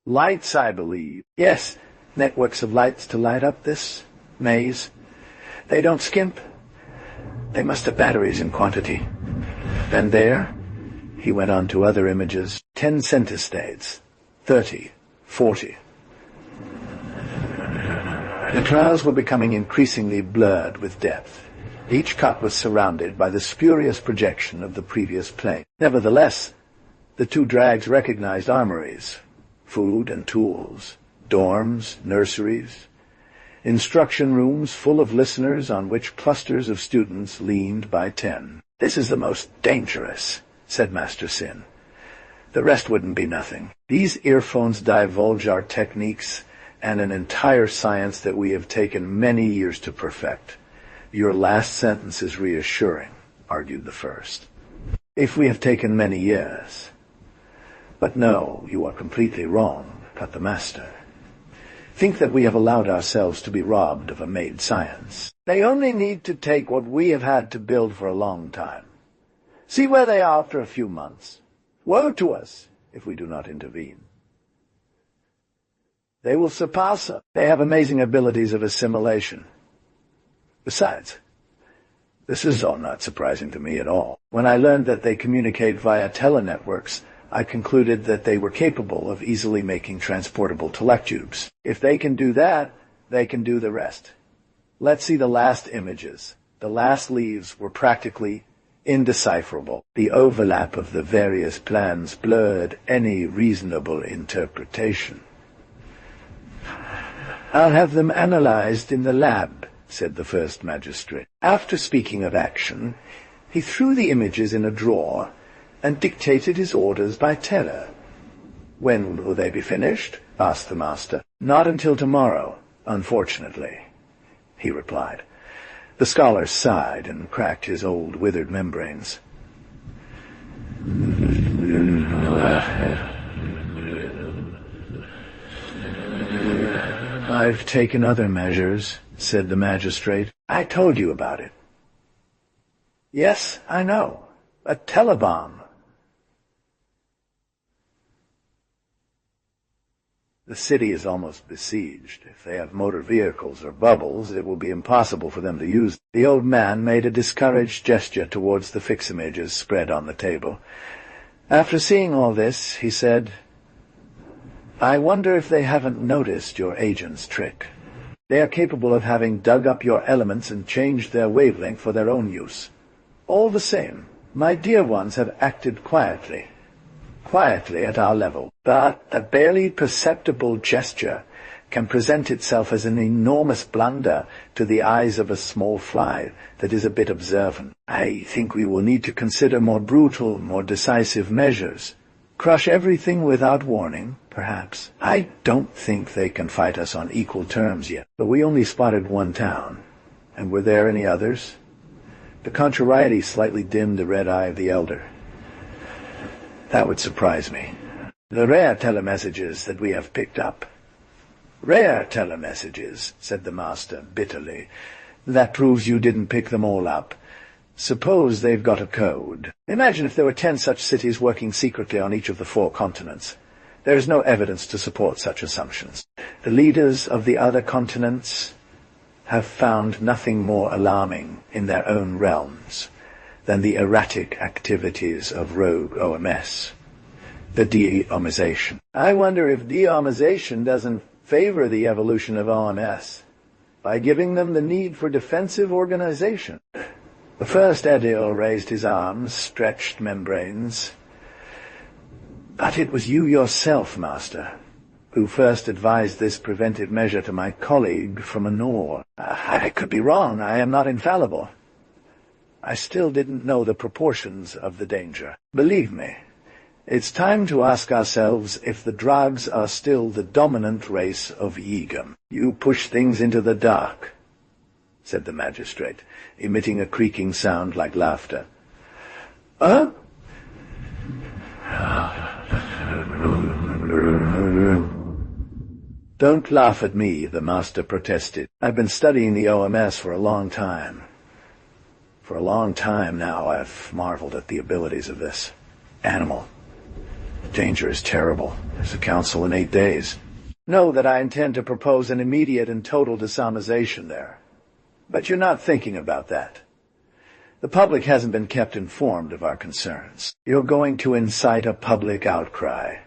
Lights, I believe. Yes, networks of lights to light up this maze. They don't skimp. They must have batteries in quantity. And there, he went on to other images, 10 centistades, 30, 40. The clouds were becoming increasingly blurred with depth. Each cut was surrounded by the spurious projection of the previous plane. Nevertheless, the two drags recognized armories, food and tools, dorms, nurseries, instruction rooms full of listeners on which clusters of students leaned by 10. "This is the most dangerous," said Master Sin. "The rest wouldn't be nothing. These earphones divulge our techniques and an entire science that we have taken many years to perfect." "Your last sentence is reassuring," argued the first. "If we have taken many years." "But no, you are completely wrong," cut the Master. "Think that we have allowed ourselves to be robbed of a made science. They only need to take what we have had to build for a long time. See where they are after a few months. Woe to us if we do not intervene. They will surpass us. They have amazing abilities of assimilation. Besides, this is all not surprising to me at all. When I learned that they communicate via telenetworks, I concluded that they were capable of easily making transportable telectubes. If they can do that, they can do the rest. Let's see the last images. The last leaves were practically indecipherable. The overlap of the various plans blurred any reasonable interpretation. "I'll have them analyzed in the lab," said the first magistrate. After speaking of action, he threw the images in a drawer and dictated his orders by Terra. "When will they be finished?" asked the Master. "Not until tomorrow, unfortunately," he replied. The scholar sighed and cracked his old withered membranes. "I've taken other measures," said the magistrate. "I told you about it." "Yes, I know. A telebomb." "The city is almost besieged. If they have motor vehicles or bubbles, it will be impossible for them to use them." The old man made a discouraged gesture towards the fix images spread on the table. After seeing all this, he said, "I wonder if they haven't noticed your agent's trick. They are capable of having dug up your elements and changed their wavelength for their own use. All the same, my dear ones have acted quietly at our level. But a barely perceptible gesture can present itself as an enormous blunder to the eyes of a small fly that is a bit observant. I think we will need to consider more brutal, more decisive measures. Crush everything without warning, perhaps. I don't think they can fight us on equal terms yet, but we only spotted one town. And were there any others?" The contrariety slightly dimmed the red eye of the elder. "That would surprise me. The rare telemessages that we have picked up." "Rare telemessages," said the Master bitterly. "That proves you didn't pick them all up. Suppose they've got a code. Imagine if there were 10 such cities working secretly on each of the 4 continents. There is no evidence to support such assumptions. The leaders of the other continents have found nothing more alarming in their own realms than the erratic activities of rogue OMS, the de-omization. I wonder if de-omization doesn't favor the evolution of OMS by giving them the need for defensive organization." The first Edil raised his arms, stretched membranes. "But it was you yourself, Master, who first advised this preventive measure to my colleague from Anor. I could be wrong. I am not infallible. I still didn't know the proportions of the danger. Believe me, it's time to ask ourselves if the Drags are still the dominant race of Yigam." "You push things into the dark," said the magistrate, emitting a creaking sound like laughter. Don't laugh at me, the master protested. I've been studying the OMS for a long time. For a long time now, I've marveled at the abilities of this animal. The danger is terrible. There's a council in 8 days. Know that I intend to propose an immediate and total disarmization there. But you're not thinking about that. The public hasn't been kept informed of our concerns. You're going to incite a public outcry.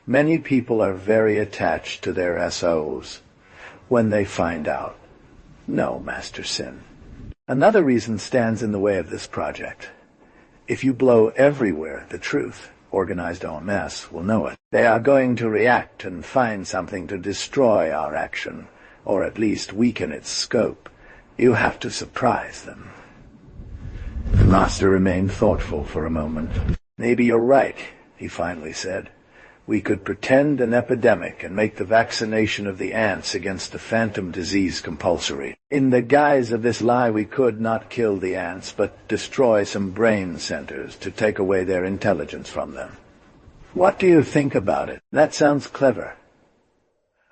Many people are very attached to their SOs when they find out. No, Master Sin. Another reason stands in the way of this project. If you blow everywhere the truth, organized OMS will know it. They are going to react and find something to destroy our action, or at least weaken its scope. You have to surprise them. The master remained thoughtful for a moment. Maybe you're right, he finally said. We could pretend an epidemic and make the vaccination of the ants against the phantom disease compulsory. In the guise of this lie, we could not kill the ants, but destroy some brain centers to take away their intelligence from them. What do you think about it? That sounds clever.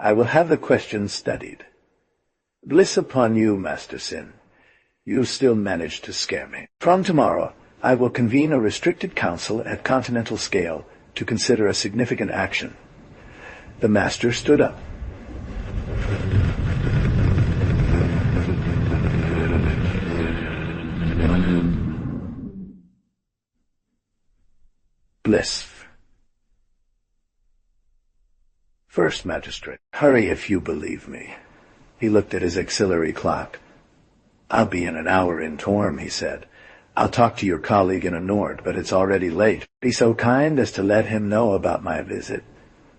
I will have the question studied. Bliss upon you, Master Sin. You still manage to scare me. From tomorrow, I will convene a restricted council at continental scale to consider a significant action. The master stood up. Bliss. First Magistrate, hurry if you believe me. He looked at his auxiliary clock. I'll be in an hour in Torm, he said. I'll talk to your colleague in a Nord, but it's already late. Be so kind as to let him know about my visit.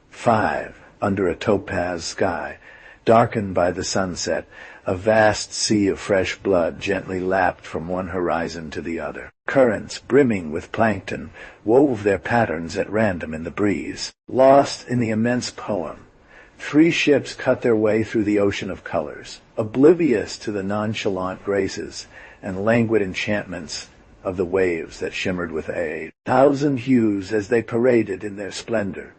5, under a topaz sky, darkened by the sunset, a vast sea of fresh blood gently lapped from one horizon to the other. Currents brimming with plankton wove their patterns at random in the breeze. Lost in the immense poem, 3 ships cut their way through the ocean of colors, oblivious to the nonchalant graces and languid enchantments of the waves that shimmered with aid. 1,000 hues as they paraded in their splendor.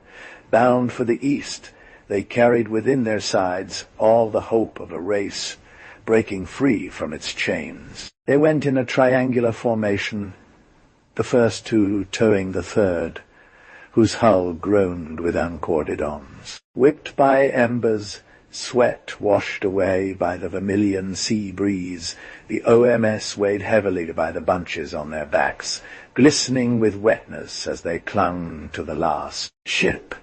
Bound for the east, they carried within their sides all the hope of a race breaking free from its chains. They went in a triangular formation, the first 2 towing the third, whose hull groaned with uncorded arms. Whipped by embers, sweat washed away by the vermilion sea breeze, the OMS weighed heavily by the bunches on their backs, glistening with wetness as they clung to the last ship.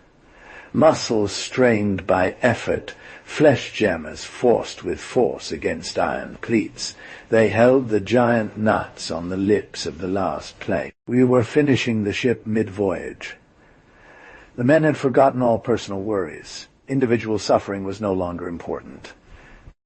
Muscles strained by effort, flesh jammers forced with force against iron cleats, they held the giant nuts on the lips of the last plank. We were finishing the ship mid-voyage. The men had forgotten all personal worries. Individual suffering was no longer important.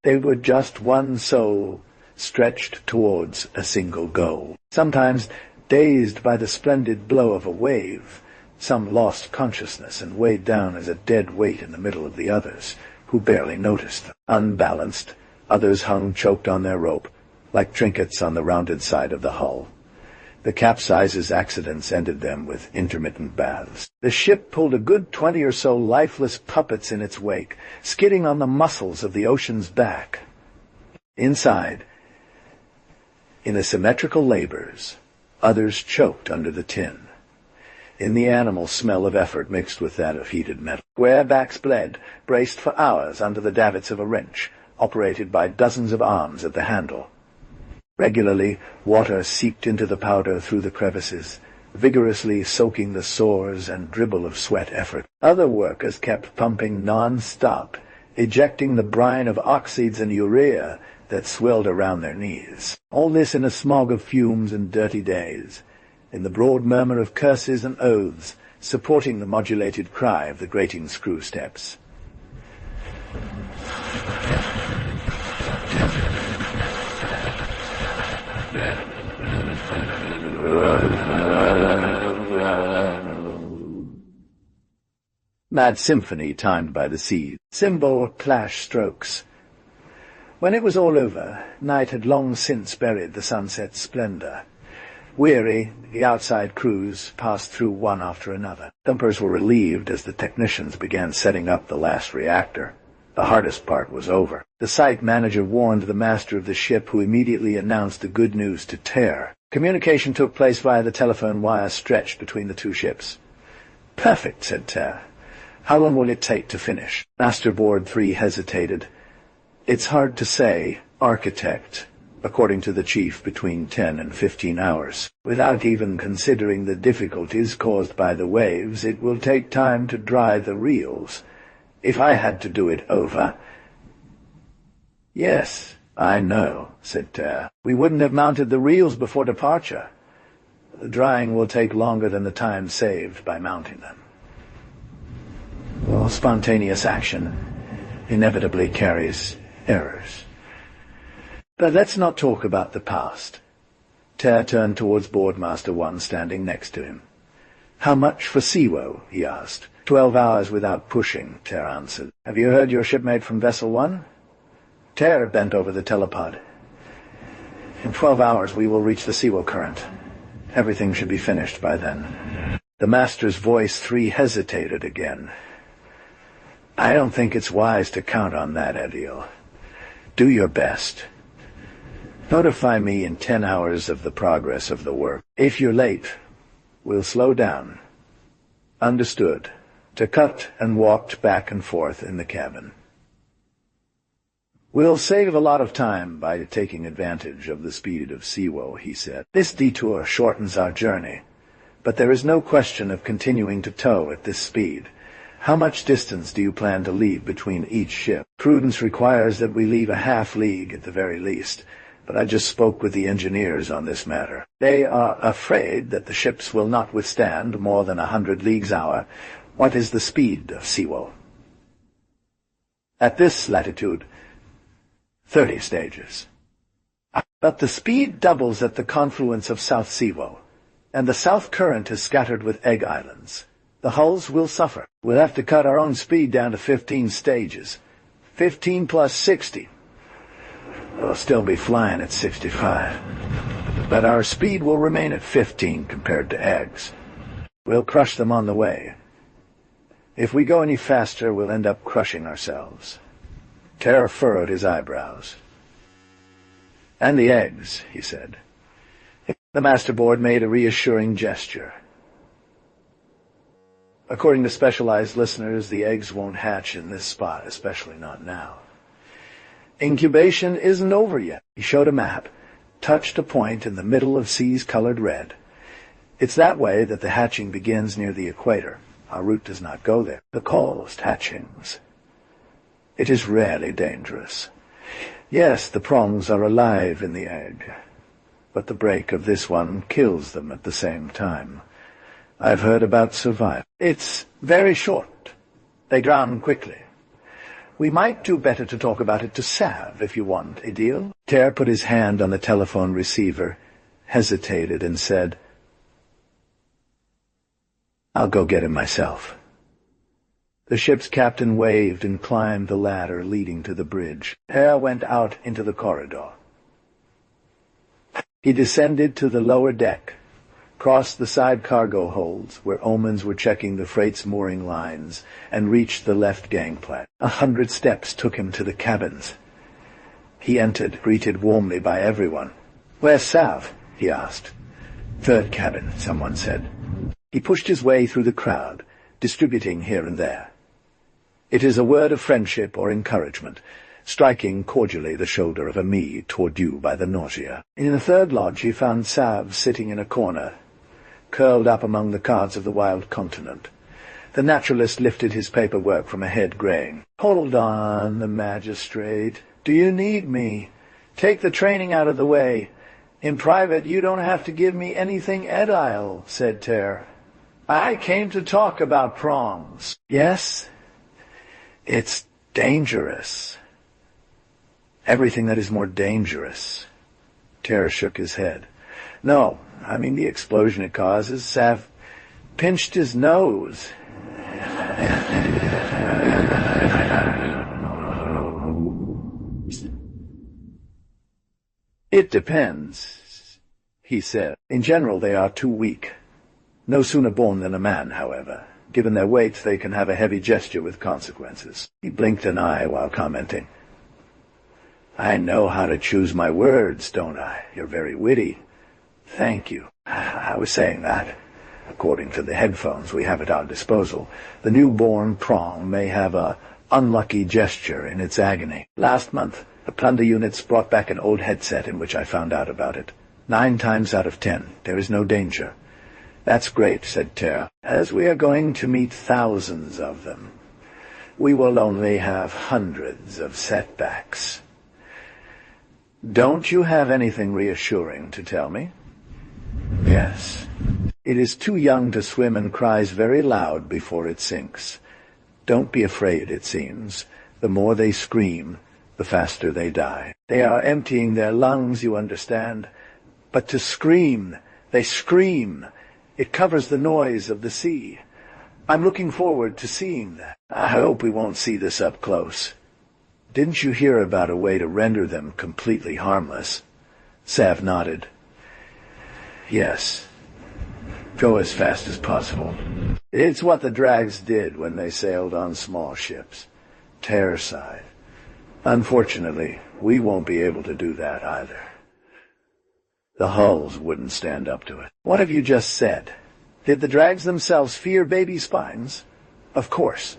They were just one soul stretched towards a single goal. Sometimes, dazed by the splendid blow of a wave, some lost consciousness and weighed down as a dead weight in the middle of the others, who barely noticed them. Unbalanced, others hung choked on their rope, like trinkets on the rounded side of the hull. The capsizes accidents ended them with intermittent baths. The ship pulled a good 20 or so lifeless puppets in its wake, skidding on the muscles of the ocean's back. Inside, in asymmetrical labors, others choked under the tin. In the animal smell of effort mixed with that of heated metal. Square backs bled, braced for hours under the davits of a wrench, operated by dozens of arms at the handle. Regularly, water seeped into the powder through the crevices, vigorously soaking the sores and dribble of sweat effort. Other workers kept pumping non-stop, ejecting the brine of oxides and urea that swelled around their knees. All this in a smog of fumes and dirty days, in the broad murmur of curses and oaths, supporting the modulated cry of the grating screw steps. Mad symphony timed by the sea, cymbal clash strokes. When it was all over, night had long since buried the sunset's splendor. Weary, the outside crews passed through one after another. Thumpers were relieved as the technicians began setting up the last reactor. The hardest part was over. The site manager warned the master of the ship, who immediately announced the good news to Ter. Communication took place via the telephone wire stretched between the two ships. "Perfect," said Ter. "How long will it take to finish?" Master Board 3 hesitated. "It's hard to say, Architect. According to the chief, between 10 and 15 hours. Without even considering the difficulties caused by the waves, it will take time to dry the reels. If I had to do it over—" "Yes, I know," said Ter. "We wouldn't have mounted the reels before departure. The drying will take longer than the time saved by mounting them." Well, spontaneous action inevitably carries errors. But let's not talk about the past. Ter turned towards Boardmaster 1 standing next to him. "How much for Siwo?" he asked. 12 hours without pushing," Ter answered. "Have you heard your shipmate from Vessel 1? Ter bent over the telepod. "In 12 hours we will reach the Siwo current. Everything should be finished by then." The master's voice 3 hesitated again. "I don't think it's wise to count on that, Adil. Do your best. Notify me in 10 hours of the progress of the work. If you're late, we'll slow down." "Understood." Ter cut and walked back and forth in the cabin. "We'll save a lot of time by taking advantage of the speed of Siwo," he said. "This detour shortens our journey, but there is no question of continuing to tow at this speed. How much distance do you plan to leave between each ship?" "Prudence requires that we leave a half-league at the very least, but I just spoke with the engineers on this matter. They are afraid that the ships will not withstand more than 100 leagues hour. What is the speed of Siwo?" "At this latitude, 30 stages. But the speed doubles at the confluence of South Siwo, and the south current is scattered with egg islands. The hulls will suffer. We'll have to cut our own speed down to 15 stages. 15 plus 60. We'll still be flying at 65. But our speed will remain at 15 compared to eggs. We'll crush them on the way. If we go any faster, we'll end up crushing ourselves." Ter furrowed his eyebrows. "And the eggs," he said. The Master Board made a reassuring gesture. "According to specialized listeners, the eggs won't hatch in this spot, especially not now. Incubation isn't over yet." He showed a map, touched a point in the middle of seas colored red. "It's that way that the hatching begins near the equator. Our route does not go there. The coldest hatchings. It is rarely dangerous. Yes, the prongs are alive in the egg, but the break of this one kills them at the same time. I've heard about survival. It's very short. They drown quickly. We might do better to talk about it to Sav, if you want, Adil." Ter put his hand on the telephone receiver, hesitated, and said, "I'll go get him myself." The ship's captain waved and climbed the ladder leading to the bridge. Ter went out into the corridor. He descended to the lower deck, crossed the side cargo holds, where Omans were checking the freight's mooring lines, and reached the left gangplank. 100 steps took him to the cabins. He entered, greeted warmly by everyone. "Where's Sav?" he asked. "Third cabin," someone said. He pushed his way through the crowd, distributing here and there. It is a word of friendship or encouragement, striking cordially the shoulder of a me tordu by the nausea. In the third lodge he found Sav sitting in a corner, curled up among the cards of the wild continent. The naturalist lifted his paperwork from a head graying. "Hold on, the magistrate. Do you need me? Take the training out of the way. In private, you don't have to give me anything edile," said Ter. "I came to talk about prongs." "Yes? It's dangerous. Everything that is more dangerous." Ter shook his head. "No, I mean the explosion it causes. Sav pinched his nose." "It depends. he said. In general, they are too weak. No sooner born than a man, however. Given their weight, they can have a heavy gesture with consequences. He blinked an eye while commenting. I know how to choose my words, don't I? You're very witty. Thank you. I was saying that. According to the headphones we have at our disposal, the newborn prong may have a unlucky gesture in its agony. Last month, the plunder units brought back an old headset in which I found out about it. 9 times out of 10, there is no danger. That's great, said Ter, as we are going to meet thousands of them. We will only have hundreds of setbacks. Don't you have anything reassuring to tell me? Yes. It is too young to swim and cries very loud before it sinks. Don't be afraid, it seems. The more they scream, the faster they die. They are emptying their lungs, you understand. But to scream, they scream. It covers the noise of the sea. I'm looking forward to seeing that. I hope we won't see this up close. Didn't you hear about a way to render them completely harmless? Sav nodded. Yes. Go as fast as possible. It's what the drags did when they sailed on small ships. Ter sighed. Unfortunately, we won't be able to do that either. The hulls wouldn't stand up to it. What have you just said? Did the drags themselves fear baby spines? Of course.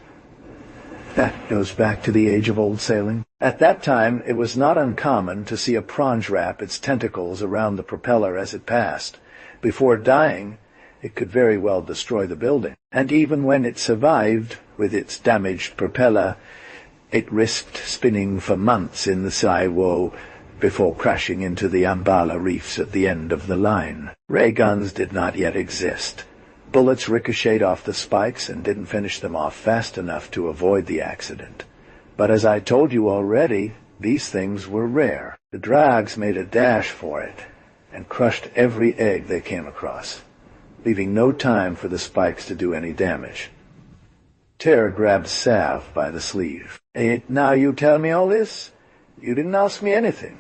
That goes back to the age-of-old sailing. At that time, it was not uncommon to see a pronge wrap its tentacles around the propeller as it passed. Before dying, it could very well destroy the building. And even when it survived, with its damaged propeller, it risked spinning for months in the Saiwo before crashing into the Ambala reefs at the end of the line. Ray guns did not yet exist. Bullets ricocheted off the spikes and didn't finish them off fast enough to avoid the accident. But as I told you already, these things were rare. The drags made a dash for it and crushed every egg they came across, leaving no time for the spikes to do any damage. Ter grabbed Sav by the sleeve. Now you tell me all this? You didn't ask me anything,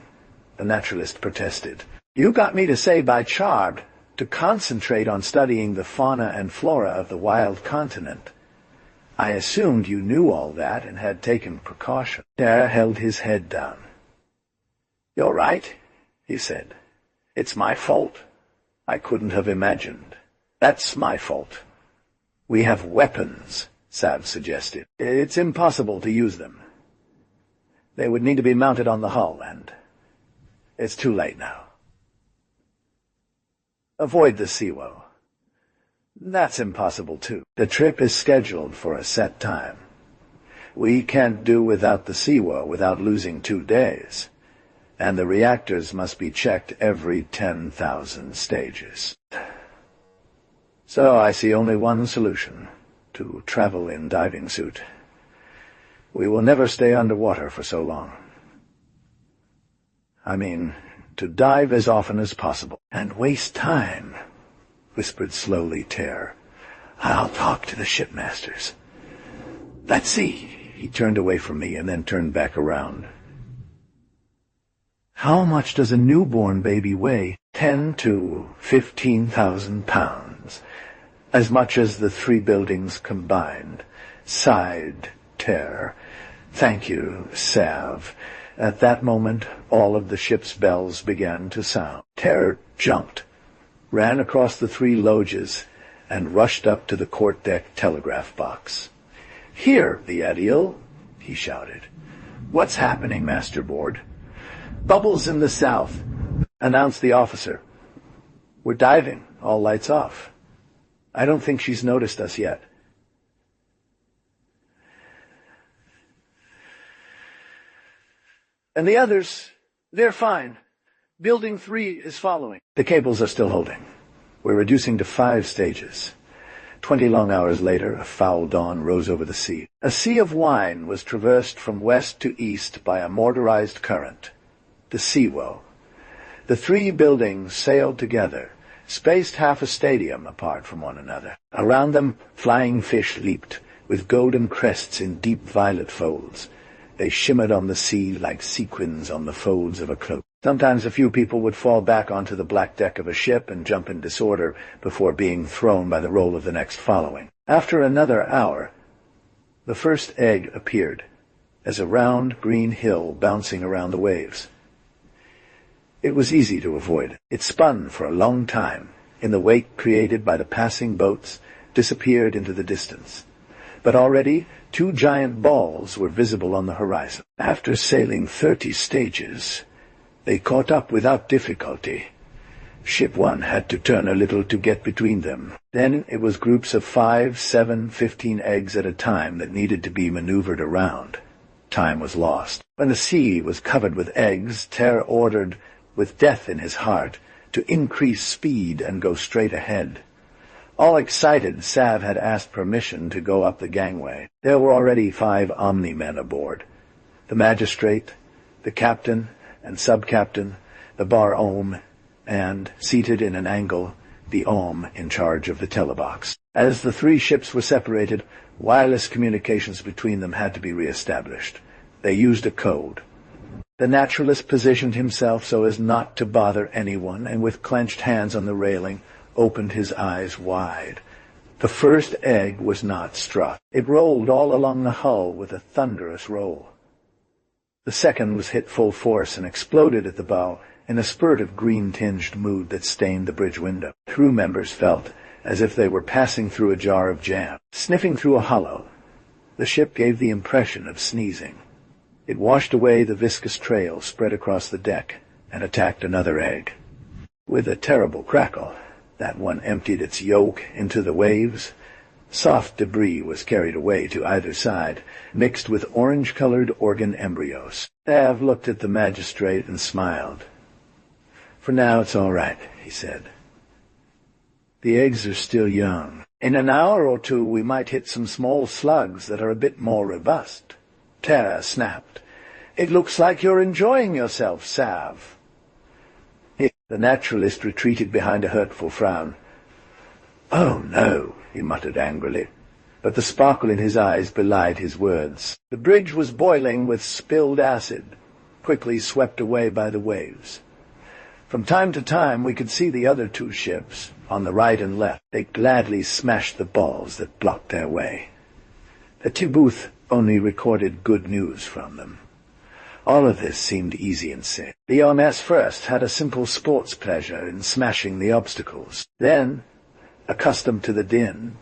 the naturalist protested. You got me to say by Chard to concentrate on studying the fauna and flora of the wild continent. I assumed you knew all that and had taken precaution. Ter held his head down. You're right, he said. It's my fault. I couldn't have imagined. That's my fault. We have weapons, Sav suggested. It's impossible to use them. They would need to be mounted on the hull, and it's too late now. Avoid the Siwo. That's impossible, too. The trip is scheduled for a set time. We can't do without the Siwo without losing 2 days. And the reactors must be checked every 10,000 stages. So I see only one solution, to travel in diving suit. We will never stay underwater for so long. I mean, to dive as often as possible. And waste time, whispered slowly Ter. I'll talk to the shipmasters. Let's see. He turned away from me and then turned back around. How much does a newborn baby weigh? 10 to 15,000 pounds. As much as the 3 buildings combined, sighed Ter. Thank you, Sav. At that moment, all of the ship's bells began to sound. Ter jumped, ran across the 3 loges, and rushed up to the quarter-deck telegraph box. Here, the Adiel, he shouted. What's happening, Masterboard? Bubbles in the south, announced the officer. We're diving, all lights off. I don't think she's noticed us yet. And the others, they're fine. Building 3 is following. The cables are still holding. We're reducing to 5 stages. 20 long hours later, a foul dawn rose over the sea. A sea of wine was traversed from west to east by a mortarized current. The Siwo. The 3 buildings sailed together, spaced half a stadium apart from one another. Around them, flying fish leaped, with golden crests in deep violet folds. They shimmered on the sea like sequins on the folds of a cloak. Sometimes a few people would fall back onto the black deck of a ship and jump in disorder before being thrown by the roll of the next following. After another hour, the first egg appeared, as a round green hill bouncing around the waves. It was easy to avoid. It spun for a long time, in the wake created by the passing boats, disappeared into the distance. But already 2 giant balls were visible on the horizon. After sailing 30 stages, they caught up without difficulty. Ship 1 had to turn a little to get between them. Then it was groups of 5, 7, 15 eggs at a time that needed to be maneuvered around. Time was lost. When the sea was covered with eggs, Ter ordered, with death in his heart, to increase speed and go straight ahead. All excited, Sav had asked permission to go up the gangway. There were already 5 Omni-men aboard. The magistrate, the captain and sub-captain, the bar-ohm, and, seated in an angle, the ohm in charge of the telebox. As the 3 ships were separated, wireless communications between them had to be re-established. They used a code. The naturalist positioned himself so as not to bother anyone, and with clenched hands on the railing, opened his eyes wide. The first egg was not struck. It rolled all along the hull with a thunderous roll. The second was hit full force and exploded at the bow in a spurt of green-tinged mood that stained the bridge window. Crew members felt as if they were passing through a jar of jam. Sniffing through a hollow, the ship gave the impression of sneezing. It washed away the viscous trail spread across the deck and attacked another egg. With a terrible crackle, that one emptied its yolk into the waves. Soft debris was carried away to either side, mixed with orange-colored organ embryos. Sav looked at the magistrate and smiled. "For now it's all right," he said. "The eggs are still young. In an hour or 2 we might hit some small slugs that are a bit more robust." Tara snapped. "It looks like you're enjoying yourself, Sav." The naturalist retreated behind a hurtful frown. "Oh, no," he muttered angrily, but the sparkle in his eyes belied his words. The bridge was boiling with spilled acid, quickly swept away by the waves. From time to time we could see the other 2 ships, on the right and left. They gladly smashed the balls that blocked their way. The Tibuth only recorded good news from them. All of this seemed easy and safe. The OMS first had a simple sports pleasure in smashing the obstacles. Then, accustomed to the din,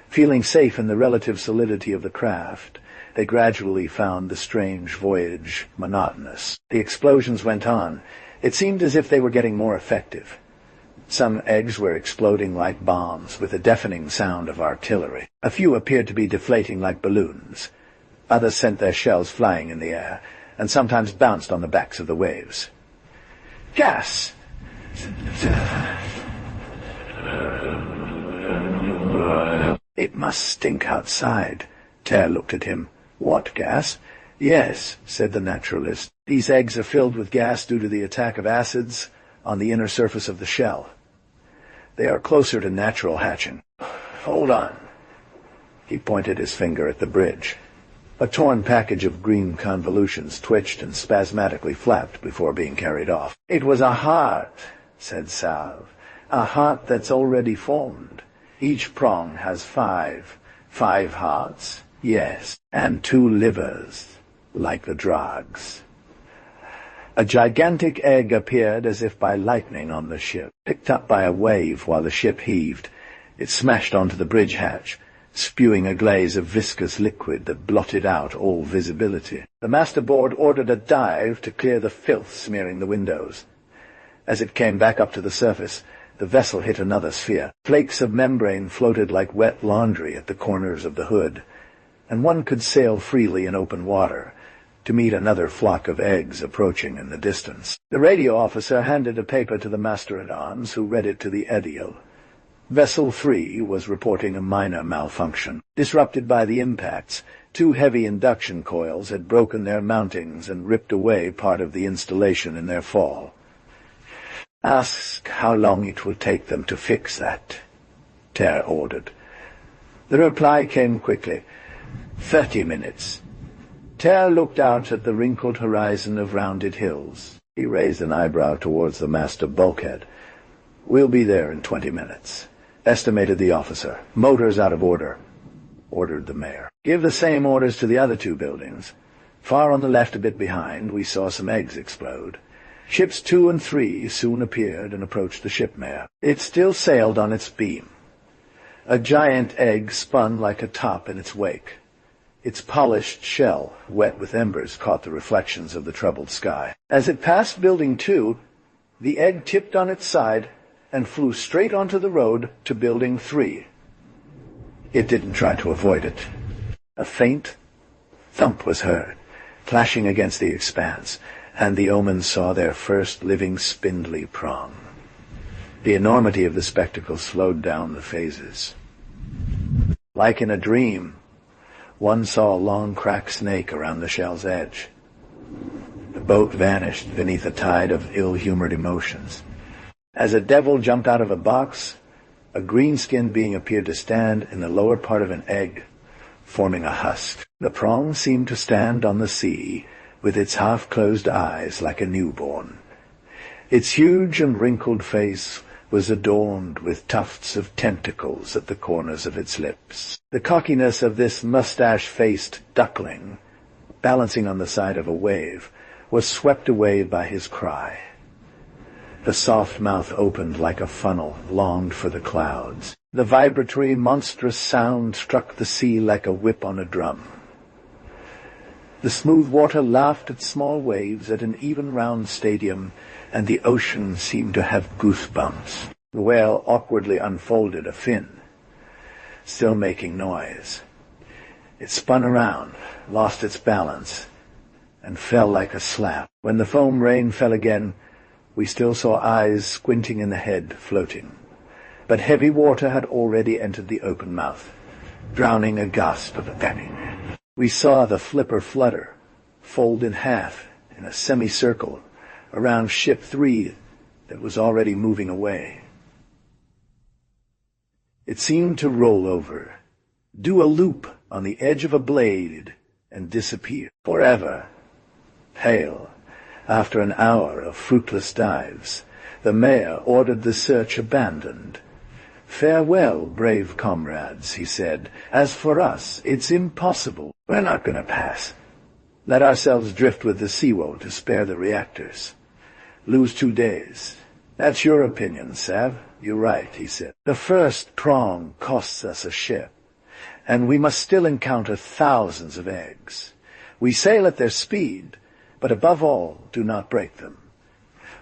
feeling safe in the relative solidity of the craft, they gradually found the strange voyage monotonous. The explosions went on. It seemed as if they were getting more effective. Some eggs were exploding like bombs, with a deafening sound of artillery. A few appeared to be deflating like balloons. Others sent their shells flying in the air, and sometimes bounced on the backs of the waves. "Gas!" "It must stink outside." Ter looked at him. "What gas?" "Yes," said the naturalist. "These eggs are filled with gas due to the attack of acids on the inner surface of the shell. They are closer to natural hatching. Hold on." He pointed his finger at the bridge. A torn package of green convolutions twitched and spasmodically flapped before being carried off. "It was a heart," said Sav. "A heart that's already formed. Each prong has 5. 5 hearts, yes, and 2 livers, like the drugs." A gigantic egg appeared as if by lightning on the ship. Picked up by a wave while the ship heaved, it smashed onto the bridge hatch, spewing a glaze of viscous liquid that blotted out all visibility. The masterboard ordered a dive to clear the filth smearing the windows. As it came back up to the surface, the vessel hit another sphere. Flakes of membrane floated like wet laundry at the corners of the hood, and one could sail freely in open water to meet another flock of eggs approaching in the distance. The radio officer handed a paper to the master-at-arms, who read it to the Ediel. Vessel 3 was reporting a minor malfunction. Disrupted by the impacts, 2 heavy induction coils had broken their mountings and ripped away part of the installation in their fall. "Ask how long it will take them to fix that," Ter ordered. The reply came quickly. 30 minutes. Ter looked out at the wrinkled horizon of rounded hills. He raised an eyebrow towards the master bulkhead. "We'll be there in 20 minutes. Estimated the officer. Motors out of order," ordered the mayor. "Give the same orders to the other 2 buildings." Far on the left, a bit behind, we saw some eggs explode. Ships 2 and 3 soon appeared and approached the shipmare. It still sailed on its beam. A giant egg spun like a top in its wake. Its polished shell, wet with embers, caught the reflections of the troubled sky. As it passed Building 2, the egg tipped on its side and flew straight onto the road to Building 3. It didn't try to avoid it. A faint thump was heard, clashing against the expanse, and the omens saw their first living spindly prong. The enormity of the spectacle slowed down the phases. Like in a dream, one saw a long cracked snake around the shell's edge. The boat vanished beneath a tide of ill-humored emotions. As a devil jumped out of a box, a green-skinned being appeared to stand in the lower part of an egg, forming a husk. The prong seemed to stand on the sea, with its half-closed eyes like a newborn. Its huge and wrinkled face was adorned with tufts of tentacles at the corners of its lips. The cockiness of this mustache-faced duckling, balancing on the side of a wave, was swept away by his cry. The soft mouth opened like a funnel, longed for the clouds. The vibratory, monstrous sound struck the sea like a whip on a drum. The smooth water laughed at small waves at an even round stadium, and the ocean seemed to have goosebumps. The whale awkwardly unfolded a fin, still making noise. It spun around, lost its balance, and fell like a slap. When the foam rain fell again, we still saw eyes squinting in the head, floating. But heavy water had already entered the open mouth, drowning a gasp of agony. We saw the flipper flutter, fold in half in a semicircle around Ship 3 that was already moving away. It seemed to roll over, do a loop on the edge of a blade, and disappear forever. Pale, after an hour of fruitless dives, the mayor ordered the search abandoned. "Farewell, brave comrades," he said. "As for us, it's impossible. We're not going to pass. Let ourselves drift with the seawold to spare the reactors. Lose 2 days. That's your opinion, Sav. You're right," he said. "The first prong costs us a ship, and we must still encounter thousands of eggs. We sail at their speed, but above all, do not break them.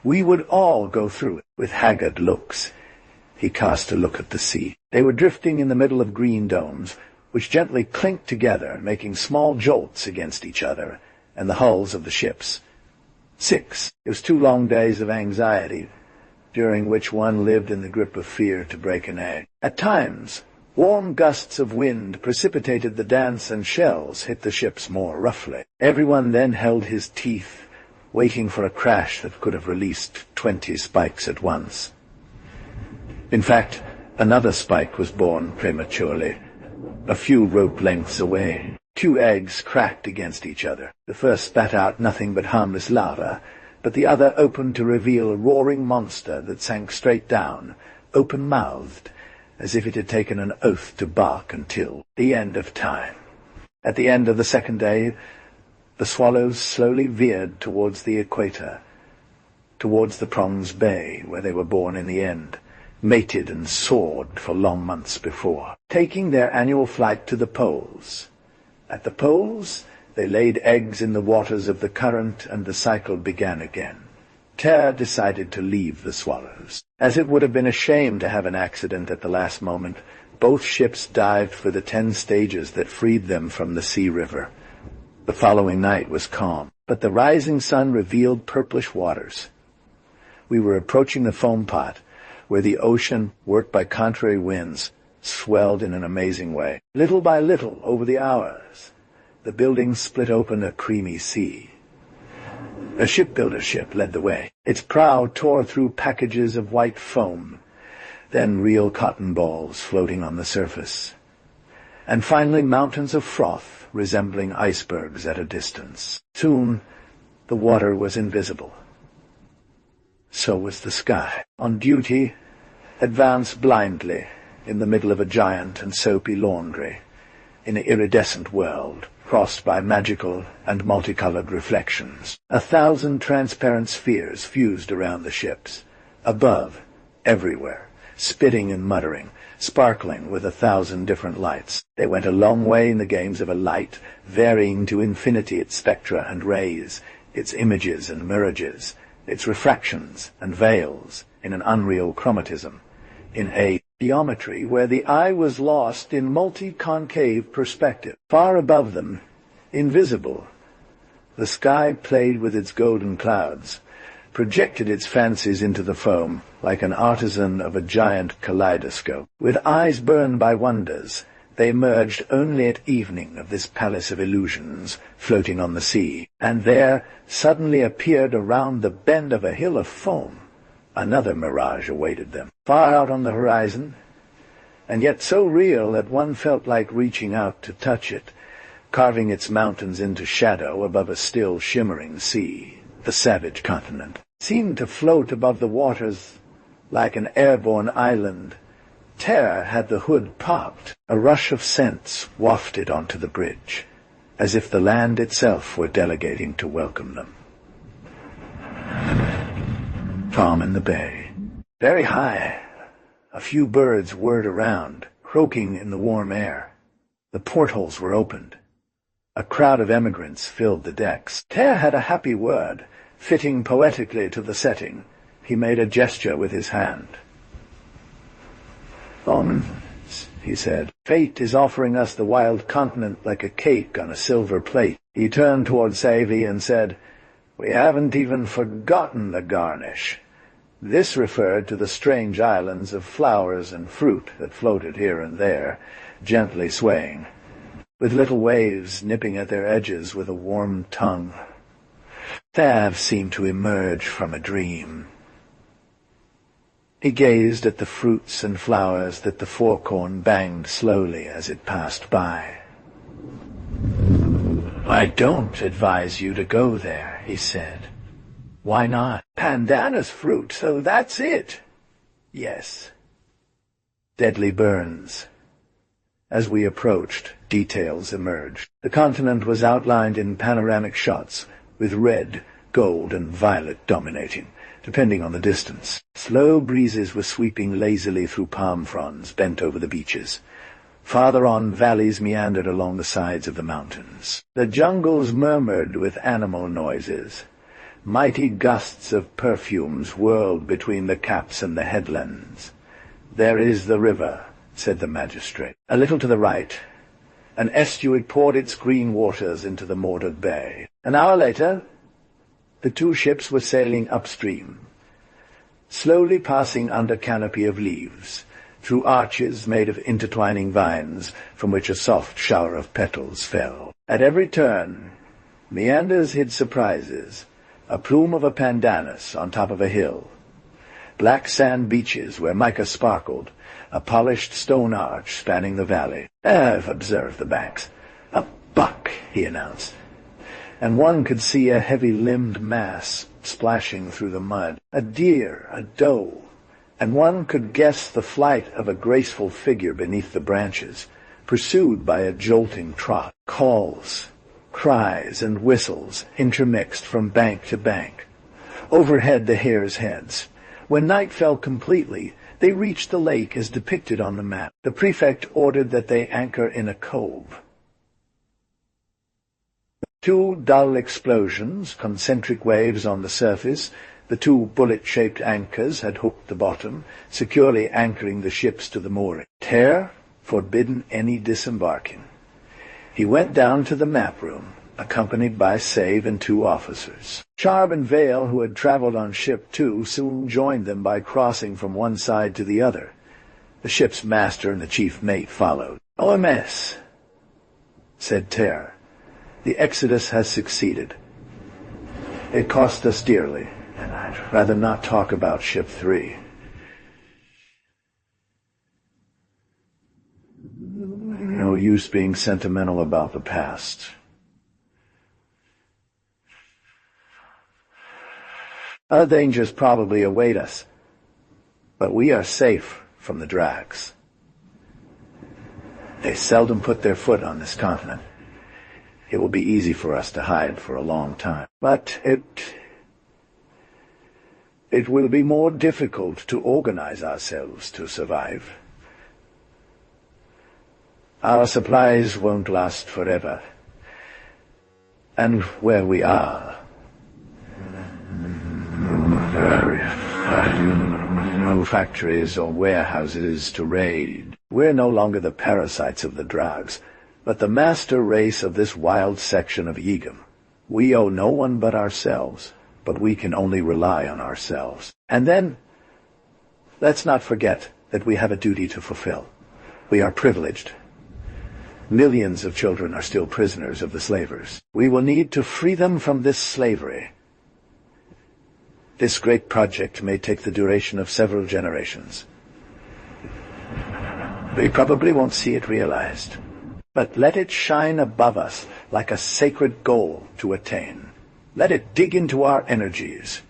We would all go through it." With haggard looks, he cast a look at the sea. They were drifting in the middle of green domes, which gently clinked together, making small jolts against each other and the hulls of the ships. 6. It was 2 long days of anxiety, during which one lived in the grip of fear to break an egg. At times, warm gusts of wind precipitated the dance, and shells hit the ships more roughly. Everyone then held his teeth, waiting for a crash that could have released 20 spikes at once. In fact, another spike was born prematurely, a few rope lengths away. 2 eggs cracked against each other. The first spat out nothing but harmless lava, but the other opened to reveal a roaring monster that sank straight down, open-mouthed, as if it had taken an oath to bark until the end of time. At the end of the 2nd day, the swallows slowly veered towards the equator, towards the Prongs Bay, where they were born in the end, mated and soared for long months before, taking their annual flight to the poles. At the poles, they laid eggs in the waters of the current, and the cycle began again. Ter decided to leave the swallows. As it would have been a shame to have an accident at the last moment, both ships dived for the 10 stages that freed them from the sea river. The following night was calm, but the rising sun revealed purplish waters. We were approaching the foam pot, where the ocean, worked by contrary winds, swelled in an amazing way. Little by little, over the hours, the building split open a creamy sea. A shipbuilder's ship led the way. Its prow tore through packages of white foam, then real cotton balls floating on the surface. and finally mountains of froth resembling icebergs at a distance. Soon the water was invisible. So was the sky. On duty, advanced blindly in the middle of a giant and soapy laundry, in an iridescent world, crossed by magical and multicolored reflections. 1,000 transparent spheres fused around the ships, above, everywhere, spitting and muttering, sparkling with 1,000 different lights. They went a long way in the games of a light, varying to infinity its spectra and rays, its images and mirages, its refractions and veils, in an unreal chromatism, in a geometry where the eye was lost in multi-concave perspective. Far above them, invisible, the sky played with its golden clouds, projected its fancies into the foam like an artisan of a giant kaleidoscope. With eyes burned by wonders, they emerged only at evening of this palace of illusions floating on the sea, and there suddenly appeared around the bend of a hill of foam. Another mirage awaited them, far out on the horizon, and yet so real that one felt like reaching out to touch it, carving its mountains into shadow above a still shimmering sea. The savage continent seemed to float above the waters like an airborne island. Terror had the hood popped. A rush of scents wafted onto the bridge, as if the land itself were delegating to welcome them. Calm in the bay. Very high, a few birds whirred around, croaking in the warm air. The portholes were opened. A crowd of emigrants filled the decks. Terre had a happy word, fitting poetically to the setting. He made a gesture with his hand. "Omens," he said. "Fate is offering us the wild continent like a cake on a silver plate." He turned toward Savy and said, "We haven't even forgotten the garnish." This referred to the strange islands of flowers and fruit that floated here and there, gently swaying, with little waves nipping at their edges with a warm tongue. Thav seemed to emerge from a dream. He gazed at the fruits and flowers that the four-corn banged slowly as it passed by. "I don't advise you to go there," he said. "Why not?" "Pandanus fruit, so that's it." "Yes." Deadly burns. As we approached, details emerged. The continent was outlined in panoramic shots, with red, gold, and violet dominating, depending on the distance. Slow breezes were sweeping lazily through palm fronds bent over the beaches. Farther on, valleys meandered along the sides of the mountains. The jungles murmured with animal noises. Mighty gusts of perfumes whirled between the caps and the headlands. "There is the river," said the magistrate. A little to the right, an estuary poured its green waters into the mortared bay. An hour later, the two ships were sailing upstream, slowly passing under canopy of leaves, through arches made of intertwining vines from which a soft shower of petals fell. At every turn, meanders hid surprises. A plume of a pandanus on top of a hill, black sand beaches where mica sparkled, a polished stone arch spanning the valley. "I've observed the banks." "A buck," he announced, and one could see a heavy-limbed mass splashing through the mud. "A deer, a doe," and one could guess the flight of a graceful figure beneath the branches, pursued by a jolting trot. Calls, cries, and whistles intermixed from bank to bank. Overhead the hares' heads. When night fell completely, they reached the lake as depicted on the map. The prefect ordered that they anchor in a cove. Two dull explosions, concentric waves on the surface. The two bullet-shaped anchors had hooked the bottom, securely anchoring the ships to the mooring. Terre forbidden any disembarking. He went down to the map room, accompanied by Save and two officers. Charb and Vale, who had traveled on ship 2, soon joined them by crossing from one side to the other. The ship's master and the chief mate followed. "OMS," said Terre. "The exodus has succeeded. It cost us dearly, and I'd rather not talk about ship 3. use being sentimental about the past. Other dangers probably await us, but we are safe from the drags. They seldom put their foot on this continent. It will be easy for us to hide for a long time, but it will be more difficult to organize ourselves to survive. Our supplies won't last forever, and where we are, no factories or warehouses to raid. We're no longer the parasites of the drags, but the master race of this wild section of Yegum. We owe no one but ourselves, but we can only rely on ourselves. And then, let's not forget that we have a duty to fulfill. We are privileged. Millions of children are still prisoners of the slavers. We will need to free them from this slavery. This great project may take the duration of several generations. We probably won't see it realized, but let it shine above us like a sacred goal to attain. Let it dig into our energies,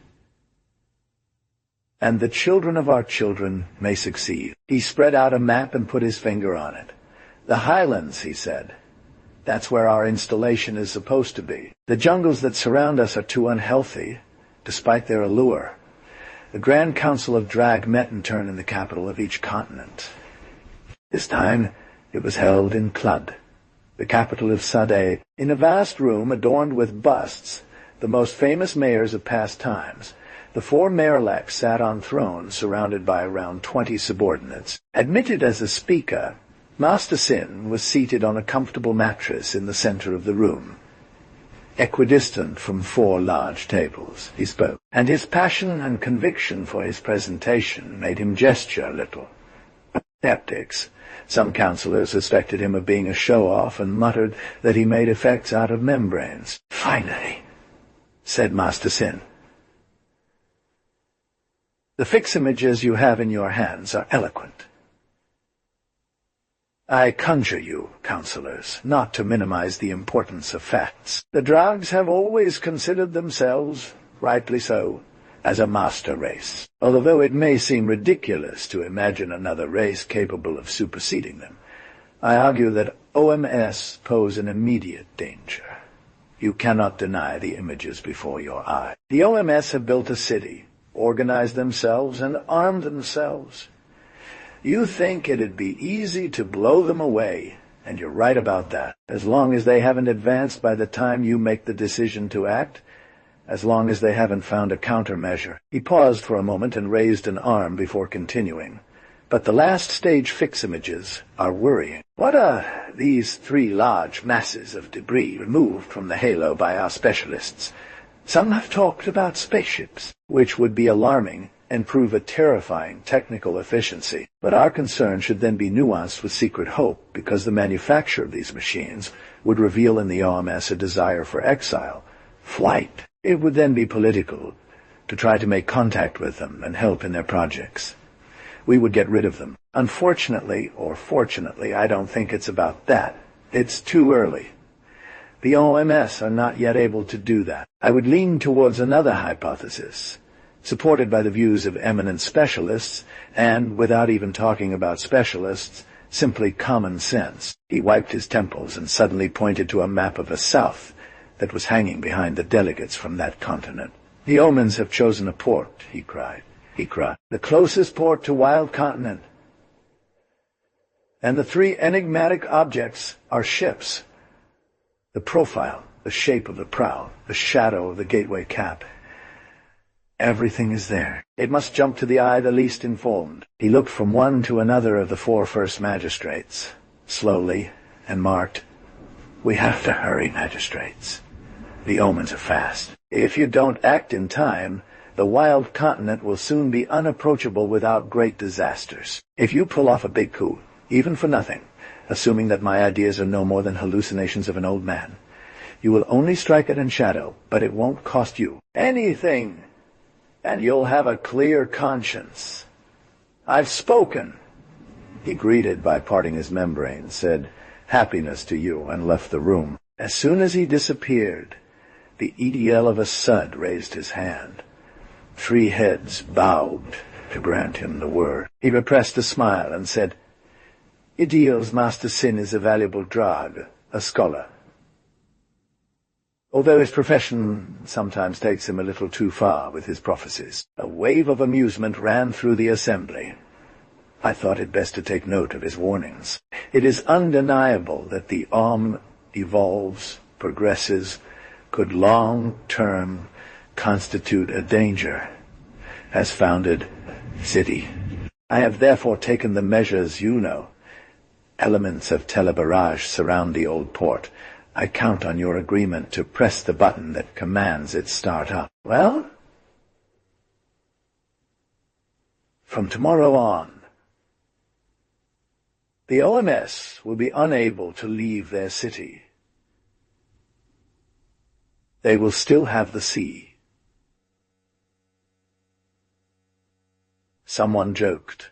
and the children of our children may succeed. He spread out a map and put his finger on it. The highlands, he said. That's where our installation is supposed to be. The jungles that surround us are too unhealthy, despite their allure. The Grand Council of Drag met in turn in the capital of each continent. This time it was held in Clud, the capital of Sade, in a vast room adorned with busts, the most famous mayors of past times. The 4 mayor-elects sat on thrones surrounded by around 20 subordinates. Admitted as a speaker, Master Sin was seated on a comfortable mattress in the center of the room. Equidistant from 4 large tables, he spoke, and his passion and conviction for his presentation made him gesture a little. Skeptics. Some counselors suspected him of being a show-off and muttered that he made effects out of membranes. "Finally," said Master Sin. "The fix images you have in your hands are eloquent. I conjure you, counselors, not to minimize the importance of facts. The Drags have always considered themselves, rightly so, as a master race, although it may seem ridiculous to imagine another race capable of superseding them. I argue that OMS pose an immediate danger. You cannot deny the images before your eye. The OMS have built a city, organized themselves, and armed themselves. You think it'd be easy to blow them away, and you're right about that, as long as they haven't advanced by the time you make the decision to act, as long as they haven't found a countermeasure." He paused for a moment and raised an arm before continuing. "But the last stage fix images are worrying. What are these 3 large masses of debris removed from the halo by our specialists? Some have talked about spaceships, which would be alarming and prove a terrifying technical efficiency. But our concern should then be nuanced with secret hope, because the manufacture of these machines would reveal in the OMS a desire for exile, flight. It would then be political to try to make contact with them and help in their projects. We would get rid of them. Unfortunately, or fortunately, I don't think it's about that. It's too early. The OMS are not yet able to do that. I would lean towards another hypothesis, supported by the views of eminent specialists, and, without even talking about specialists, simply common sense." He wiped his temples and suddenly pointed to a map of the South that was hanging behind the delegates from that continent. "The Omens have chosen a port," he cried. "The closest port to Wild Continent. And the 3 enigmatic objects are ships. The profile, the shape of the prow, the shadow of the gateway cap. Everything is there. It must jump to the eye the least informed." He looked from one to another of the 4 first magistrates, slowly, and marked, "We have to hurry, magistrates. The omens are fast. If you don't act in time, the Wild Continent will soon be unapproachable without great disasters. If you pull off a big coup, even for nothing, assuming that my ideas are no more than hallucinations of an old man, you will only strike it in shadow, but it won't cost you anything, and you'll have a clear conscience. I've spoken." He greeted by parting his membrane, said, Happiness to you, and left the room. As soon as he disappeared, the EDL of a Sud raised his hand. 3 heads bowed to grant him the word. He repressed a smile and said, "Ideal's Master Sin is a valuable drag, a scholar. Although his profession sometimes takes him a little too far with his prophecies." A wave of amusement ran through the assembly. I thought it best to take note of his warnings. It is undeniable that the Om evolves, progresses, could long-term constitute a danger, has founded city. I have therefore taken the measures you know. Elements of telebarrage surround the old port. I count on your agreement to press the button that commands its start-up. Well? From tomorrow on, the OMS will be unable to leave their city. They will still have the sea. Someone joked.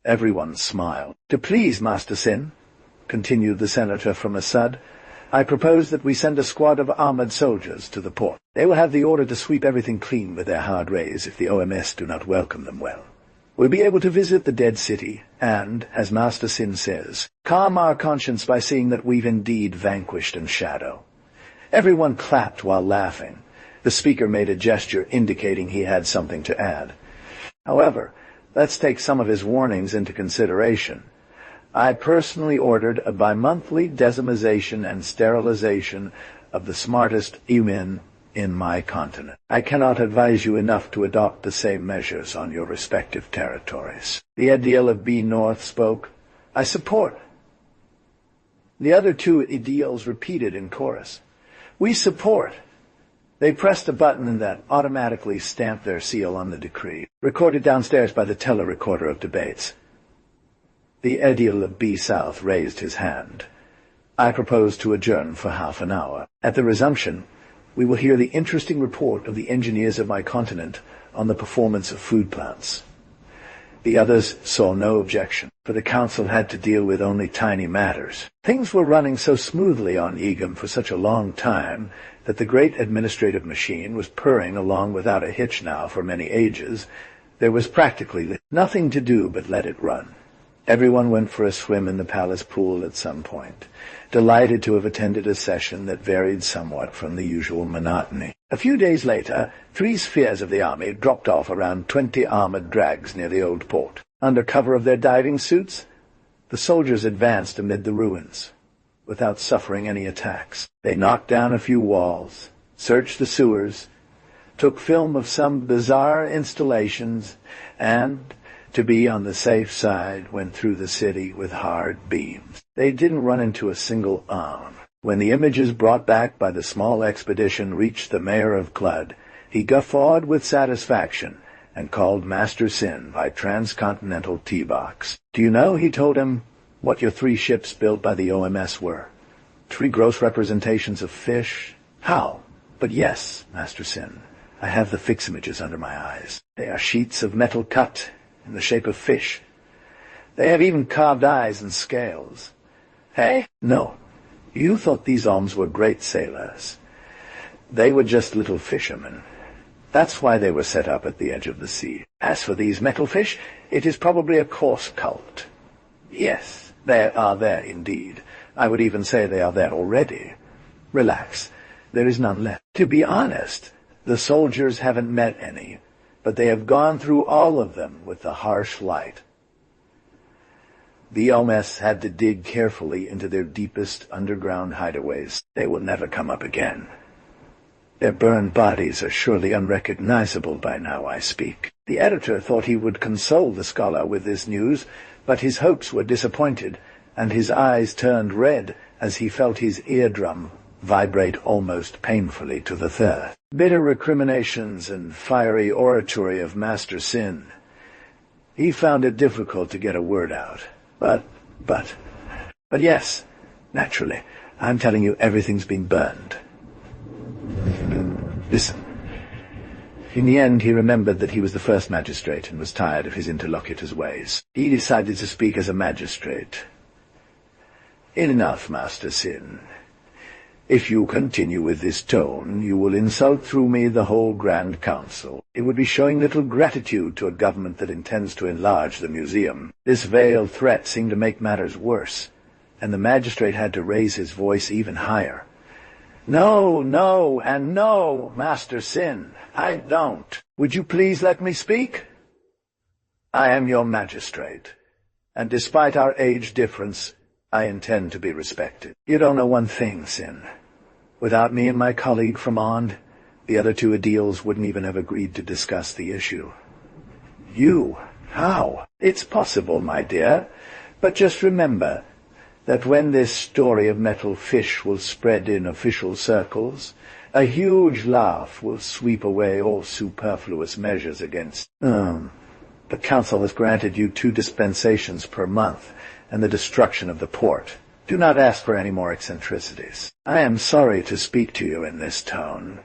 Everyone smiled. To please Master Sin, continued the senator from Assad, I propose that we send a squad of armored soldiers to the port. They will have the order to sweep everything clean with their hard rays if the OMS do not welcome them well. We'll be able to visit the dead city and, as Master Sin says, calm our conscience by seeing that we've indeed vanquished in shadow. Everyone clapped while laughing. The speaker made a gesture indicating he had something to add. However, let's take some of his warnings into consideration. I personally ordered a bi-monthly decimization and sterilization of the smartest human in my continent. I cannot advise you enough to adopt the same measures on your respective territories. The Ideal of B North spoke. I support. The other 2 Ideals repeated in chorus. We support. They pressed a button that automatically stamped their seal on the decree, recorded downstairs by the telerecorder of debates. The Ideal of B South raised his hand. I propose to adjourn for half an hour. At the resumption, we will hear the interesting report of the engineers of my continent on the performance of food plants. The others saw no objection, for the council had to deal with only tiny matters. Things were running so smoothly on Egum for such a long time that the great administrative machine was purring along without a hitch now for many ages. There was practically nothing to do but let it run. Everyone went for a swim in the palace pool at some point, delighted to have attended a session that varied somewhat from the usual monotony. A few days later, 3 spheres of the army dropped off around 20 armored drags near the old port. Under cover of their diving suits, the soldiers advanced amid the ruins, without suffering any attacks. They knocked down a few walls, searched the sewers, took film of some bizarre installations, and, to be on the safe side, went through the city with hard beams. They didn't run into a single arm. When the images brought back by the small expedition reached the mayor of Clud, he guffawed with satisfaction and called Master Sin by transcontinental T-Box. Do you know, he told him, what your 3 ships built by the OMS were? 3 gross representations of fish? How? But yes, Master Sin, I have the fix images under my eyes. They are sheets of metal cut in the shape of fish. They have even carved eyes and scales. Hey? No. You thought these Oms were great sailors. They were just little fishermen. That's why they were set up at the edge of the sea. As for these metal fish, it is probably a coarse cult. Yes, they are there indeed. I would even say they are there already. Relax. There is none left. To be honest, the soldiers haven't met any, but they have gone through all of them with the harsh light. The OMS had to dig carefully into their deepest underground hideaways. They will never come up again. Their burned bodies are surely unrecognizable by now I speak. The editor thought he would console the scholar with this news, but his hopes were disappointed, and his eyes turned red as he felt his eardrum vibrate almost painfully to the third. Bitter recriminations and fiery oratory of Master Sin. He found it difficult to get a word out. But yes, naturally, I'm telling you everything's been burned. Listen. In the end, he remembered that he was the first magistrate and was tired of his interlocutor's ways. He decided to speak as a magistrate. Enough, Master Sin. If you continue with this tone, you will insult through me the whole Grand Council. It would be showing little gratitude to a government that intends to enlarge the museum. This veiled threat seemed to make matters worse, and the magistrate had to raise his voice even higher. No, no, and no, Master Sin. I don't. Would you please let me speak? I am your magistrate, and despite our age difference, I intend to be respected. You don't know one thing, Sin. Without me and my colleague from Ond, the other two Aediles wouldn't even have agreed to discuss the issue. You? How? It's possible, my dear, but just remember that when this story of metal fish will spread in official circles, a huge laugh will sweep away all superfluous measures against... The Council has granted you 2 dispensations per month, and the destruction of the port. Do not ask for any more eccentricities. I am sorry to speak to you in this tone,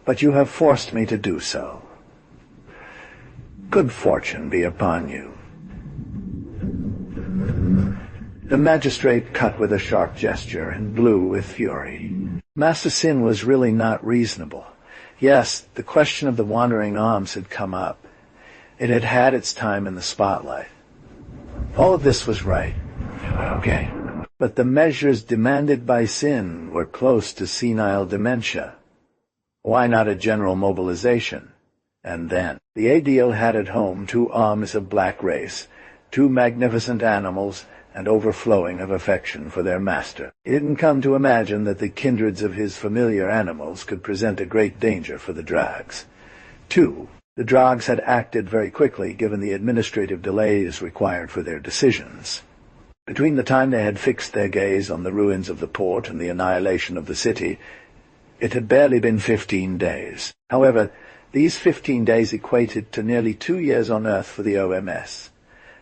but you have forced me to do so. Good fortune be upon you. The magistrate cut with a sharp gesture and blew with fury. Master Sin was really not reasonable. Yes, the question of the wandering arms had come up. It had had its time in the spotlight. All of this was right. Okay. But the measures demanded by Sin were close to senile dementia. Why not a general mobilization? And then, the Aedile had at home 2 arms of black race, 2 magnificent animals, and overflowing of affection for their master. He didn't come to imagine that the kindreds of his familiar animals could present a great danger for the Drags. 2. The Drags had acted very quickly given the administrative delays required for their decisions. Between the time they had fixed their gaze on the ruins of the port and the annihilation of the city, it had barely been 15 days. However, these 15 days equated to nearly 2 years on Earth for the OMS,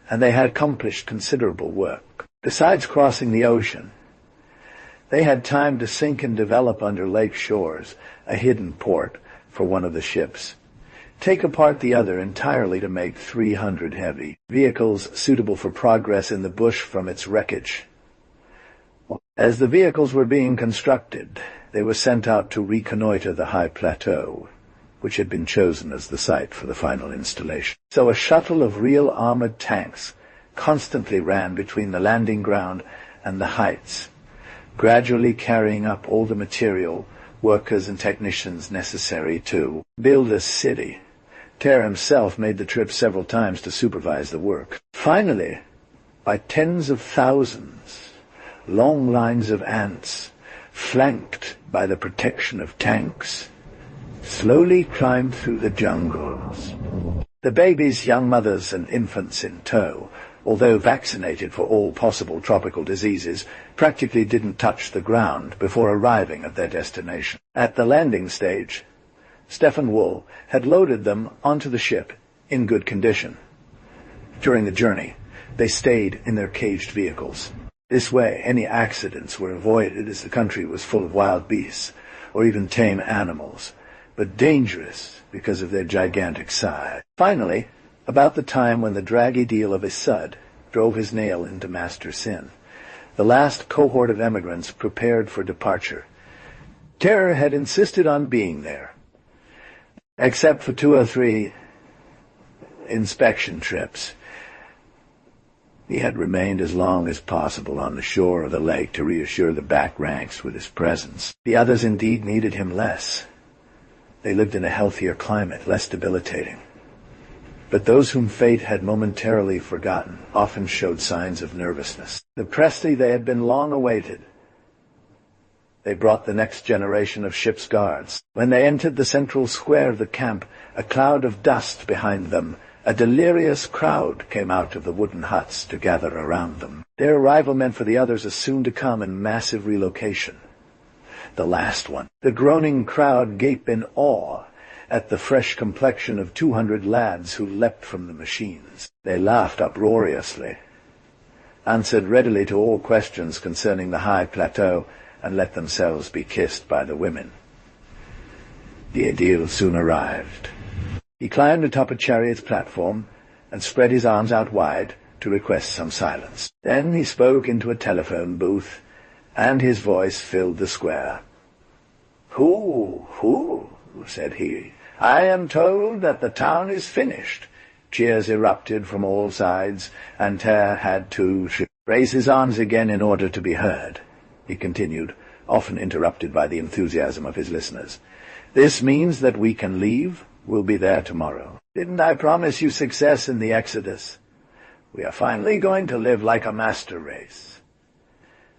and they had accomplished considerable work. Besides crossing the ocean, they had time to sink and develop under lake shores a hidden port for one of the ships, take apart the other entirely to make 300 heavy vehicles suitable for progress in the bush from its wreckage. As the vehicles were being constructed, they were sent out to reconnoiter the high plateau, which had been chosen as the site for the final installation. So a shuttle of real armored tanks constantly ran between the landing ground and the heights, gradually carrying up all the material, workers and technicians necessary to build a city. Terra himself made the trip several times to supervise the work. Finally, by tens of thousands, long lines of ants, flanked by the protection of tanks, slowly climbed through the jungles. The babies, young mothers, and infants in tow, although vaccinated for all possible tropical diseases, practically didn't touch the ground before arriving at their destination. At the landing stage, Stefan Wul had loaded them onto the ship in good condition. During the journey, they stayed in their caged vehicles. This way, any accidents were avoided as the country was full of wild beasts, or even tame animals, but dangerous because of their gigantic size. Finally, about the time when the draggy deal of Isud drove his nail into Master Sin, the last cohort of emigrants prepared for departure. Terror had insisted on being there, except for 2 or 3 inspection trips. He had remained as long as possible on the shore of the lake to reassure the back ranks with his presence. The others indeed needed him less. They lived in a healthier climate, less debilitating. But those whom fate had momentarily forgotten often showed signs of nervousness. The Presley they had been long awaited. They brought the next generation of ship's guards. When they entered the central square of the camp, a cloud of dust behind them, a delirious crowd came out of the wooden huts to gather around them. Their arrival meant for the others a soon-to-come and massive relocation. The last one. The groaning crowd gaped in awe at the fresh complexion of 200 lads who leapt from the machines. They laughed uproariously, answered readily to all questions concerning the high plateau, and let themselves be kissed by the women. The Aedile soon arrived. He climbed atop a chariot's platform and spread his arms out wide, to request some silence. Then he spoke into a telephone booth, and his voice filled the square. Who, said he. I am told that the town is finished. Cheers erupted from all sides, and Ter had to raise his arms again in order to be heard. He continued, often interrupted by the enthusiasm of his listeners. This means that we can leave. We'll be there tomorrow. Didn't I promise you success in the Exodus? We are finally going to live like a master race.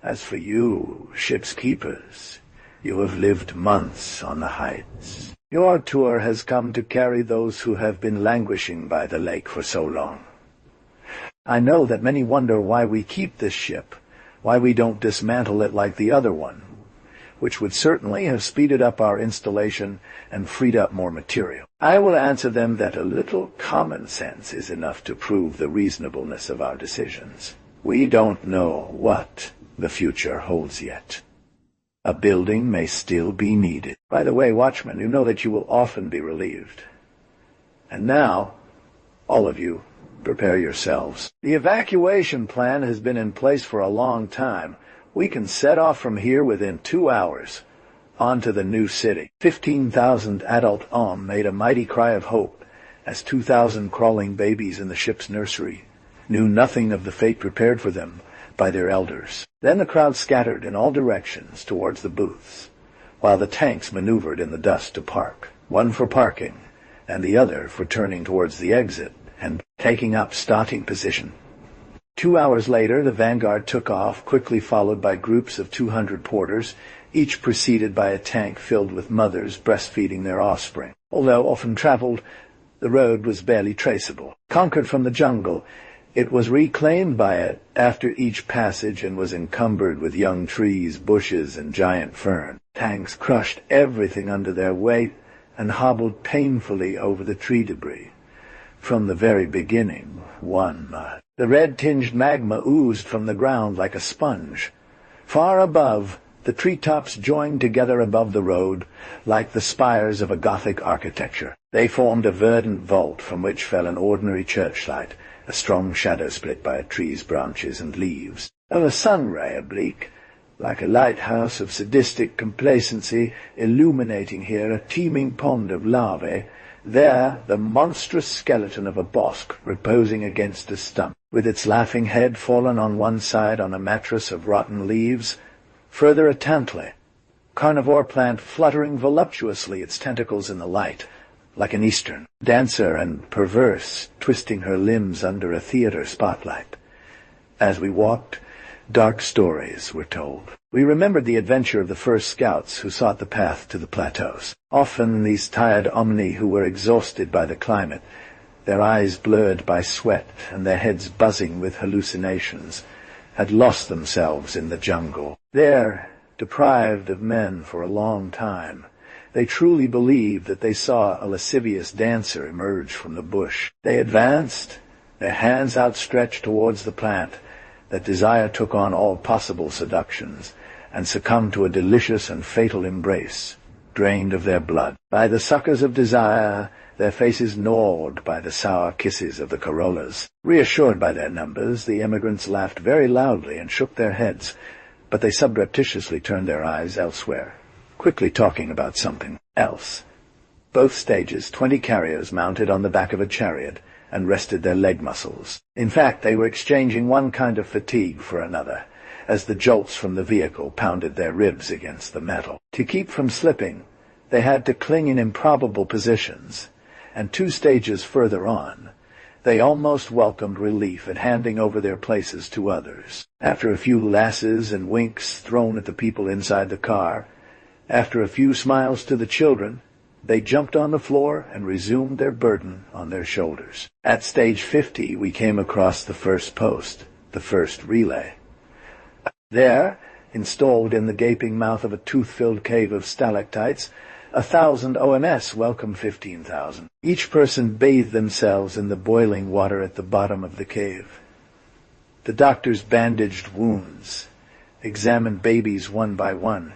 As for you, ship's keepers, you have lived months on the heights. Your tour has come to carry those who have been languishing by the lake for so long. I know that many wonder why we keep this ship, why we don't dismantle it like the other one, which would certainly have speeded up our installation and freed up more material. I will answer them that a little common sense is enough to prove the reasonableness of our decisions. We don't know what the future holds yet. A building may still be needed. By the way, watchmen, you know that you will often be relieved. And now, all of you, prepare yourselves. The evacuation plan has been in place for a long time. We can set off from here within 2 hours, on to the new city. 15,000 adult hommes made a mighty cry of hope as 2,000 crawling babies in the ship's nursery knew nothing of the fate prepared for them by their elders. Then the crowd scattered in all directions towards the booths, while the tanks maneuvered in the dust to park, one for parking, and the other for turning towards the exit and taking up starting position. 2 hours later, the vanguard took off, quickly followed by groups of 200 porters, each preceded by a tank filled with mothers breastfeeding their offspring. Although often traveled, the road was barely traceable. Conquered from the jungle, it was reclaimed by it after each passage and was encumbered with young trees, bushes, and giant fern. Tanks crushed everything under their weight and hobbled painfully over the tree debris. From the very beginning, one mud. The red-tinged magma oozed from the ground like a sponge. Far above, the treetops joined together above the road like the spires of a Gothic architecture. They formed a verdant vault from which fell an ordinary churchlight, a strong shadow split by a tree's branches and leaves. Of a sun-ray oblique, like a lighthouse of sadistic complacency, illuminating here a teeming pond of larvae, there the monstrous skeleton of a bosque reposing against a stump, with its laughing head fallen on one side on a mattress of rotten leaves. Further a tantle, carnivore plant fluttering voluptuously its tentacles in the light, like an Eastern dancer and perverse, twisting her limbs under a theater spotlight. As we walked, dark stories were told. We remembered the adventure of the first scouts who sought the path to the plateaus. Often these tired omni who were exhausted by the climate, their eyes blurred by sweat and their heads buzzing with hallucinations, had lost themselves in the jungle. There, deprived of men for a long time, they truly believed that they saw a lascivious dancer emerge from the bush. They advanced, their hands outstretched towards the plant, that desire took on all possible seductions, and succumbed to a delicious and fatal embrace, drained of their blood. By the suckers of desire, their faces gnawed by the sour kisses of the corollas. Reassured by their numbers, the immigrants laughed very loudly and shook their heads, but they surreptitiously turned their eyes elsewhere, quickly talking about something else. Both stages, 20 carriers mounted on the back of a chariot, and rested their leg muscles. In fact, they were exchanging one kind of fatigue for another, as the jolts from the vehicle pounded their ribs against the metal. To keep from slipping, they had to cling in improbable positions, and 2 stages further on, they almost welcomed relief at handing over their places to others. After a few lasses and winks thrown at the people inside the car, after a few smiles to the children, they jumped on the floor and resumed their burden on their shoulders. At stage 50, we came across the first post, the first relay. There, installed in the gaping mouth of a tooth-filled cave of stalactites, 1,000 OMS welcomed 15,000. Each person bathed themselves in the boiling water at the bottom of the cave. The doctors bandaged wounds, examined babies one by one,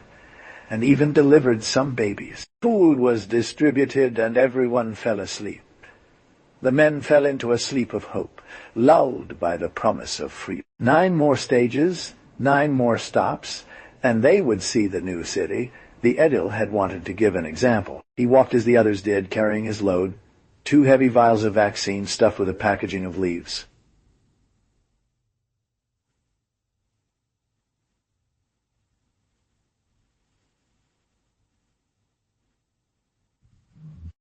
and even delivered some babies. Food was distributed and everyone fell asleep. The men fell into a sleep of hope, lulled by the promise of freedom. 9 more stages, 9 more stops, and they would see the new city. The Edil had wanted to give an example. He walked as the others did, carrying his load, 2 heavy vials of vaccine stuffed with a packaging of leaves.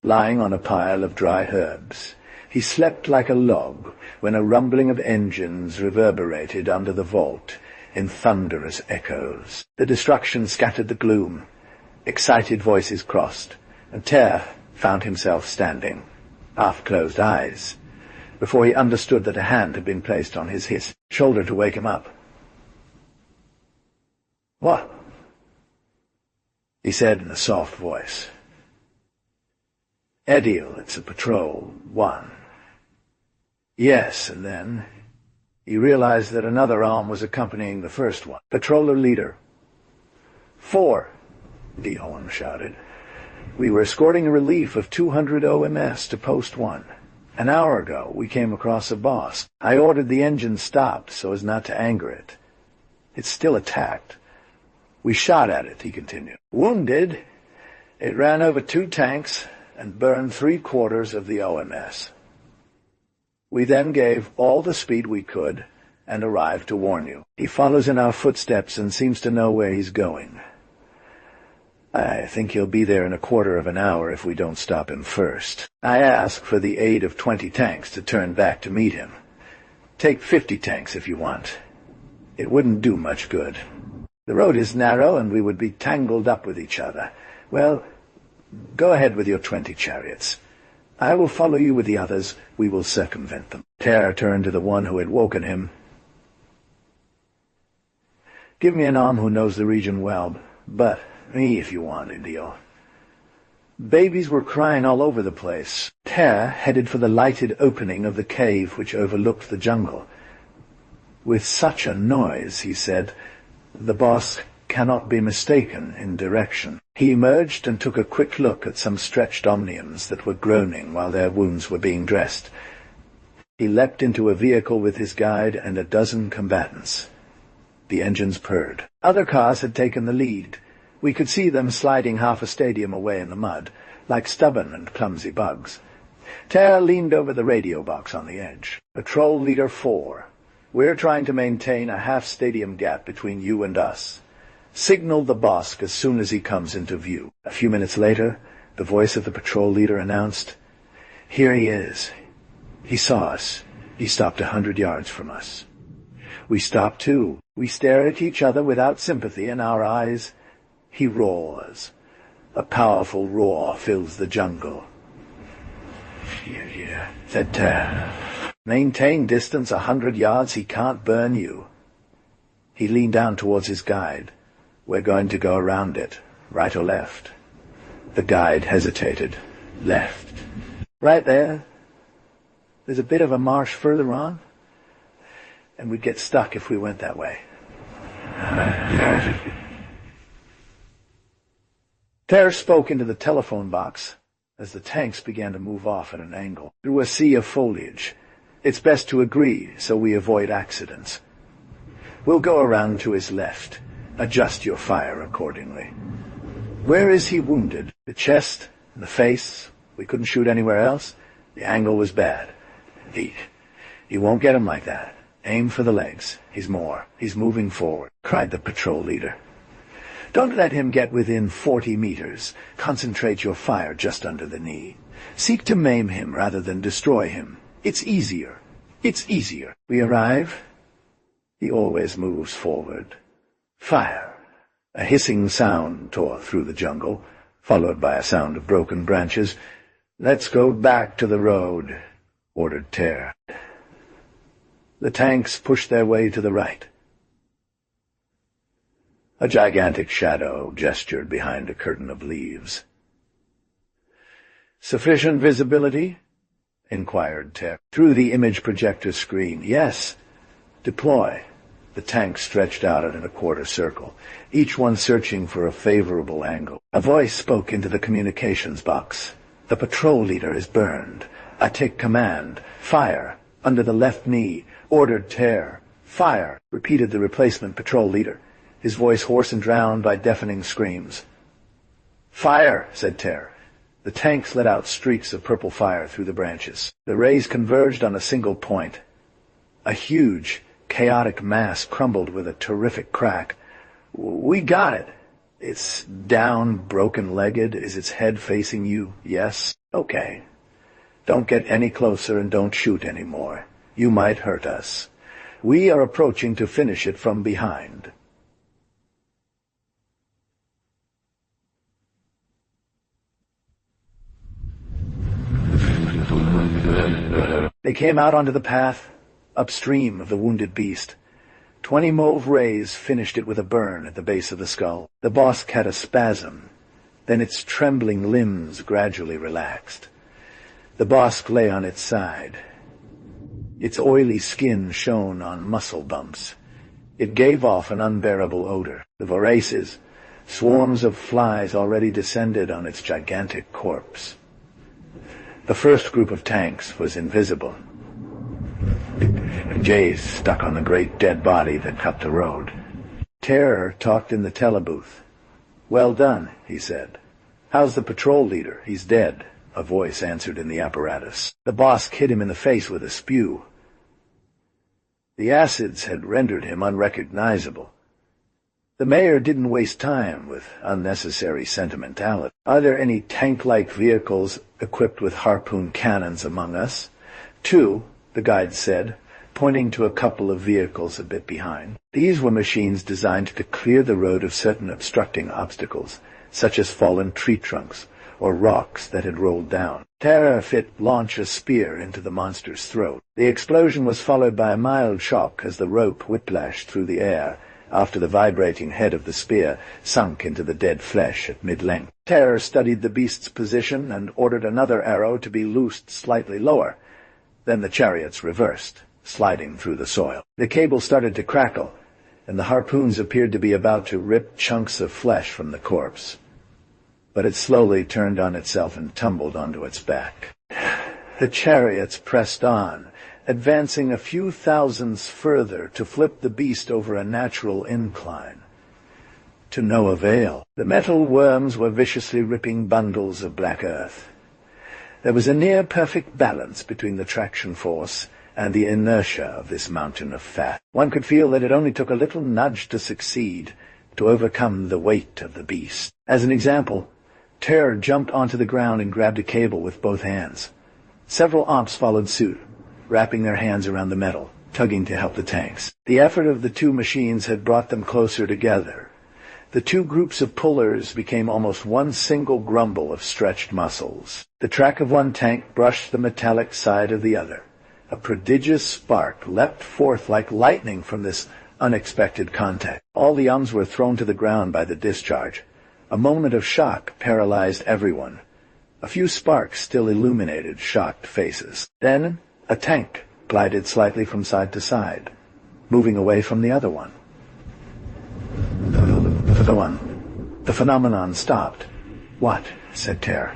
Lying on a pile of dry herbs, he slept like a log when a rumbling of engines reverberated under the vault in thunderous echoes. The destruction scattered the gloom. Excited voices crossed, and Ter found himself standing, half-closed eyes, before he understood that a hand had been placed on his shoulder to wake him up. "What?" he said in a soft voice. "Edil, it's a patrol. 1. Yes, and then he realized that another arm was accompanying the first one. Patroller leader. 4, Dehorn shouted. We were escorting a relief of 200 OMS to Post 1. An hour ago, we came across a boss. I ordered the engine stopped so as not to anger it. It's still attacked. We shot at it," he continued. "Wounded, it ran over 2 tanks and burned 3/4 of the OMS. We then gave all the speed we could and arrived to warn you. He follows in our footsteps and seems to know where he's going. I think he'll be there in a quarter of an hour if we don't stop him first. I ask for the aid of 20 tanks to turn back to meet him. Take 50 tanks if you want. It wouldn't do much good. The road is narrow and we would be tangled up with each other. Well, go ahead with your 20 chariots. I will follow you with the others. We will circumvent them." Ter turned to the one who had woken him. "Give me an arm who knows the region well, but me if you want, Indio." Babies were crying all over the place. Ter headed for the lighted opening of the cave which overlooked the jungle. "With such a noise," he said, "the boss cannot be mistaken in direction." He emerged and took a quick look at some stretched omniums that were groaning while their wounds were being dressed. He leapt into a vehicle with his guide and a dozen combatants. The engines purred. Other cars had taken the lead. We could see them sliding half a stadium away in the mud, like stubborn and clumsy bugs. Ter leaned over the radio box on the edge. "Patrol Leader 4, we're trying to maintain a half-stadium gap between you and us. Signal the boss as soon as he comes into view." A few minutes later, the voice of the patrol leader announced, "Here he is. He saw us. He stopped 100 yards from us. We stop too. We stare at each other without sympathy in our eyes. He roars. A powerful roar fills the jungle." "Yeah," said Ter. "Maintain distance 100 yards. He can't burn you." He leaned down towards his guide. "We're going to go around it. Right or left?" The guide hesitated. "Left." "Right there. There's a bit of a marsh further on, and we'd get stuck if we went that way." Ter spoke into the telephone box as the tanks began to move off at an angle, through a sea of foliage. "It's best to agree so we avoid accidents. We'll go around to his left. Adjust your fire accordingly." "Where is he wounded?" "The chest, the face. We couldn't shoot anywhere else. The angle was bad." You won't get him like that. Aim for the legs. He's moving forward," cried the patrol leader. "Don't let him get within 40 meters. Concentrate your fire just under the knee. Seek to maim him rather than destroy him. It's easier. We arrive. He always moves forward. Fire." A hissing sound tore through the jungle, followed by a sound of broken branches. "Let's go back to the road," ordered Ter. The tanks pushed their way to the right. A gigantic shadow gestured behind a curtain of leaves. "Sufficient visibility?" inquired Ter. Through the image projector screen. "Yes." "Deploy." The tanks stretched out in a quarter circle, each one searching for a favorable angle. A voice spoke into the communications box. "The patrol leader is burned. I take command. Fire. Under the left knee. Ordered Tear. Fire, repeated the replacement patrol leader, his voice hoarse and drowned by deafening screams. Fire, said Tear. The tanks let out streaks of purple fire through the branches. The rays converged on a single point. A huge, chaotic mass crumbled with a terrific crack. We got it. It's down, broken-legged. Is its head facing you? Yes? Okay. Don't get any closer and don't shoot anymore. You might hurt us. We are approaching to finish it from behind. They came out onto the path, upstream of the wounded beast. 20 mauve rays finished it with a burn at the base of the skull. The Bosk had a spasm. Then its trembling limbs gradually relaxed. The Bosk lay on its side. Its oily skin shone on muscle bumps. It gave off an unbearable odor. The voraces, swarms of flies already descended on its gigantic corpse. The first group of tanks was invisible. Jays stuck on the great dead body that cut the road. Terror talked in the telebooth. Well done, he said. How's the patrol leader? He's dead, a voice answered in the apparatus. The Bosk hit him in the face with a spew. The acids had rendered him unrecognizable. The mayor didn't waste time with unnecessary sentimentality. Are there any tank-like vehicles equipped with harpoon cannons among us? 2, the guide said, pointing to a couple of vehicles a bit behind. These were machines designed to clear the road of certain obstructing obstacles, such as fallen tree trunks or rocks that had rolled down. Terra fit launch a spear into the monster's throat. The explosion was followed by a mild shock as the rope whiplashed through the air after the vibrating head of the spear sunk into the dead flesh at mid-length. Terror studied the beast's position and ordered another arrow to be loosed slightly lower. Then the chariots reversed, sliding through the soil. The cable started to crackle, and the harpoons appeared to be about to rip chunks of flesh from the corpse. But it slowly turned on itself and tumbled onto its back. The chariots pressed on, advancing a few thousands further to flip the beast over a natural incline. To no avail. The metal worms were viciously ripping bundles of black earth. There was a near-perfect balance between the traction force and the inertia of this mountain of fat. One could feel that it only took a little nudge to succeed, to overcome the weight of the beast. As an example, Terror jumped onto the ground and grabbed a cable with both hands. Several ops followed suit, wrapping their hands around the metal, tugging to help the tanks. The effort of the two machines had brought them closer together. The two groups of pullers became almost one single grumble of stretched muscles. The track of one tank brushed the metallic side of the other. A prodigious spark leapt forth like lightning from this unexpected contact. All the ums were thrown to the ground by the discharge. A moment of shock paralyzed everyone. A few sparks still illuminated shocked faces. Then a tank glided slightly from side to side, moving away from the other one. The phenomenon stopped. What? Said Terror.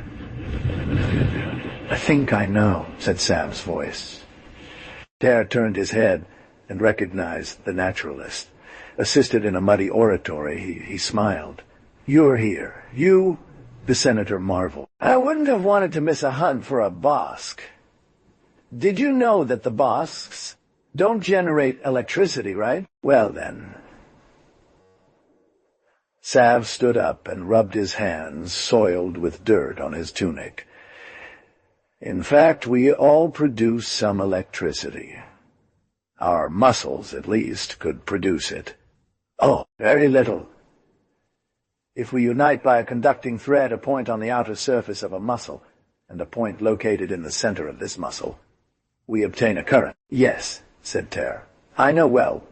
I think I know, said Sam's voice. Terror turned his head and recognized the naturalist. Assisted in a muddy oratory, he smiled. You're here. You? The senator marveled. I wouldn't have wanted to miss a hunt for a Bosk. Did you know that the Bosks don't generate electricity, right? Well then. Sav stood up and rubbed his hands, soiled with dirt on his tunic. In fact, we all produce some electricity. Our muscles, at least, could produce it. Oh, very little. If we unite by a conducting thread a point on the outer surface of a muscle, and a point located in the center of this muscle, we obtain a current. Yes, said Terror. I know well.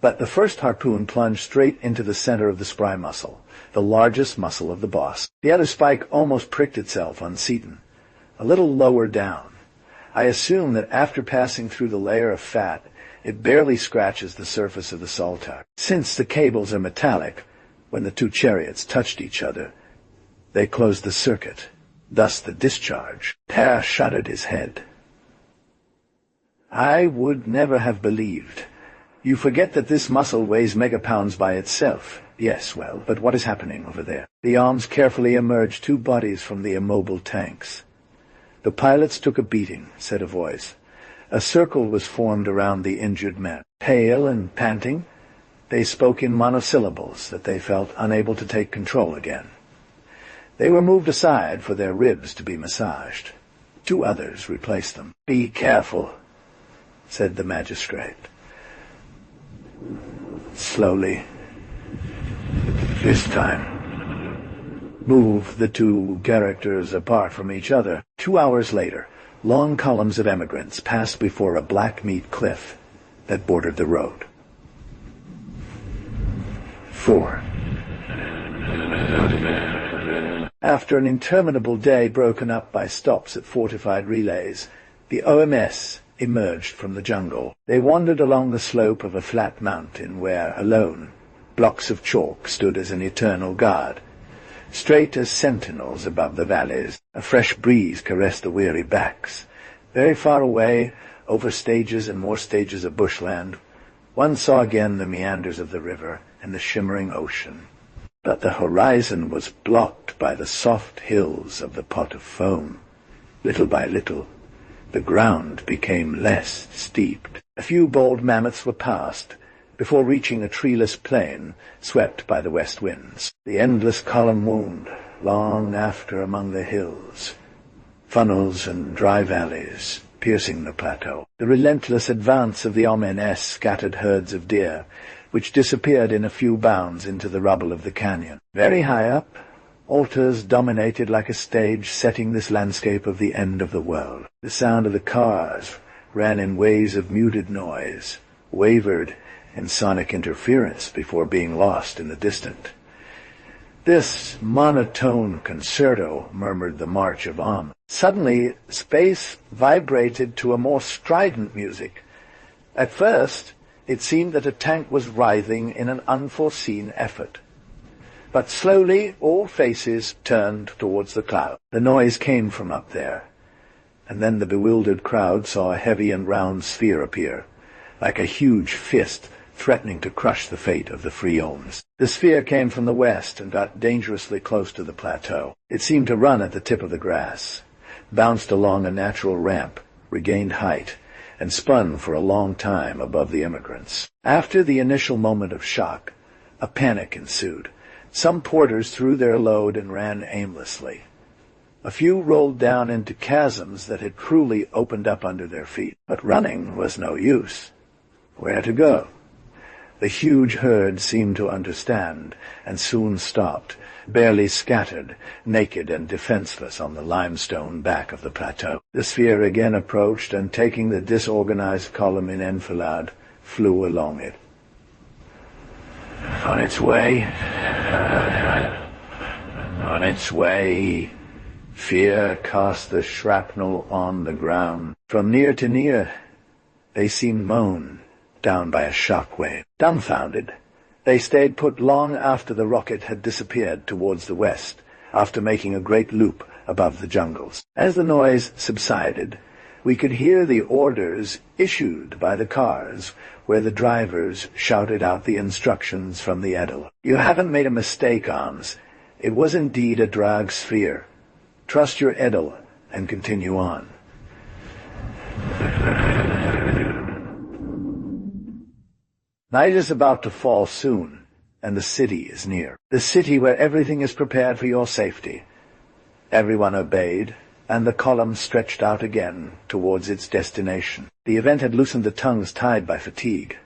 But the first harpoon plunged straight into the center of the spry muscle, the largest muscle of the boss. The other spike almost pricked itself on Seaton, a little lower down. I assume that after passing through the layer of fat, it barely scratches the surface of the saltac. Since the cables are metallic, when the two chariots touched each other, they closed the circuit, thus the discharge. Per shuddered his head. I would never have believed. You forget that this muscle weighs megapounds by itself. Yes, well, but what is happening over there? The arms carefully emerged 2 bodies from the immobile tanks. The pilots took a beating, said a voice. A circle was formed around the injured men. Pale and panting, they spoke in monosyllables that they felt unable to take control again. They were moved aside for their ribs to be massaged. 2 others replaced them. Be careful, said the magistrate. Slowly. This time. Move the 2 characters apart from each other. 2 hours later, long columns of emigrants passed before a black meat cliff that bordered the road. 4. After an interminable day broken up by stops at fortified relays, the OMS emerged from the jungle. They wandered along the slope of a flat mountain where, alone, blocks of chalk stood as an eternal guard. Straight as sentinels above the valleys, a fresh breeze caressed the weary backs. Very far away, over stages and more stages of bushland, one saw again the meanders of the river and the shimmering ocean. But the horizon was blocked by the soft hills of the pot of foam. Little by little, the ground became less steeped. A few bold mammoths were passed, before reaching a treeless plain swept by the west winds. The endless column wound, long after among the hills, funnels and dry valleys piercing the plateau. The relentless advance of the OMS scattered herds of deer, which disappeared in a few bounds into the rubble of the canyon. Very high up, altars dominated like a stage setting this landscape of the end of the world. The sound of the cars ran in waves of muted noise, wavered in sonic interference before being lost in the distant. This monotone concerto, murmured the march of Om. Suddenly, space vibrated to a more strident music. At first, it seemed that a tank was writhing in an unforeseen effort. But slowly, all faces turned towards the cloud. The noise came from up there, and then the bewildered crowd saw a heavy and round sphere appear, like a huge fist threatening to crush the fate of the free Ohms. The sphere came from the west and got dangerously close to the plateau. It seemed to run at the tip of the grass, bounced along a natural ramp, regained height, and spun for a long time above the immigrants. After the initial moment of shock, a panic ensued. Some porters threw their load and ran aimlessly. A few rolled down into chasms that had cruelly opened up under their feet. But running was no use. Where to go? The huge herd seemed to understand, and soon stopped, barely scattered, naked and defenseless on the limestone back of the plateau. The sphere again approached, and taking the disorganized column in enfilade, flew along it. On its way. On its way. Fear cast the shrapnel on the ground. From near to near, they seemed mown down by a shock wave. Dumbfounded, they stayed put long after the rocket had disappeared towards the west, after making a great loop above the jungles. As the noise subsided, we could hear the orders issued by the cars, where the drivers shouted out the instructions from the Edel. You haven't made a mistake, Arms. It was indeed a drag sphere. Trust your Edel and continue on. Night is about to fall soon, and the city is near. The city where everything is prepared for your safety. Everyone obeyed, and the column stretched out again towards its destination. The event had loosened the tongues tied by fatigue.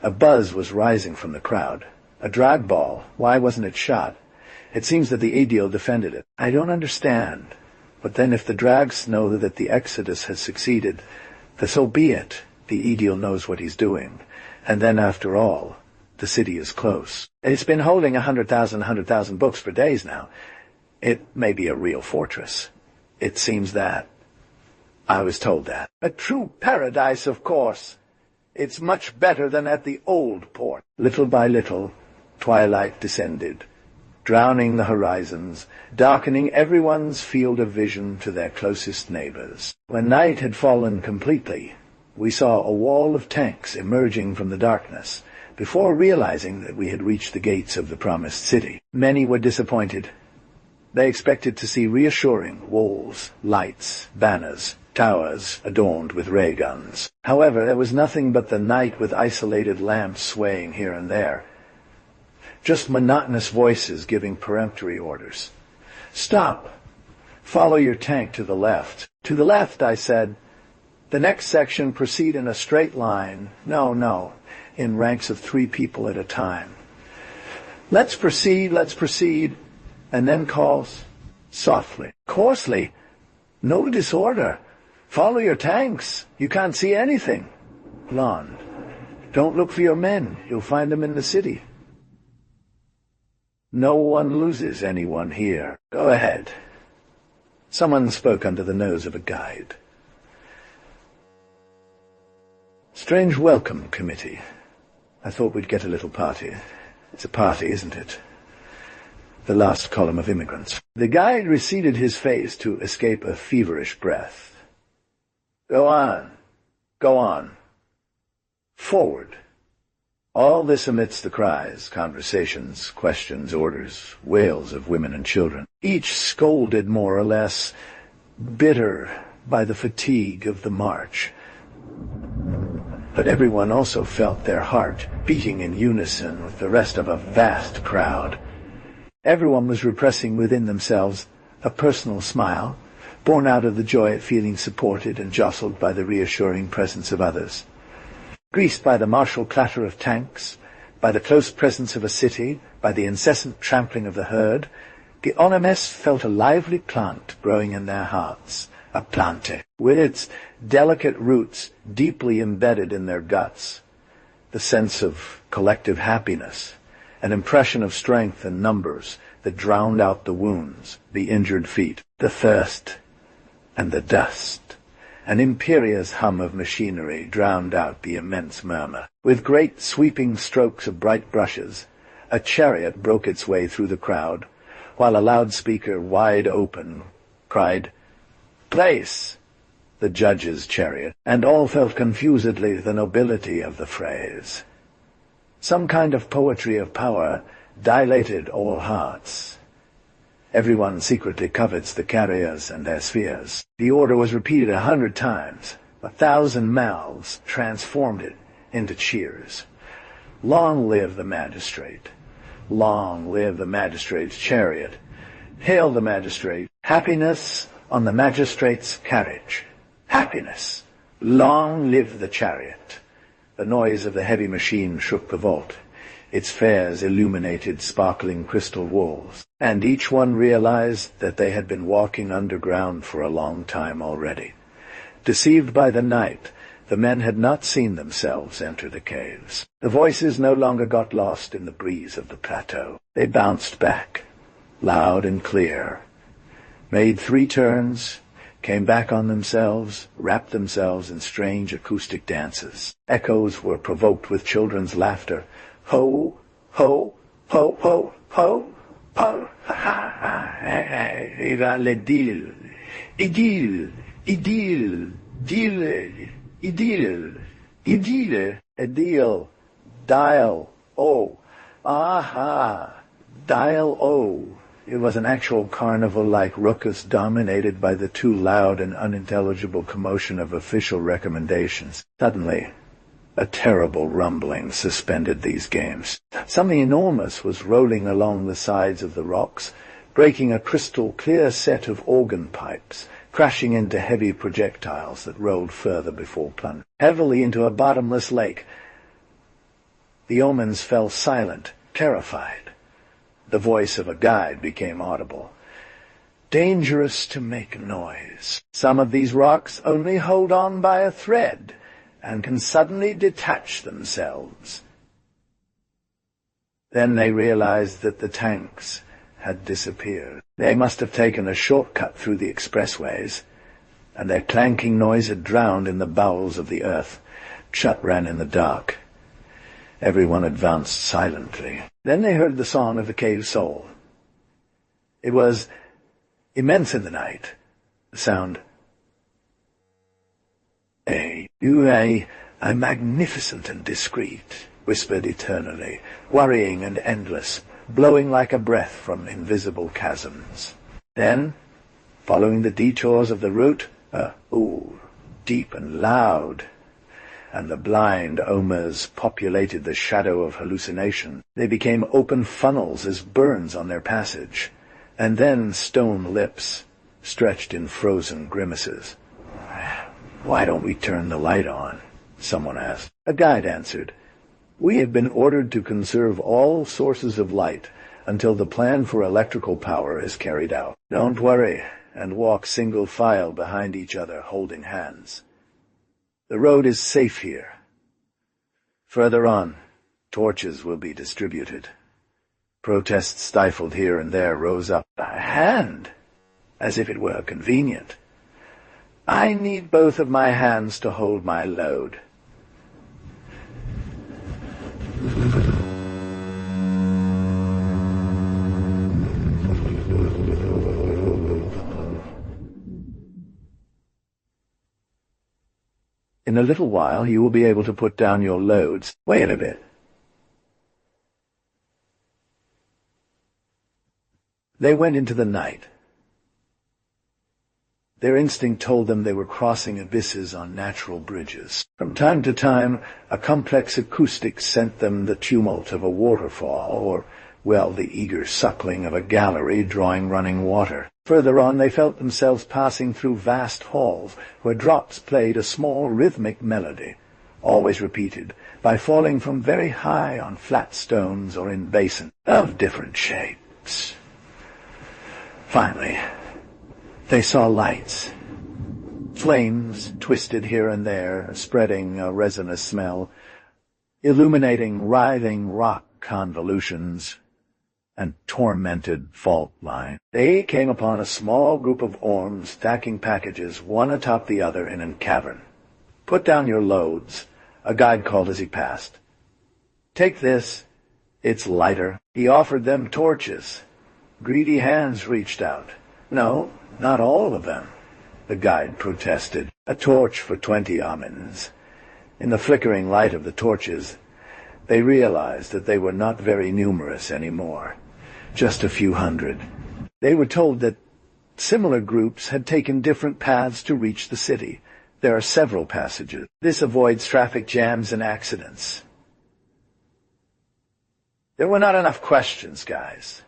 A buzz was rising from the crowd. A drag ball, why wasn't it shot? It seems that the Aedial defended it. I don't understand. But then if the drags know that the Exodus has succeeded, then so be it. The Aedial knows what he's doing. And then, after all, the city is close. It's been holding 100,000 books for days now. It may be a real fortress. It seems that. I was told that. A true paradise, of course. It's much better than at the old port. Little by little, twilight descended. drowning the horizons, darkening everyone's field of vision to their closest neighbors. When night had fallen completely, we saw a wall of tanks emerging from the darkness, before realizing that we had reached the gates of the promised city. Many were disappointed. They expected to see reassuring walls, lights, banners, towers adorned with ray guns. However, there was nothing but the night with isolated lamps swaying here and there. Just monotonous voices giving peremptory orders. "Stop! Follow your tank to the left." "To the left," I said. "The next section proceed in a straight line." No, in ranks of 3 people at a time." Let's proceed," and then calls, softly, coarsely, "No disorder. Follow your tanks. You can't see anything." Blonde. "Don't look for your men. You'll find them in the city." "No one loses anyone here. Go ahead." Someone spoke under the nose of a guide. "Strange welcome committee. I thought we'd get a little party. It's a party, isn't it? The last column of immigrants." The guide receded his face to escape a feverish breath. Go on. Forward." All this amidst the cries, conversations, questions, orders, wails of women and children, each scolded more or less, bitter by the fatigue of the march. But everyone also felt their heart beating in unison with the rest of a vast crowd. Everyone was repressing within themselves a personal smile, born out of the joy at feeling supported and jostled by the reassuring presence of others. Greased by the martial clatter of tanks, by the close presence of a city, by the incessant trampling of the herd, the Onomes felt a lively plant growing in their hearts, a plante, with its delicate roots deeply embedded in their guts, the sense of collective happiness, an impression of strength and numbers that drowned out the wounds, the injured feet, the thirst, and the dust. An imperious hum of machinery drowned out the immense murmur. With great sweeping strokes of bright brushes, a chariot broke its way through the crowd, while a loudspeaker wide open cried, "Place!" The judge's chariot, and all felt confusedly the nobility of the phrase. Some kind of poetry of power dilated all hearts. Everyone secretly covets the carriers and their spheres. The order was repeated 100 times. 1,000 mouths transformed it into cheers. Long live the magistrate. Long live the magistrate's chariot. Hail the magistrate. Happiness on the magistrate's carriage. Happiness. Long live the chariot. The noise of the heavy machine shook the vault. Its fares illuminated sparkling crystal walls, and each one realized that they had been walking underground for a long time already. Deceived by the night, the men had not seen themselves enter the caves. The voices no longer got lost in the breeze of the plateau. They bounced back, loud and clear, made 3 turns, came back on themselves, wrapped themselves in strange acoustic dances. Echoes were provoked with children's laughter. Ho, ho, ho, ho, ho, ho, ha, ha, il va le deal, idyll, idyll, deal, idyll, idyll, idyll, dial, oh, aha, dial, oh. It was an actual carnival-like ruckus dominated by the too loud and unintelligible commotion of official recommendations. Suddenly, a terrible rumbling suspended these games. Something enormous was rolling along the sides of the rocks, breaking a crystal-clear set of organ pipes, crashing into heavy projectiles that rolled further before plunging heavily into a bottomless lake. The omens fell silent, terrified. The voice of a guide became audible. Dangerous to make noise. Some of these rocks only hold on by a thread, and can suddenly detach themselves. Then they realized that the tanks had disappeared. They must have taken a shortcut through the expressways, and their clanking noise had drowned in the bowels of the earth. Chut ran in the dark. Everyone advanced silently. Then they heard the song of the cave soul. It was immense in the night. The sound. You are magnificent and discreet, whispered eternally, worrying and endless, blowing like a breath from invisible chasms. Then, following the detours of the route, deep and loud, and the blind omers populated the shadow of hallucination. They became open funnels as burns on their passage, and then stone lips, stretched in frozen grimaces. "Why don't we turn the light on?" someone asked. A guide answered, "We have been ordered to conserve all sources of light until the plan for electrical power is carried out. Don't worry, and walk single file behind each other, holding hands. The road is safe here. Further on, torches will be distributed." Protests stifled here and there rose up. "A hand! As if it were convenient. I need both of my hands to hold my load." In a little while you will be able to put down your loads. Wait a bit. They went into the night. Their instinct told them they were crossing abysses on natural bridges. From time to time, a complex acoustic sent them the tumult of a waterfall, or, well, the eager suckling of a gallery drawing running water. Further on, they felt themselves passing through vast halls, where drops played a small rhythmic melody, always repeated, by falling from very high on flat stones or in basins of different shapes. Finally, they saw lights. Flames twisted here and there, spreading a resinous smell, illuminating writhing rock convolutions and tormented fault lines. They came upon a small group of orms stacking packages one atop the other in a cavern. "Put down your loads," a guide called as he passed. "Take this. It's lighter." He offered them torches. Greedy hands reached out. "No, not all of them," the guide protested. "A torch for 20 almonds." In the flickering light of the torches, they realized that they were not very numerous anymore, just a few hundred. They were told that similar groups had taken different paths to reach the city. There are several passages. This avoids traffic jams and accidents. There were not enough questions, guys.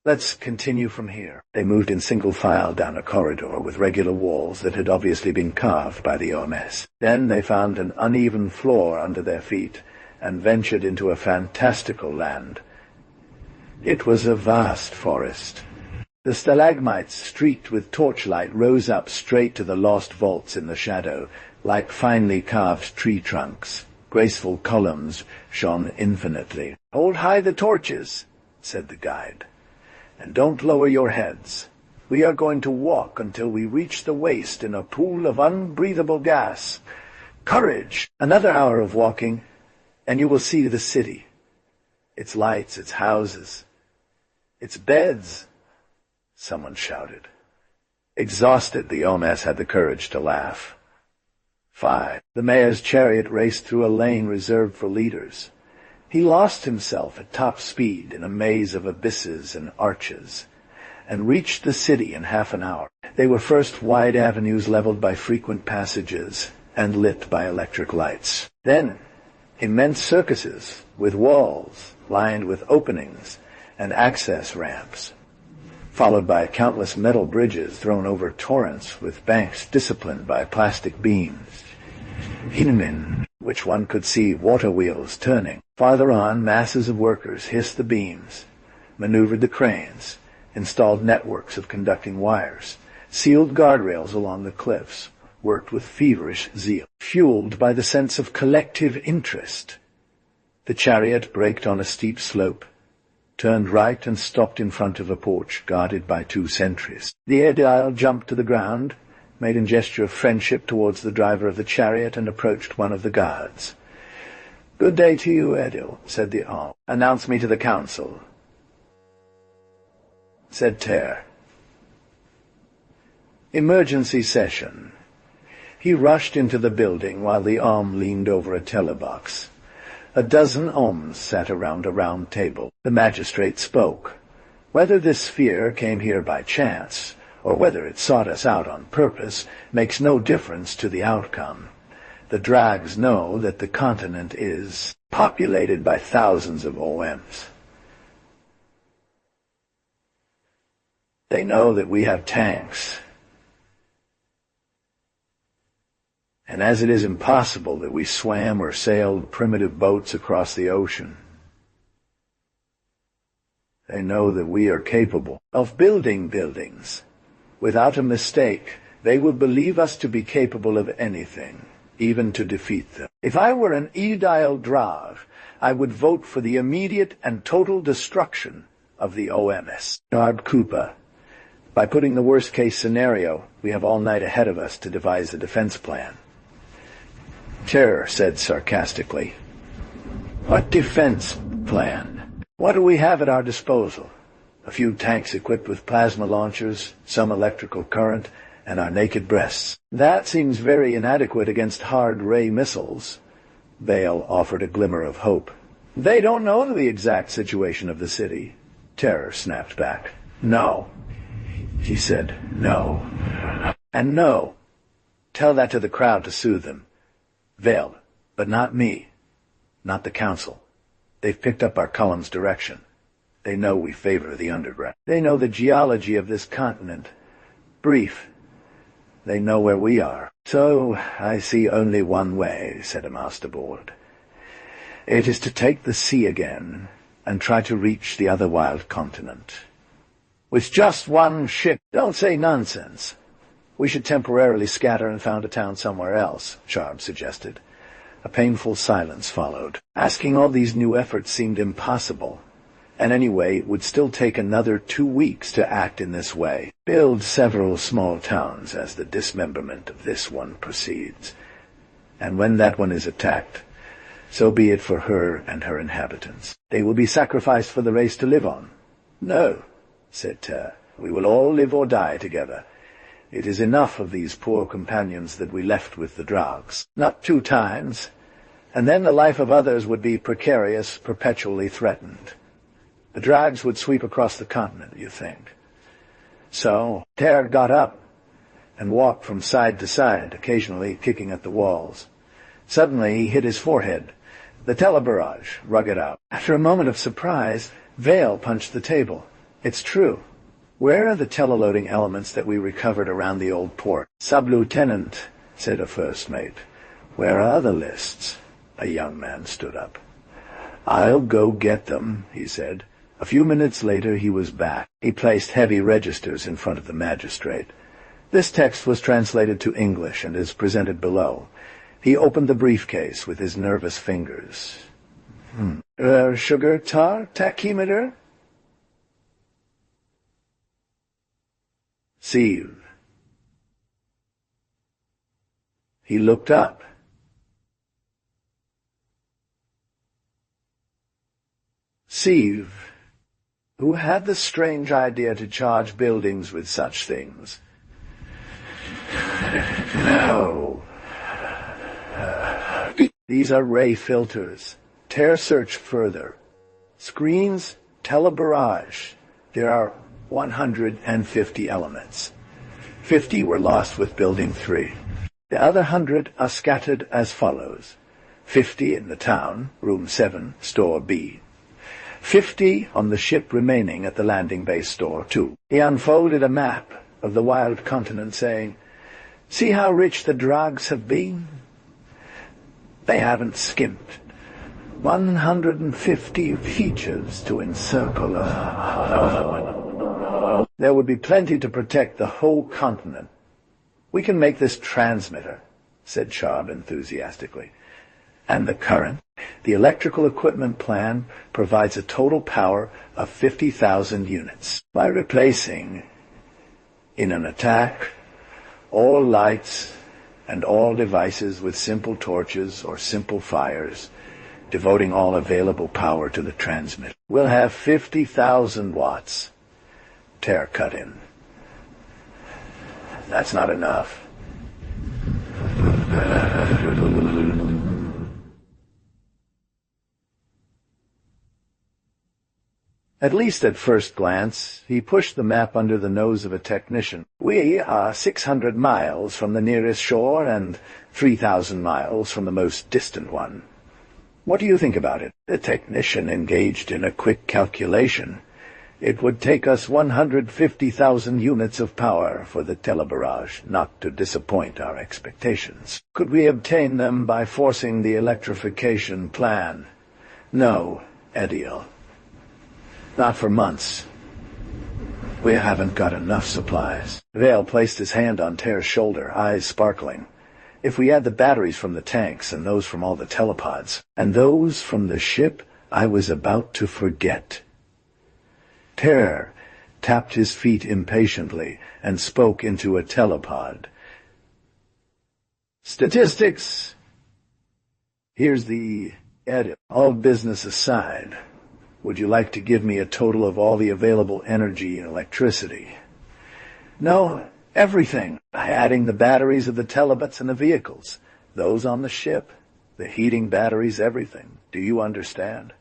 Let's continue from here. They moved in single file down a corridor with regular walls that had obviously been carved by the OMS. Then they found an uneven floor under their feet and ventured into a fantastical land. It was a vast forest. The stalagmites, streaked with torchlight, rose up straight to the lost vaults in the shadow, like finely carved tree trunks. Graceful columns shone infinitely. "Hold high the torches," said the guide. "And don't lower your heads. We are going to walk until we reach the waist in a pool of unbreathable gas. Courage!" Another hour of walking, and you will see the city. Its lights, its houses, its beds. Someone shouted. Exhausted, the OMS had the courage to laugh. 5. The mayor's chariot raced through a lane reserved for leaders. He lost himself at top speed in a maze of abysses and arches, and reached the city in half an hour. They were first wide avenues leveled by frequent passages and lit by electric lights. Then immense circuses with walls lined with openings and access ramps, followed by countless metal bridges thrown over torrents with banks disciplined by plastic beams. In which one could see water wheels turning. Farther on, masses of workers hissed the beams, maneuvered the cranes, installed networks of conducting wires, sealed guardrails along the cliffs, worked with feverish zeal, fueled by the sense of collective interest. The chariot braked on a steep slope, turned right and stopped in front of a porch guarded by 2 sentries. The aedile jumped to the ground, made a gesture of friendship towards the driver of the chariot, and approached one of the guards. "Good day to you, Edil," said the All. "Announce me to the council." said Ter. Emergency session. He rushed into the building while the Om leaned over a telebox. A dozen Oms sat around a round table. The magistrate spoke. Whether this sphere came here by chance, or whether it sought us out on purpose, makes no difference to the outcome. The Drags know that the continent is populated by thousands of OMs. They know that we have tanks. And as it is impossible that we swam or sailed primitive boats across the ocean, they know that we are capable of building buildings. Without a mistake, they will believe us to be capable of anything, even to defeat them. If I were an Edile Drag, I would vote for the immediate and total destruction of the OMS. Narb Koopa. By putting the worst-case scenario, we have all night ahead of us to devise a defense plan. Terror said sarcastically, "What defense plan? What do we have at our disposal? A few tanks equipped with plasma launchers, some electrical current, and our naked breasts. That seems very inadequate against hard ray missiles." Vale offered a glimmer of hope. "They don't know the exact situation of the city." Terror snapped back. "No." He said, "No. And no. Tell that to the crowd to soothe them. Vale, but not me. Not the council. They've picked up our column's direction. They know we favor the underground. They know the geology of this continent. Brief. They know where we are. So I see only one way," said a masterboard. "It is to take the sea again and try to reach the other wild continent. With just one ship." "Don't say nonsense. We should temporarily scatter and found a town somewhere else," Sharp suggested. A painful silence followed. Asking all these new efforts seemed impossible, and anyway it would still take another 2 weeks to act in this way. Build several small towns as the dismemberment of this one proceeds. And when that one is attacked, so be it for her and her inhabitants. They will be sacrificed for the race to live on. "No," said Ter. "We will all live or die together. It is enough of these poor companions that we left with the Drags. Not 2 times, and then the life of others would be precarious, perpetually threatened. The Drags would sweep across the continent, you think." So Ter got up and walked from side to side, occasionally kicking at the walls. Suddenly he hit his forehead. The telebarrage, rugged out. After a moment of surprise, Vale punched the table. "It's true. Where are the teleloading elements that we recovered around the old port?" "Sub-lieutenant," said a first mate. "Where are the lists?" A young man stood up. "I'll go get them," he said. A few minutes later he was back. He placed heavy registers in front of the magistrate. This text was translated to English and is presented below. He opened the briefcase with his nervous fingers. Sugar tar tachymeter?" "Sieve." He looked up. Sieve, who had the strange idea to charge buildings with such things. "No. These are ray filters." Ter searched further. "Screens, telebarrage. There are 150 elements. 50 were lost with Building 3. The other 100 are scattered as follows. 50 in the town, Room 7, Store B. 50 on the ship remaining at the landing base, Store 2. He unfolded a map of the wild continent, saying, "See how rich the Drags have been? They haven't skimped. 150 features to encircle us. There would be plenty to protect the whole continent. We can make this transmitter," said Sharp enthusiastically. "And the current? The electrical equipment plan provides a total power of 50,000 units. By replacing, in an attack, all lights and all devices with simple torches or simple fires, devoting all available power to the transmitter, we'll have 50,000 watts. Ter cut in. That's not enough. At least at first glance, he pushed the map under the nose of a technician. We are 600 miles from the nearest shore and 3,000 miles from the most distant one. What do you think about it? The technician engaged in a quick calculation. It would take us 150,000 units of power for the telebarrage not to disappoint our expectations. Could we obtain them by forcing the electrification plan? No, Ediel. Not for months. We haven't got enough supplies. Vale placed his hand on Ter's shoulder, eyes sparkling. If we add the batteries from the tanks and those from all the telepods, and those from the ship, I was about to forget. Ter tapped his feet impatiently and spoke into a telepod. Statistics. Here's the edit. All business aside, would you like to give me a total of all the available energy and electricity? No, everything, adding the batteries of the telebots and the vehicles, those on the ship, the heating batteries, everything. Do you understand?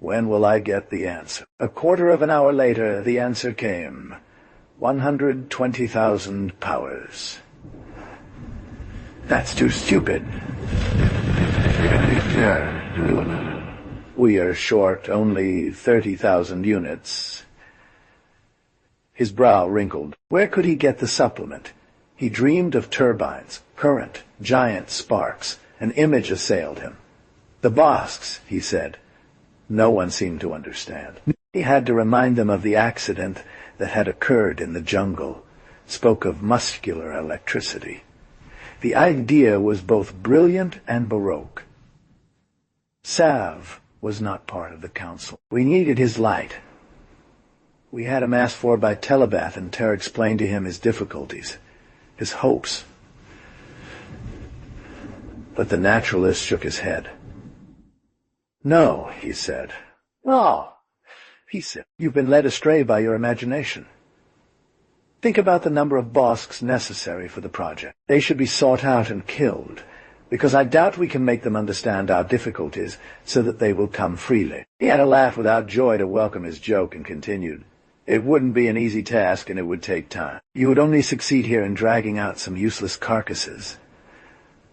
When will I get the answer? A quarter of an hour later, the answer came. 120,000 powers. That's too stupid. We are short only 30,000 units. His brow wrinkled. Where could he get the supplement? He dreamed of turbines, current, giant sparks. An image assailed him. The Bosks, he said. No one seemed to understand. He had to remind them of the accident that had occurred in the jungle, spoke of muscular electricity. The idea was both brilliant and baroque. Sav was not part of the council. We needed his light. We had him asked for by telepath, and Ter explained to him his difficulties, his hopes. But the naturalist shook his head. No, he said. Oh, he said, you've been led astray by your imagination. Think about the number of Bosks necessary for the project. They should be sought out and killed, because I doubt we can make them understand our difficulties so that they will come freely. He had a laugh without joy to welcome his joke and continued. It wouldn't be an easy task, and it would take time. You would only succeed here in dragging out some useless carcasses.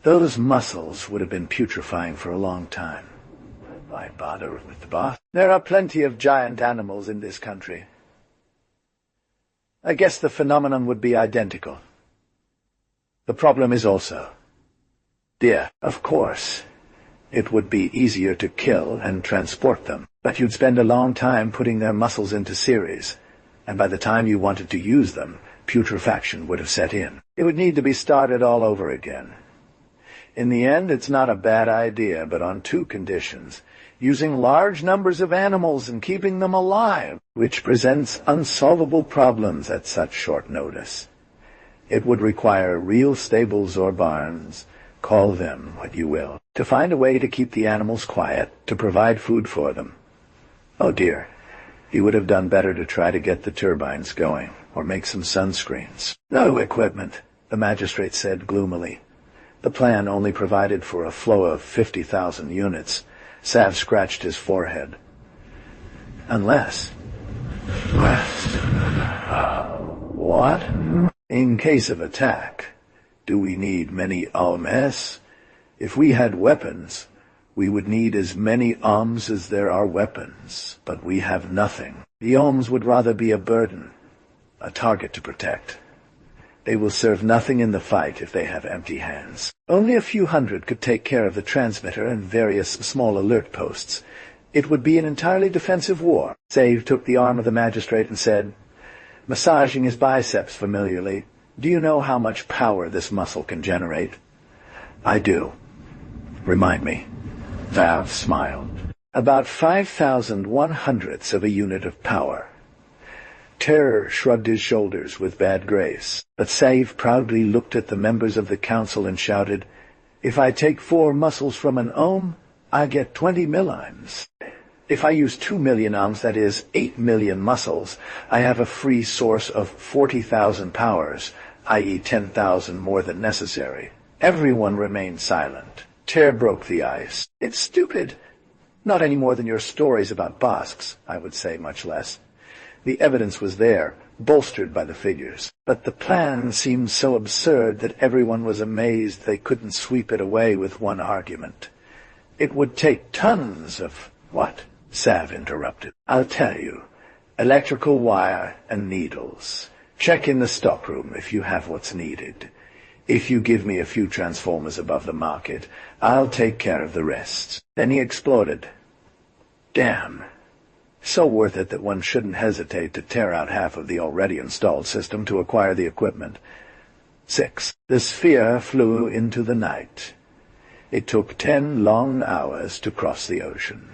Those muscles would have been putrefying for a long time. Why bother with the boss? There are plenty of giant animals in this country. I guess the phenomenon would be identical. The problem is also, dear, of course, it would be easier to kill and transport them, but you'd spend a long time putting their muscles into series, and by the time you wanted to use them, putrefaction would have set in. It would need to be started all over again. In the end, it's not a bad idea, but on two conditions. Using large numbers of animals and keeping them alive, which presents unsolvable problems at such short notice. It would require real stables or barns, call them what you will, to find a way to keep the animals quiet, to provide food for them. Oh dear, he would have done better to try to get the turbines going, or make some sunscreens. No equipment, the magistrate said gloomily. The plan only provided for a flow of 50,000 units. Sav scratched his forehead. Unless... What? In case of attack, do we need many armes? If we had weapons, we would need as many arms as there are weapons, but we have nothing. The arms would rather be a burden, a target to protect. They will serve nothing in the fight if they have empty hands. Only a few hundred could take care of the transmitter and various small alert posts. It would be an entirely defensive war. Save took the arm of the magistrate and said, massaging his biceps familiarly, do you know how much power this muscle can generate? I do. Remind me. Vav smiled. About 5,100ths of a unit of power. Terror shrugged his shoulders with bad grace, but Saif proudly looked at the members of the council and shouted, if I take 4 muscles from an ohm, I get 20 millimes. If I use 2 million ounce, that is 8 million muscles, I have a free source of 40,000 powers, i.e. 10,000 more than necessary. Everyone remained silent. Tear broke the ice. It's stupid. Not any more than your stories about Bosks, I would say, much less. The evidence was there, bolstered by the figures. But the plan seemed so absurd that everyone was amazed they couldn't sweep it away with one argument. It would take tons of... What? Sav interrupted. I'll tell you. Electrical wire and needles. Check in the stockroom if you have what's needed. If you give me a few transformers above the market, I'll take care of the rest. Then he exploded. Damn. So worth it that one shouldn't hesitate to tear out half of the already installed system to acquire the equipment. 6. The sphere flew into the night. It took 10 long hours to cross the ocean.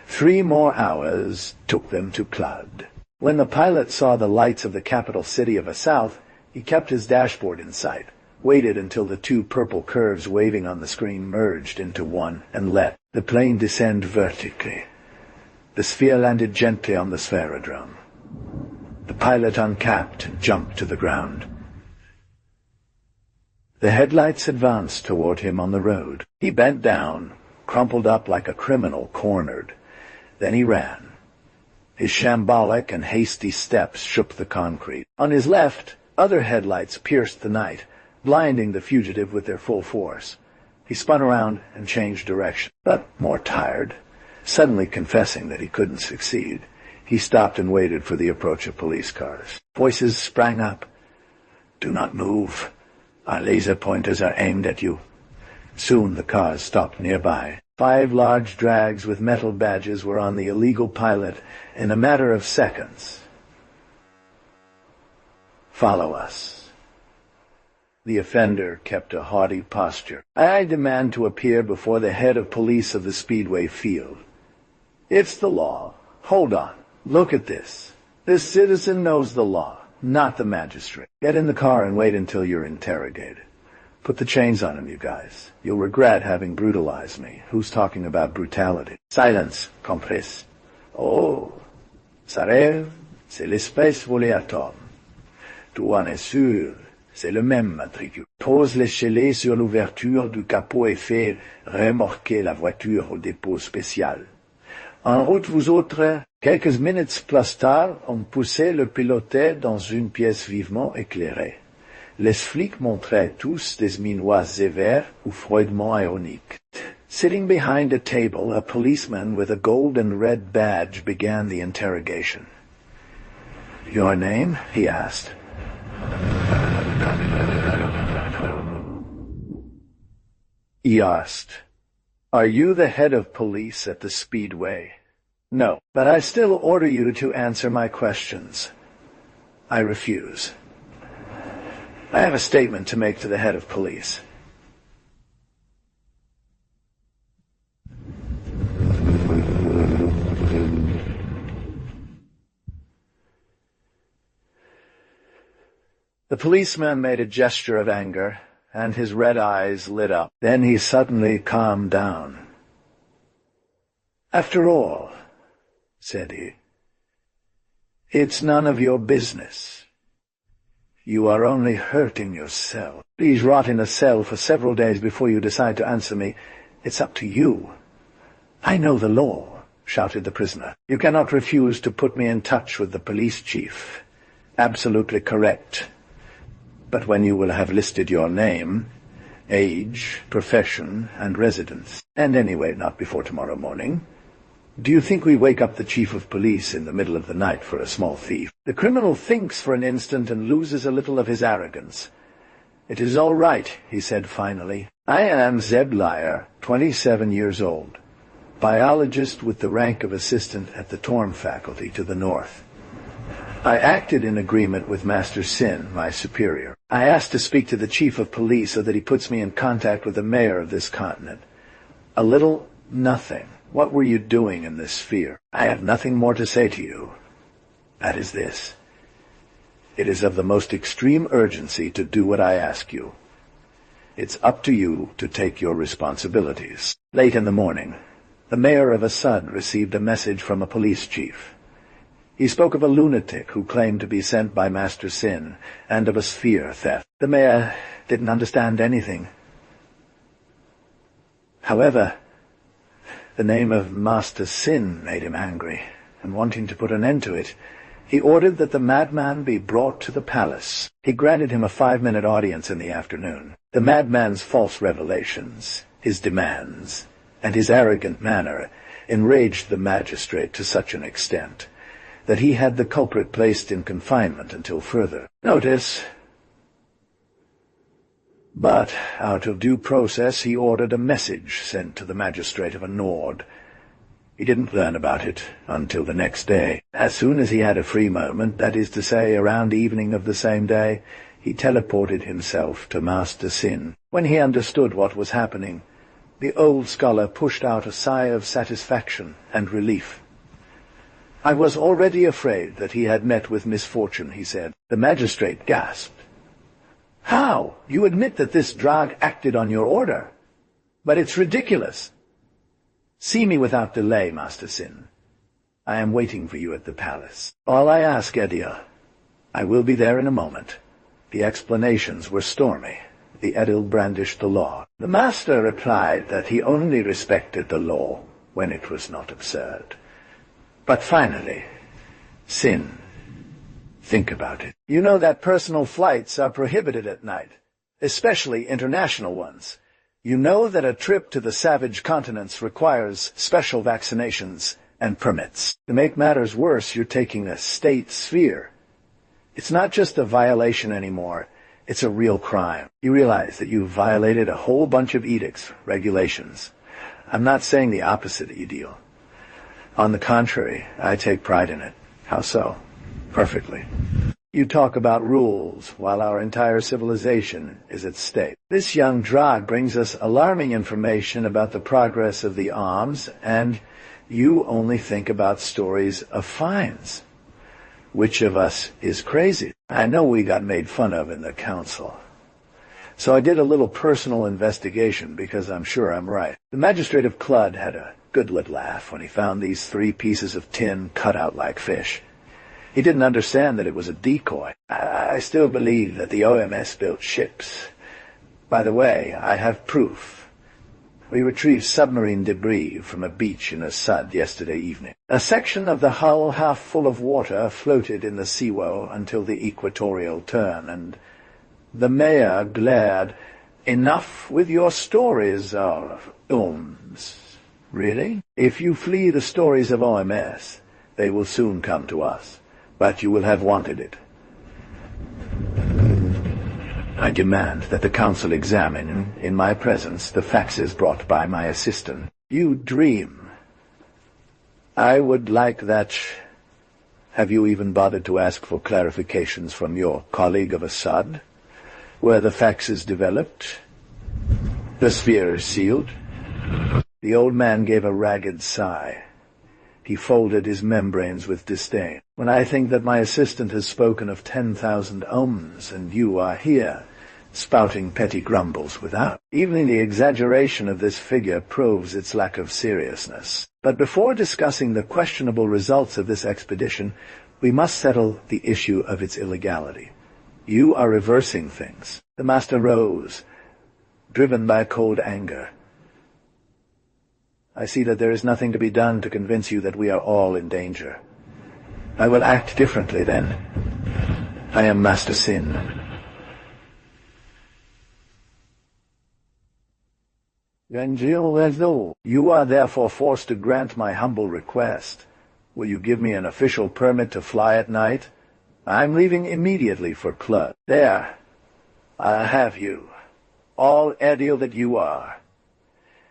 3 more hours took them to Clud. When the pilot saw the lights of the capital city of the south, he kept his dashboard in sight, waited until the 2 purple curves waving on the screen merged into one, and let the plane descend vertically. The sphere landed gently on the spherodrome. The pilot uncapped and jumped to the ground. The headlights advanced toward him on the road. He bent down, crumpled up like a criminal cornered. Then he ran. His shambolic and hasty steps shook the concrete. On his left, other headlights pierced the night, blinding the fugitive with their full force. He spun around and changed direction, but more tired. Suddenly confessing that he couldn't succeed, he stopped and waited for the approach of police cars. Voices sprang up. Do not move. Our laser pointers are aimed at you. Soon the cars stopped nearby. 5 large drags with metal badges were on the illegal pilot in a matter of seconds. Follow us. The offender kept a haughty posture. I demand to appear before the head of police of the Speedway field. It's the law. Hold on. Look at this. This citizen knows the law, not the magistrate. Get in the car and wait until you're interrogated. Put the chains on him, you guys. You'll regret having brutalized me. Who's talking about brutality? Silence, compris. Oh, ça rêve, c'est l'espèce volée à Tom. Tu en es sûr, c'est le même matricule. Pose les scellés sur l'ouverture du capot et fais remorquer la voiture au dépôt spécial. En route, vous autres. Quelques minutes plus tard, on poussait le piloté dans une pièce vivement éclairée. Les flics montraient tous des minois sévères ou froidement ironiques. Sitting behind a table, a policeman with a gold and red badge began the interrogation. Your name? He asked. He asked, Are you the head of police at the Speedway? No, but I still order you to answer my questions. I refuse. I have a statement to make to the head of police. The policeman made a gesture of anger, and his red eyes lit up. Then he suddenly calmed down. After all, said he, it's none of your business. You are only hurting yourself. Please rot in a cell for several days before you decide to answer me. It's up to you. I know the law, shouted the prisoner. You cannot refuse to put me in touch with the police chief. Absolutely correct. But when you will have listed your name, age, profession, and residence, and anyway not before tomorrow morning, do you think we wake up the chief of police in the middle of the night for a small thief? The criminal thinks for an instant and loses a little of his arrogance. It is all right, he said finally. I am Zeb Lyer, 27 years old, biologist with the rank of assistant at the Torm faculty to the north. I acted in agreement with Master Sin, my superior. I asked to speak to the chief of police so that he puts me in contact with the mayor of this continent. A little nothing. What were you doing in this sphere? I have nothing more to say to you. That is this. It is of the most extreme urgency to do what I ask you. It's up to you to take your responsibilities. Late in the morning, The mayor of Assad received a message from a police chief. He spoke of a lunatic who claimed to be sent by Master Sin, and of a sphere theft. The mayor didn't understand anything. However, the name of Master Sin made him angry, and wanting to put an end to it, he ordered that the madman be brought to the palace. He granted him a 5-minute audience in the afternoon. The madman's false revelations, his demands, and his arrogant manner enraged the magistrate to such an extent that he had the culprit placed in confinement until further notice. But, out of due process, he ordered a message sent to the magistrate of a Nord. He didn't learn about it until the next day. As soon as he had a free moment, that is to say, around evening of the same day, he teleported himself to Master Sin. When he understood what was happening, the old scholar pushed out a sigh of satisfaction and relief. "I was already afraid that he had met with misfortune," he said. The magistrate gasped. "How? You admit that this drag acted on your order? But it's ridiculous." "See me without delay, Master Sin. I am waiting for you at the palace. All I ask, Edil. I will be there in a moment." The explanations were stormy. The Edil brandished the law. The master replied that he only respected the law when it was not absurd. But finally, Sin, think about it. You know that personal flights are prohibited at night, especially international ones. You know that a trip to the savage continents requires special vaccinations and permits. To make matters worse, you're taking a state sphere. It's not just a violation anymore. It's a real crime. You realize that you've violated a whole bunch of edicts, regulations. I'm not saying the opposite, Edil. On the contrary, I take pride in it. How so? Perfectly. You talk about rules, while our entire civilization is at stake. This young drag brings us alarming information about the progress of the arms, and you only think about stories of fines. Which of us is crazy? I know we got made fun of in the council. So I did a little personal investigation, because I'm sure I'm right. The magistrate of Clud had a good laugh when he found these 3 pieces of tin cut out like fish. He didn't understand that it was a decoy. I still believe that the OMS built ships. By the way, I have proof. We retrieved submarine debris from a beach in Assad yesterday evening. A section of the hull half full of water floated in the seawall until the equatorial turn, and the mayor glared. "Enough with your stories of OMS. Really? If you flee the stories of OMS, they will soon come to us. But you will have wanted it. I demand that the council examine, in my presence, the faxes brought by my assistant." You dream. I would like that. Have you even bothered to ask for clarifications from your colleague of Assad? Were the faxes developed? The sphere is sealed? The old man gave a ragged sigh. He folded his membranes with disdain. "When I think that my assistant has spoken of 10,000 ohms, and you are here, spouting petty grumbles without." Even the exaggeration of this figure proves its lack of seriousness. But before discussing the questionable results of this expedition, we must settle the issue of its illegality. You are reversing things. The master rose, driven by cold anger. "I see that there is nothing to be done to convince you that we are all in danger. I will act differently then. I am Master Sin." "You are therefore forced to grant my humble request. Will you give me an official permit to fly at night? I'm leaving immediately for Clud. There, I have you, all Edil that you are.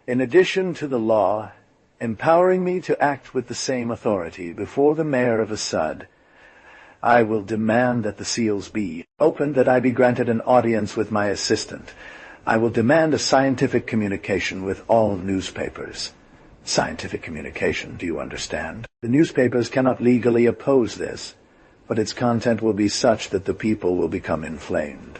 In addition to the law, empowering me to act with the same authority before the mayor of Assad, I will demand that the seals be opened, that I be granted an audience with my assistant. I will demand a scientific communication with all newspapers. Scientific communication, do you understand? The newspapers cannot legally oppose this, but its content will be such that the people will become inflamed.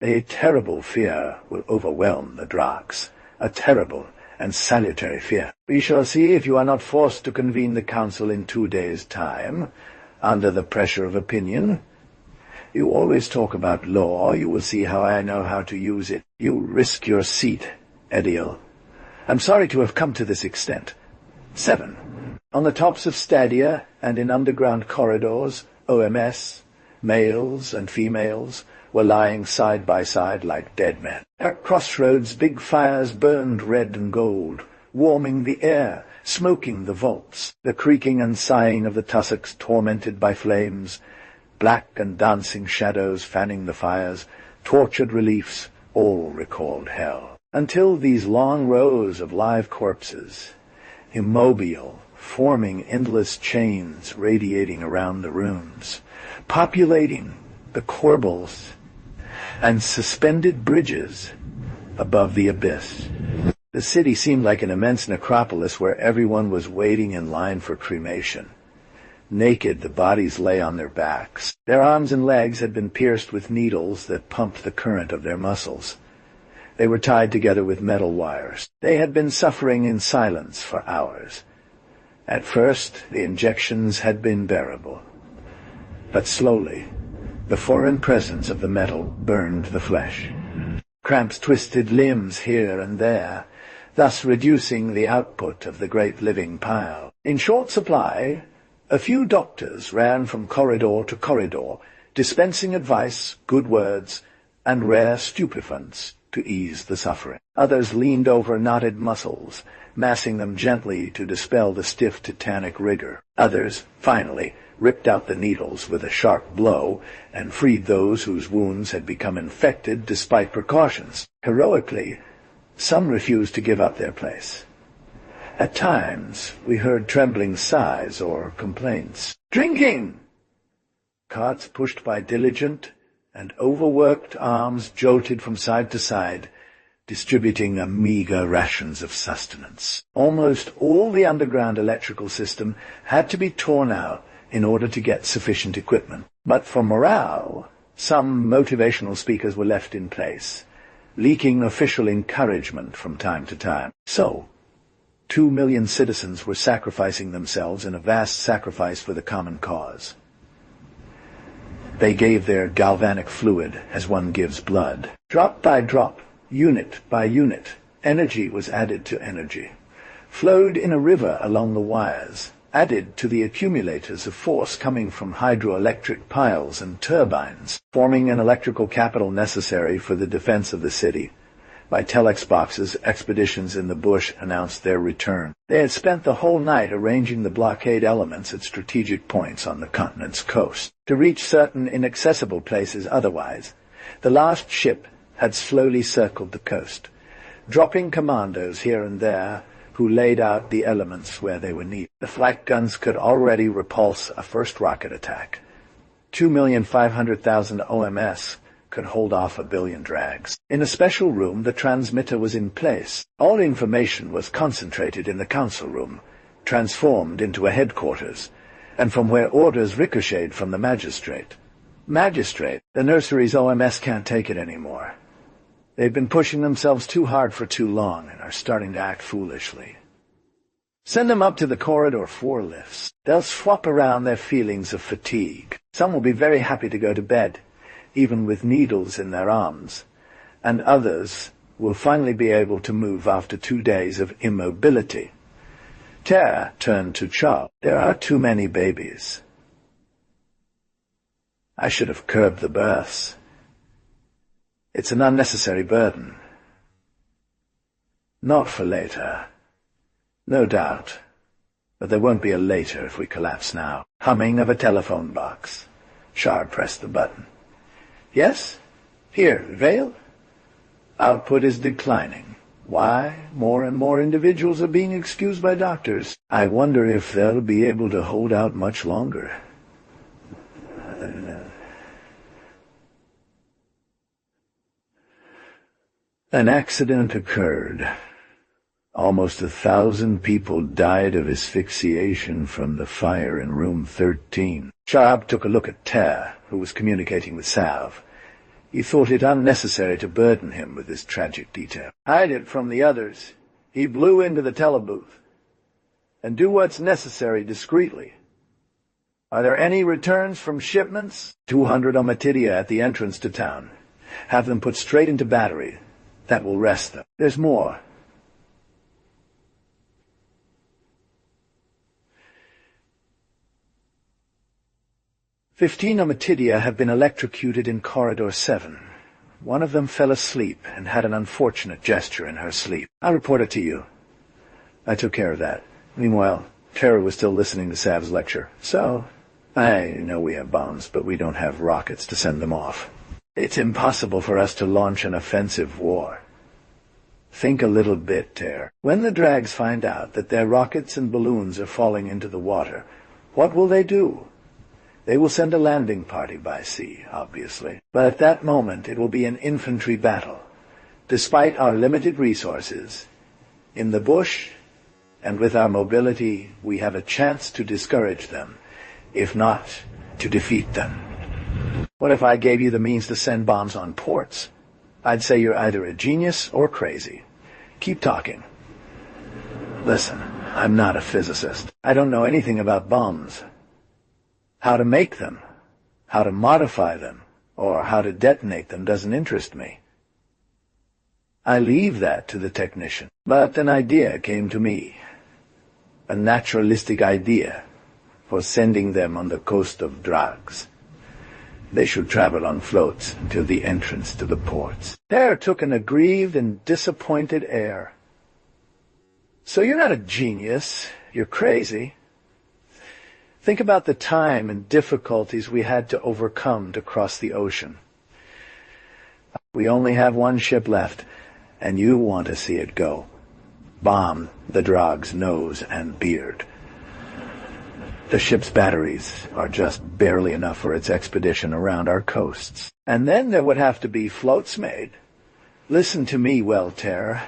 A terrible fear will overwhelm the Dracs. A terrible and salutary fear. We shall see if you are not forced to convene the council in 2 days' time, under the pressure of opinion. You always talk about law. You will see how I know how to use it. You risk your seat, Ediel. I'm sorry to have come to this extent. 7. On the tops of stadia and in underground corridors, OMS, males and females, were lying side by side like dead men. At crossroads, big fires burned red and gold, warming the air, smoking the vaults, the creaking and sighing of the tussocks tormented by flames, black and dancing shadows fanning the fires, tortured reliefs, all recalled hell. Until these long rows of live corpses, immobile, forming endless chains radiating around the rooms, populating the corbels and suspended bridges above the abyss. The city seemed like an immense necropolis where everyone was waiting in line for cremation. Naked, the bodies lay on their backs. Their arms and legs had been pierced with needles that pumped the current of their muscles. They were tied together with metal wires. They had been suffering in silence for hours. At first, the injections had been bearable. But slowly, the foreign presence of the metal burned the flesh. Cramps twisted limbs here and there, thus reducing the output of the great living pile. In short supply, a few doctors ran from corridor to corridor, dispensing advice, good words, and rare stupefacts to ease the suffering. Others leaned over knotted muscles, massing them gently to dispel the stiff tetanic rigor. Others, finally, ripped out the needles with a sharp blow and freed those whose wounds had become infected despite precautions. Heroically, some refused to give up their place. At times, we heard trembling sighs or complaints. Drinking! Carts pushed by diligent and overworked arms jolted from side to side, distributing a meager rations of sustenance. Almost all the underground electrical system had to be torn out in order to get sufficient equipment. But for morale, some motivational speakers were left in place, leaking official encouragement from time to time. So, 2 million citizens were sacrificing themselves in a vast sacrifice for the common cause. They gave their galvanic fluid as one gives blood. Drop by drop, unit by unit, energy was added to energy, flowed in a river along the wires, added to the accumulators of force coming from hydroelectric piles and turbines, forming an electrical capital necessary for the defense of the city. By telex boxes, expeditions in the bush announced their return. They had spent the whole night arranging the blockade elements at strategic points on the continent's coast. To reach certain inaccessible places otherwise, the last ship had slowly circled the coast, dropping commandos here and there who laid out the elements where they were needed. The flak guns could already repulse a first rocket attack. 2,500,000 OMS could hold off 1 billion drags. In a special room, the transmitter was in place. All information was concentrated in the council room, transformed into a headquarters, and from where orders ricocheted from the magistrate. Magistrate, the nursery's OMS can't take it anymore. They've been pushing themselves too hard for too long and are starting to act foolishly. Send them up to the corridor 4 lifts. They'll swap around their feelings of fatigue. Some will be very happy to go to bed, even with needles in their arms, and others will finally be able to move after 2 days of immobility. Terre turned to Charles. There are too many babies. I should have curbed the births. It's an unnecessary burden. Not for later. No doubt. But there won't be a later if we collapse now. Humming of a telephone box. Shard pressed the button. Yes? Here, Vale? Output is declining. Why? More and more individuals are being excused by doctors. I wonder if they'll be able to hold out much longer. An accident occurred. Almost 1,000 people died of asphyxiation from the fire in room 13. Sharp took a look at Terre, who was communicating with Salve. He thought it unnecessary to burden him with this tragic detail. Hide it from the others. He blew into the telebooth. And do what's necessary discreetly. Are there any returns from shipments? 200 Omatidia at the entrance to town. Have them put straight into battery. That will rest them. There's more. "15 Omatidia have been electrocuted in Corridor 7. One of them fell asleep and had an unfortunate gesture in her sleep. I'll report it to you. I took care of that. Meanwhile, Tara was still listening to Sav's lecture. So, I know we have bombs, but we don't have rockets to send them off. It's impossible for us to launch an offensive war. Think a little bit, Tara. When the Drags find out that their rockets and balloons are falling into the water, what will they do? They will send a landing party by sea, obviously. But at that moment, it will be an infantry battle. Despite our limited resources, in the bush and with our mobility, we have a chance to discourage them, if not to defeat them. What if I gave you the means to send bombs on ports? I'd say you're either a genius or crazy. Keep talking. Listen, I'm not a physicist. I don't know anything about bombs. How to make them, how to modify them, or how to detonate them doesn't interest me. I leave that to the technician. But an idea came to me. A naturalistic idea for sending them on the coast of Drags. They should travel on floats until the entrance to the ports. There took an aggrieved and disappointed air. So you're not a genius. You're crazy. Think about the time and difficulties we had to overcome to cross the ocean. We only have one ship left, and you want to see it go. Bomb the Drag's nose and beard. The ship's batteries are just barely enough for its expedition around our coasts. And then there would have to be floats made. Listen to me well, Terror.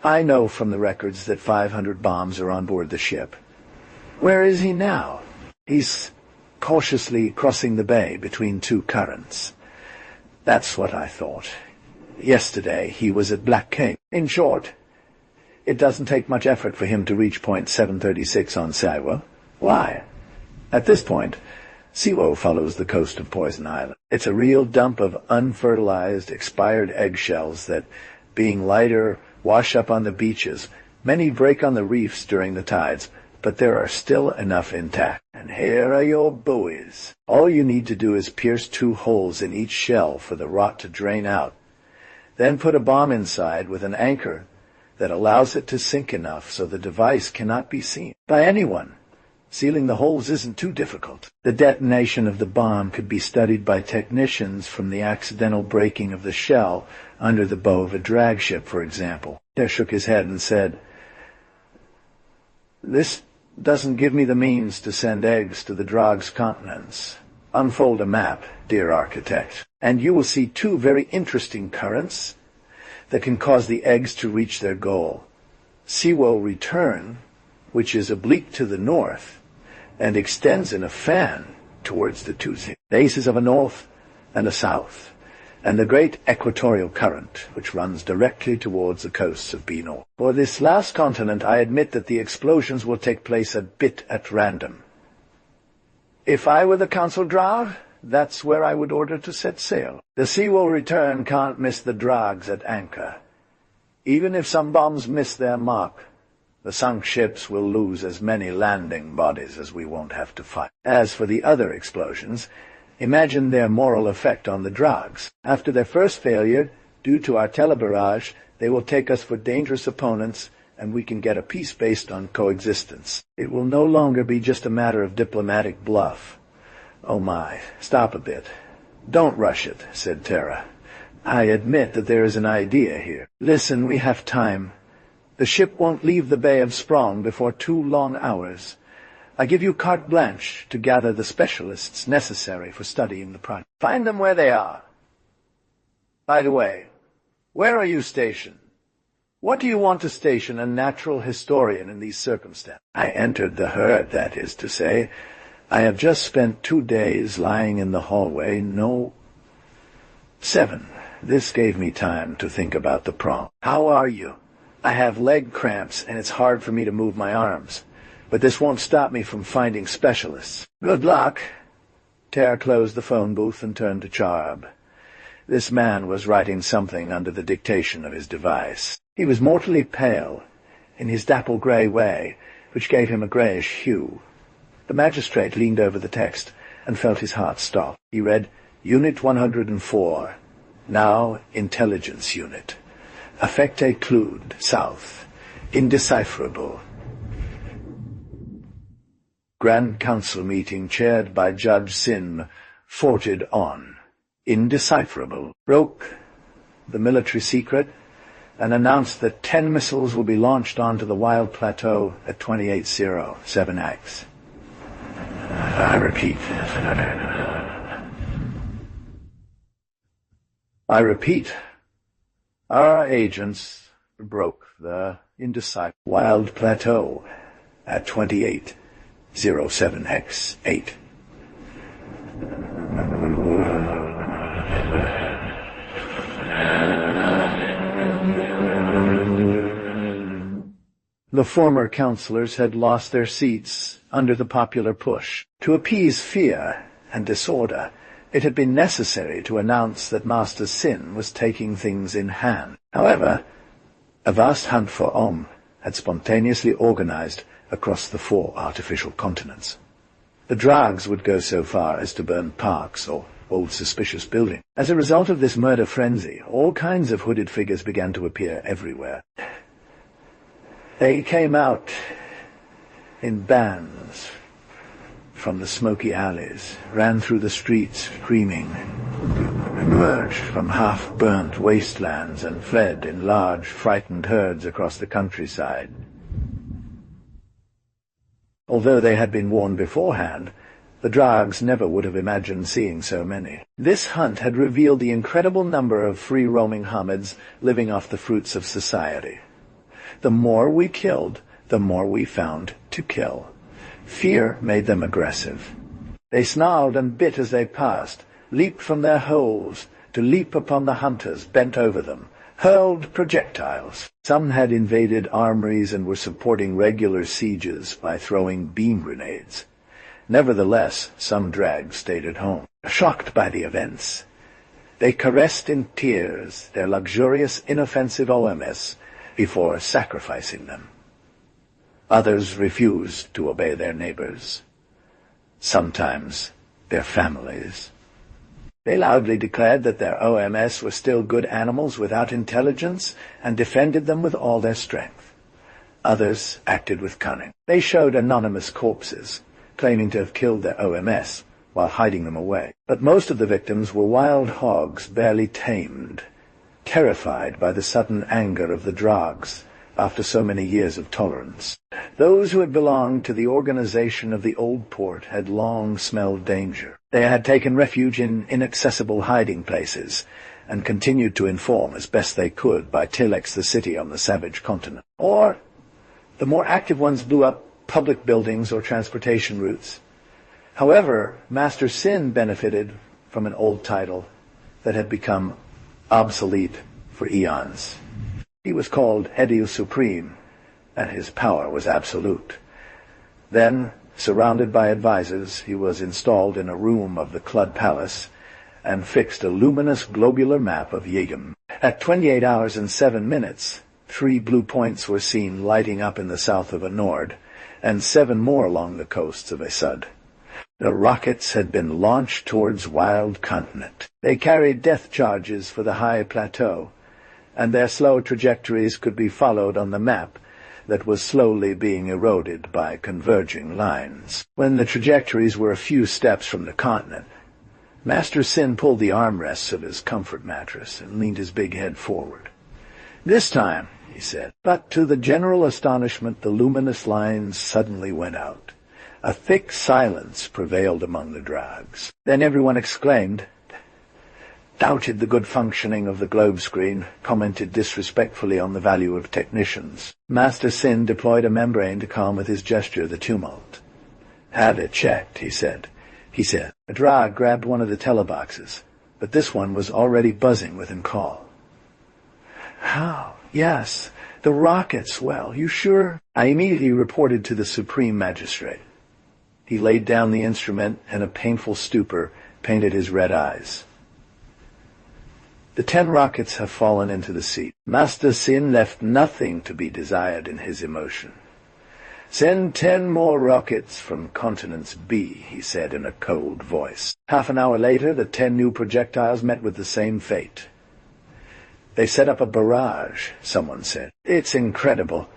I know from the records that 500 bombs are on board the ship. Where is he now? He's cautiously crossing the bay between two currents. That's what I thought. Yesterday he was at Black Cape. In short, it doesn't take much effort for him to reach point 736 on Siwo. Why? At this point, Siwo follows the coast of Poison Island. It's a real dump of unfertilized, expired eggshells that, being lighter, wash up on the beaches. Many break on the reefs during the tides, but there are still enough intact. And here are your buoys. All you need to do is pierce 2 holes in each shell for the rot to drain out. Then put a bomb inside with an anchor that allows it to sink enough so the device cannot be seen by anyone. Sealing the holes isn't too difficult. The detonation of the bomb could be studied by technicians from the accidental breaking of the shell under the bow of a drag ship, for example. He shook his head and said, "This doesn't give me the means to send eggs to the Drag's continents. Unfold a map, dear architect, and you will see 2 very interesting currents that can cause the eggs to reach their goal. Siwo return, which is oblique to the north, and extends in a fan towards the 2 bases of a north and a south, and the great equatorial current, which runs directly towards the coasts of B-North. For this last continent, I admit that the explosions will take place a bit at random. If I were the Council Drag, that's where I would order to set sail. The Siwo return can't miss the Drags at anchor. Even if some bombs miss their mark, the sunk ships will lose as many landing bodies as we won't have to fight. As for the other explosions, imagine their moral effect on the Drags. After their first failure, due to our telebarrage, they will take us for dangerous opponents, and we can get a peace based on coexistence. It will no longer be just a matter of diplomatic bluff. Oh my, stop a bit. Don't rush it, said Terra. I admit that there is an idea here. Listen, we have time. The ship won't leave the Bay of Sprong before 2 long hours. I give you carte blanche to gather the specialists necessary for studying the project. Find them where they are. By the way, where are you stationed? What do you want to station a natural historian in these circumstances? I entered the herd, that is to say. I have just spent 2 days lying in the hallway. No, 7. This gave me time to think about the problem. How are you? I have leg cramps, and it's hard for me to move my arms. But this won't stop me from finding specialists. Good luck. Ter closed the phone booth and turned to Charb. This man was writing something under the dictation of his device. He was mortally pale, in his dapple-grey way, which gave him a greyish hue. The magistrate leaned over the text and felt his heart stop. He read, Unit 104, now Intelligence Unit. Affecte Clude, South. Indecipherable. Grand Council meeting chaired by Judge Sin forged on. Indecipherable. Broke the military secret and announced that 10 missiles will be launched onto the Wild Plateau at 2807X. I repeat. I repeat. Our agents broke the indecipherable Wild Plateau at 2807X8. The former councillors had lost their seats under the popular push. To appease fear and disorder, it had been necessary to announce that Master Sin was taking things in hand. However, a vast hunt for had spontaneously organized across the 4 artificial continents. The Drags would go so far as to burn parks or old suspicious buildings. As a result of this murder frenzy, all kinds of hooded figures began to appear everywhere. They came out in bands from the smoky alleys, ran through the streets screaming, emerged from half-burnt wastelands and fled in large, frightened herds across the countryside. Although they had been warned beforehand, the Drags never would have imagined seeing so many. This hunt had revealed the incredible number of free-roaming Hamids living off the fruits of society. The more we killed, the more we found to kill. Fear made them aggressive. They snarled and bit as they passed, leaped from their holes to leap upon the hunters bent over them, hurled projectiles. Some had invaded armories and were supporting regular sieges by throwing beam grenades. Nevertheless, some Drags stayed at home. Shocked by the events, they caressed in tears their luxurious, inoffensive OMS before sacrificing them. Others refused to obey their neighbors, sometimes their families. They loudly declared that their OMS were still good animals without intelligence and defended them with all their strength. Others acted with cunning. They showed anonymous corpses, claiming to have killed their OMS while hiding them away. But most of the victims were wild hogs barely tamed, terrified by the sudden anger of the Drags after so many years of tolerance. Those who had belonged to the organization of the Old Port had long smelled danger. They had taken refuge in inaccessible hiding places and continued to inform as best they could by Telex, the city on the savage continent. Or the more active ones blew up public buildings or transportation routes. However, Master Sin benefited from an old title that had become obsolete for eons. He was called Edius Supreme, and his power was absolute. Then, surrounded by advisors, he was installed in a room of the Clud Palace and fixed a luminous globular map of Yegem. At 28 hours and 7 minutes, 3 blue points were seen lighting up in the south of Anord, and 7 more along the coasts of Esud. The rockets had been launched towards Wild Continent. They carried death charges for the high plateau, and their slow trajectories could be followed on the map that was slowly being eroded by converging lines. When the trajectories were a few steps from the continent, Master Sin pulled the armrests of his comfort mattress and leaned his big head forward. "This time," he said. But to the general astonishment, the luminous lines suddenly went out. A thick silence prevailed among the Drags. Then everyone exclaimed, doubted the good functioning of the globe screen, commented disrespectfully on the value of technicians. Master Sin deployed a membrane to calm with his gesture the tumult. "Have it checked," he said. A Drag grabbed one of the teleboxes, but this one was already buzzing within call. "How? Yes, The rockets, well, you sure? I immediately reported to the Supreme Magistrate. He laid down the instrument, and a painful stupor painted his red eyes. The 10 rockets have fallen into the sea. Master Sin left nothing to be desired in his emotion. Send 10 more rockets from Continents B, he said in a cold voice. Half an hour later, the 10 new projectiles met with the same fate. They set up a barrage, someone said. It's incredible.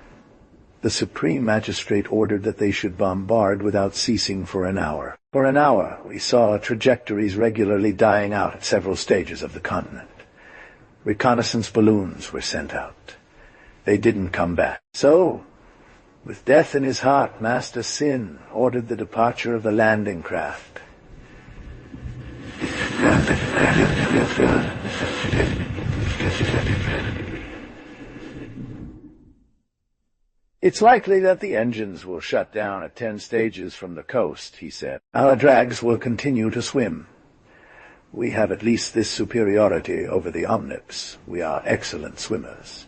The Supreme Magistrate ordered that they should bombard without ceasing for an hour. For an hour, we saw trajectories regularly dying out at several stages of the continent. Reconnaissance balloons were sent out. They didn't come back. So, with death in his heart, Master Sin ordered the departure of the landing craft. It's likely that the engines will shut down at 10 stages from the coast, he said. Our drags will continue to swim. We have at least this superiority over the omnips. We are excellent swimmers.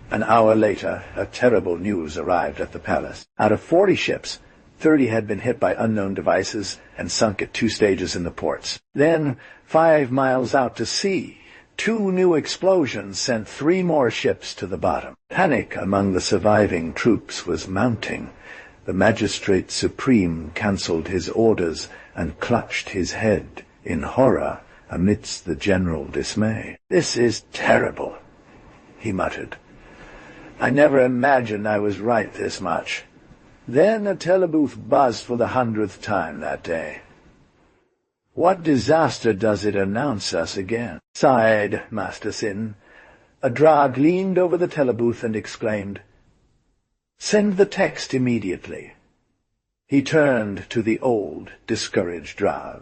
An hour later, a terrible news arrived at the palace. Out of 40 ships, 30 had been hit by unknown devices and sunk at 2 stages in the ports. Then, 5 miles out to sea, 2 new explosions sent 3 more ships to the bottom. Panic among the surviving troops was mounting. The Magistrate Supreme cancelled his orders and clutched his head in horror amidst the general dismay. This is terrible, he muttered. I never imagined I was right this much. Then a telebooth buzzed for the 100th time that day. What disaster does it announce us again? Sighed Master Sin. A drag leaned over the telebooth and exclaimed, Send the text immediately. He turned to the old, discouraged drag.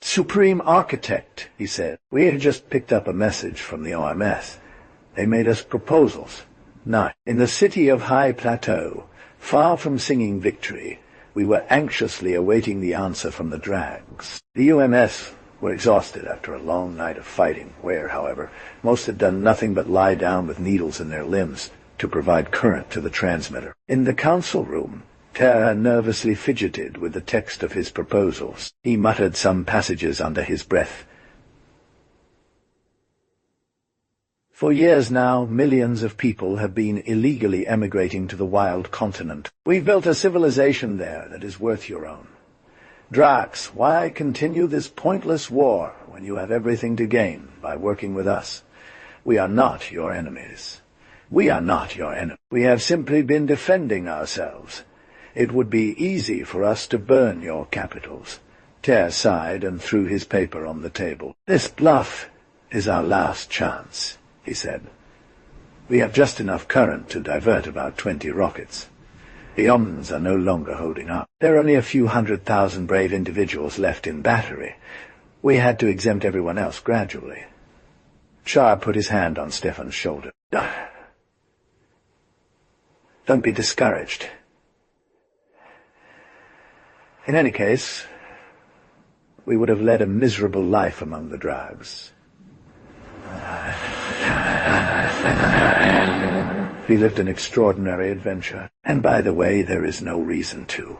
Supreme Architect, he said. We had just picked up a message from the OMS. They made us proposals. Now, in the city of High Plateau, far from singing victory, we were anxiously awaiting the answer from the drags. The UMS were exhausted after a long night of fighting, where, however, most had done nothing but lie down with needles in their limbs to provide current to the transmitter. In the council room, Terra nervously fidgeted with the text of his proposals. He muttered some passages under his breath. For years now, millions of people have been illegally emigrating to the wild continent. We've built a civilization there that is worth your own. Drax, why continue this pointless war when you have everything to gain by working with us? We are not your enemies. We are not your enemies. We have simply been defending ourselves. It would be easy for us to burn your capitals. Ter sighed and threw his paper on the table. This bluff is our last chance, he said. We have just enough current to divert about 20 rockets. The Omns are no longer holding up. There are only a few 100,000 brave individuals left in battery. We had to exempt everyone else gradually. Shah put his hand on Stefan's shoulder. Don't be discouraged. In any case, we would have led a miserable life among the drags. We lived an extraordinary adventure. And by the way, there is no reason to.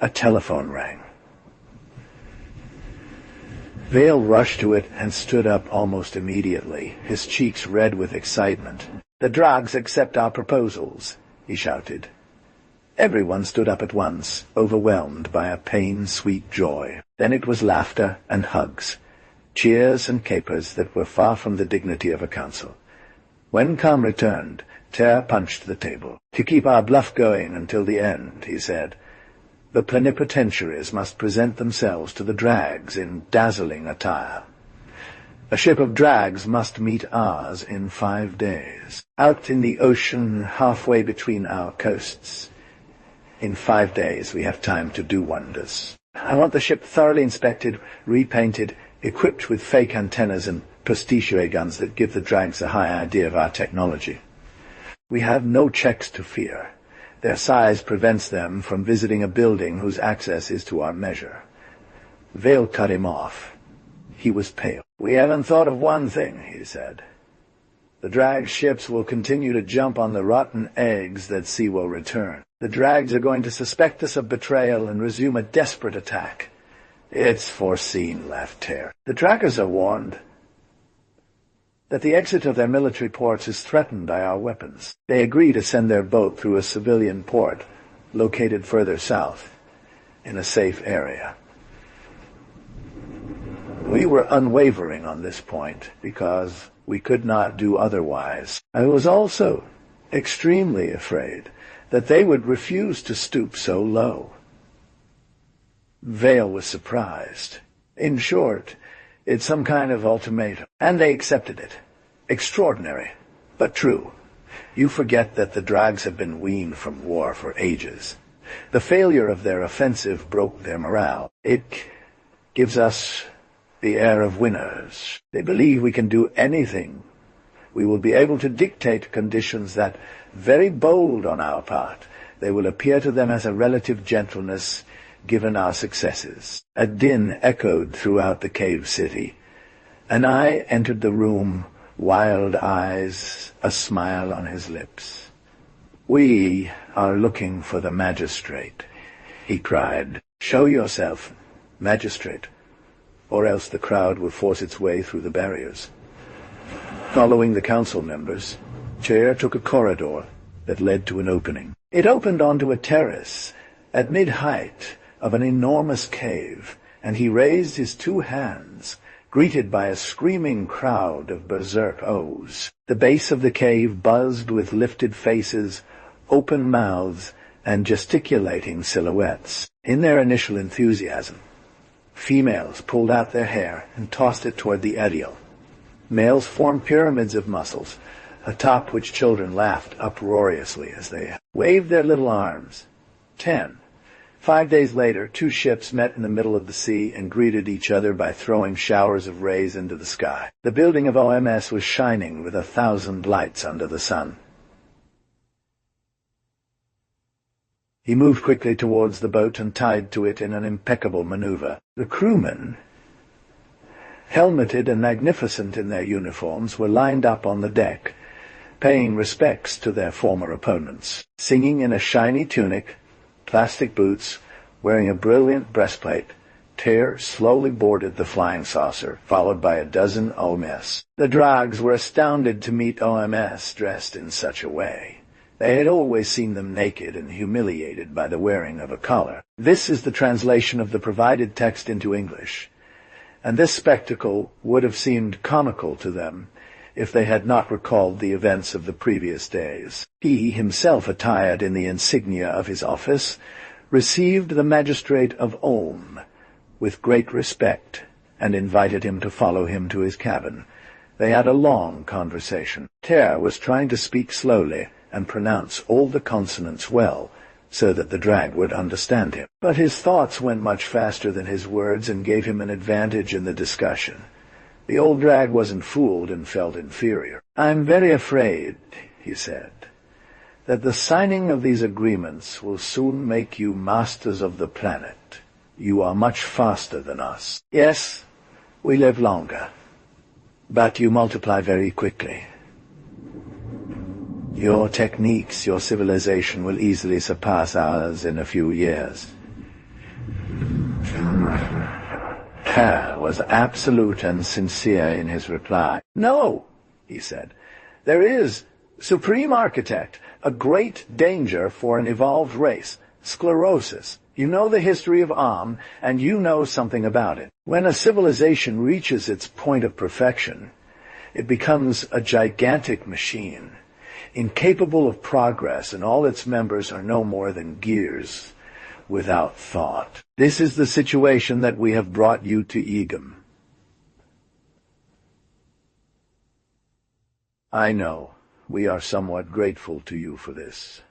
A telephone rang. Vale rushed to it and stood up almost immediately, his cheeks red with excitement. The drags accept our proposals, he shouted. Everyone stood up at once, overwhelmed by a pain-sweet joy. Then it was laughter and hugs, cheers and capers that were far from the dignity of a council. When calm returned, Ter punched the table. To keep our bluff going until the end, he said, the plenipotentiaries must present themselves to the drags in dazzling attire. A ship of drags must meet ours in 5 days, out in the ocean halfway between our coasts. In 5 days we have time to do wonders. I want the ship thoroughly inspected, repainted, equipped with fake antennas and prestige guns that give the drags a high idea of our technology. We have no checks to fear. Their size prevents them from visiting a building whose access is to our measure. Vale cut him off. He was pale. "We haven't thought of one thing," he said. "The drag ships will continue to jump on the rotten eggs that sea will return. The drags are going to suspect us of betrayal and resume a desperate attack." "It's foreseen," laughed Ter. "The trackers are warned that the exit of their military ports is threatened by our weapons. They agree to send their boat through a civilian port located further south, in a safe area." We were unwavering on this point because we could not do otherwise. I was also extremely afraid that they would refuse to stoop so low. Vale was surprised. "In short, it's some kind of ultimatum." And they accepted it. Extraordinary, but true. You forget that the drags have been weaned from war for ages. The failure of their offensive broke their morale. It gives us the air of winners. They believe we can do anything. We will be able to dictate conditions that, very bold on our part, they will appear to them as a relative gentleness given our successes. A din echoed throughout the cave city, and I entered the room, wild eyes, a smile on his lips. "We are looking for the magistrate," he cried. "Show yourself, magistrate, or else the crowd will force its way through the barriers." Following the council members, Chair took a corridor that led to an opening. It opened onto a terrace at mid-height of an enormous cave, and he raised his two hands, greeted by a screaming crowd of berserk oaths. The base of the cave buzzed with lifted faces, open mouths, and gesticulating silhouettes. In their initial enthusiasm, females pulled out their hair and tossed it toward the Ariel. Males formed pyramids of muscles, atop which children laughed uproariously as they waved their little arms. 5 days later, 2 ships met in the middle of the sea and greeted each other by throwing showers of rays into the sky. The building of OMS was shining with 1,000 lights under the sun. He moved quickly towards the boat and tied to it in an impeccable maneuver. The crewmen, helmeted and magnificent in their uniforms, were lined up on the deck, paying respects to their former opponents. Singing in a shiny tunic, plastic boots, wearing a brilliant breastplate, Ter slowly boarded the flying saucer, followed by a dozen OMS. The drags were astounded to meet OMS dressed in such a way. They had always seen them naked and humiliated by the wearing of a collar. This is the translation of the provided text into English, and this spectacle would have seemed comical to them if they had not recalled the events of the previous days. He, himself attired in the insignia of his office, received the magistrate of Ulm with great respect and invited him to follow him to his cabin. They had a long conversation. Ter was trying to speak slowly and pronounce all the consonants well, so that the drag would understand him. But his thoughts went much faster than his words and gave him an advantage in the discussion. The old drag wasn't fooled and felt inferior. "I'm very afraid," he said, "that the signing of these agreements will soon make you masters of the planet. You are much faster than us. Yes, we live longer, but you multiply very quickly. Your techniques, your civilization will easily surpass ours in a few years." Ter was absolute and sincere in his reply. "No," he said, "there is, Supreme Architect, a great danger for an evolved race, sclerosis. You know the history of Am, and you know something about it. When a civilization reaches its point of perfection, it becomes a gigantic machine, incapable of progress, and all its members are no more than gears without thought. This is the situation that we have brought you to Egum. I know we are somewhat grateful to you for this.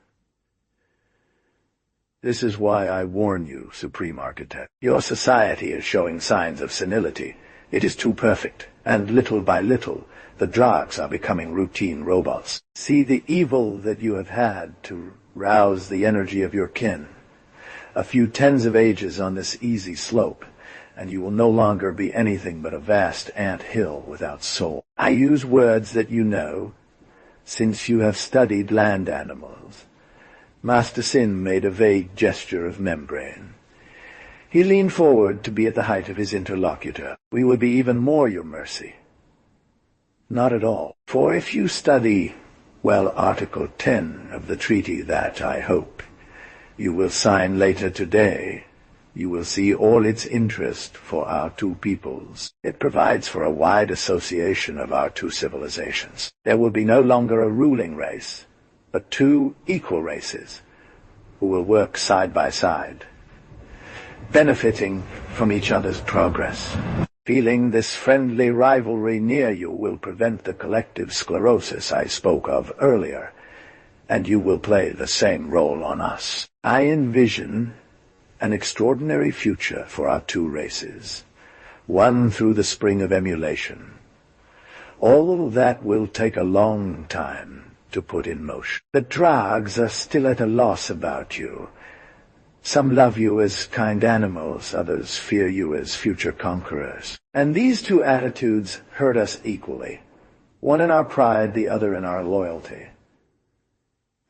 This is why I warn you, Supreme Architect. Your society is showing signs of senility. It is too perfect, and little by little, the drags are becoming routine robots. See the evil that you have had to rouse the energy of your kin. A few tens of ages on this easy slope, and you will no longer be anything but a vast ant hill without soul. I use words that you know, since you have studied land animals. Master Sin made a vague gesture of membrane. He leaned forward to be at the height of his interlocutor. We would be even more your mercy. Not at all. For if you study, well, Article 10 of the treaty that, I hope, you will sign later today, you will see all its interest for our two peoples. It provides for a wide association of our two civilizations. There will be no longer a ruling race, but two equal races who will work side by side, benefiting from each other's progress. Feeling this friendly rivalry near you will prevent the collective sclerosis I spoke of earlier, and you will play the same role on us. I envision an extraordinary future for our two races, one through the spring of emulation. All that will take a long time to put in motion. The Drags are still at a loss about you. Some love you as kind animals, others fear you as future conquerors. And these two attitudes hurt us equally, one in our pride, the other in our loyalty.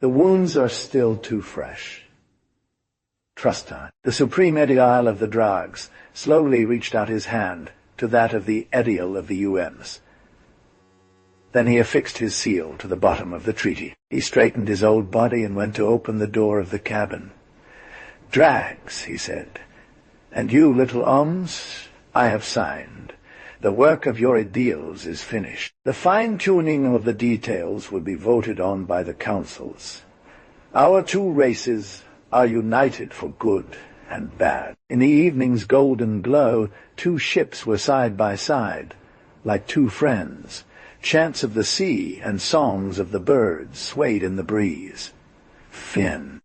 The wounds are still too fresh. Trust time. The supreme Edial of the Drags slowly reached out his hand to that of the Edial of the UMs. Then he affixed his seal to the bottom of the treaty. He straightened his old body and went to open the door of the cabin. Drags, he said, and you, little Oms, I have signed. The work of your ideals is finished. The fine-tuning of the details will be voted on by the councils. Our two races are united for good and bad. In the evening's golden glow, two ships were side by side, like two friends. Chants of the sea and songs of the birds swayed in the breeze. Finn.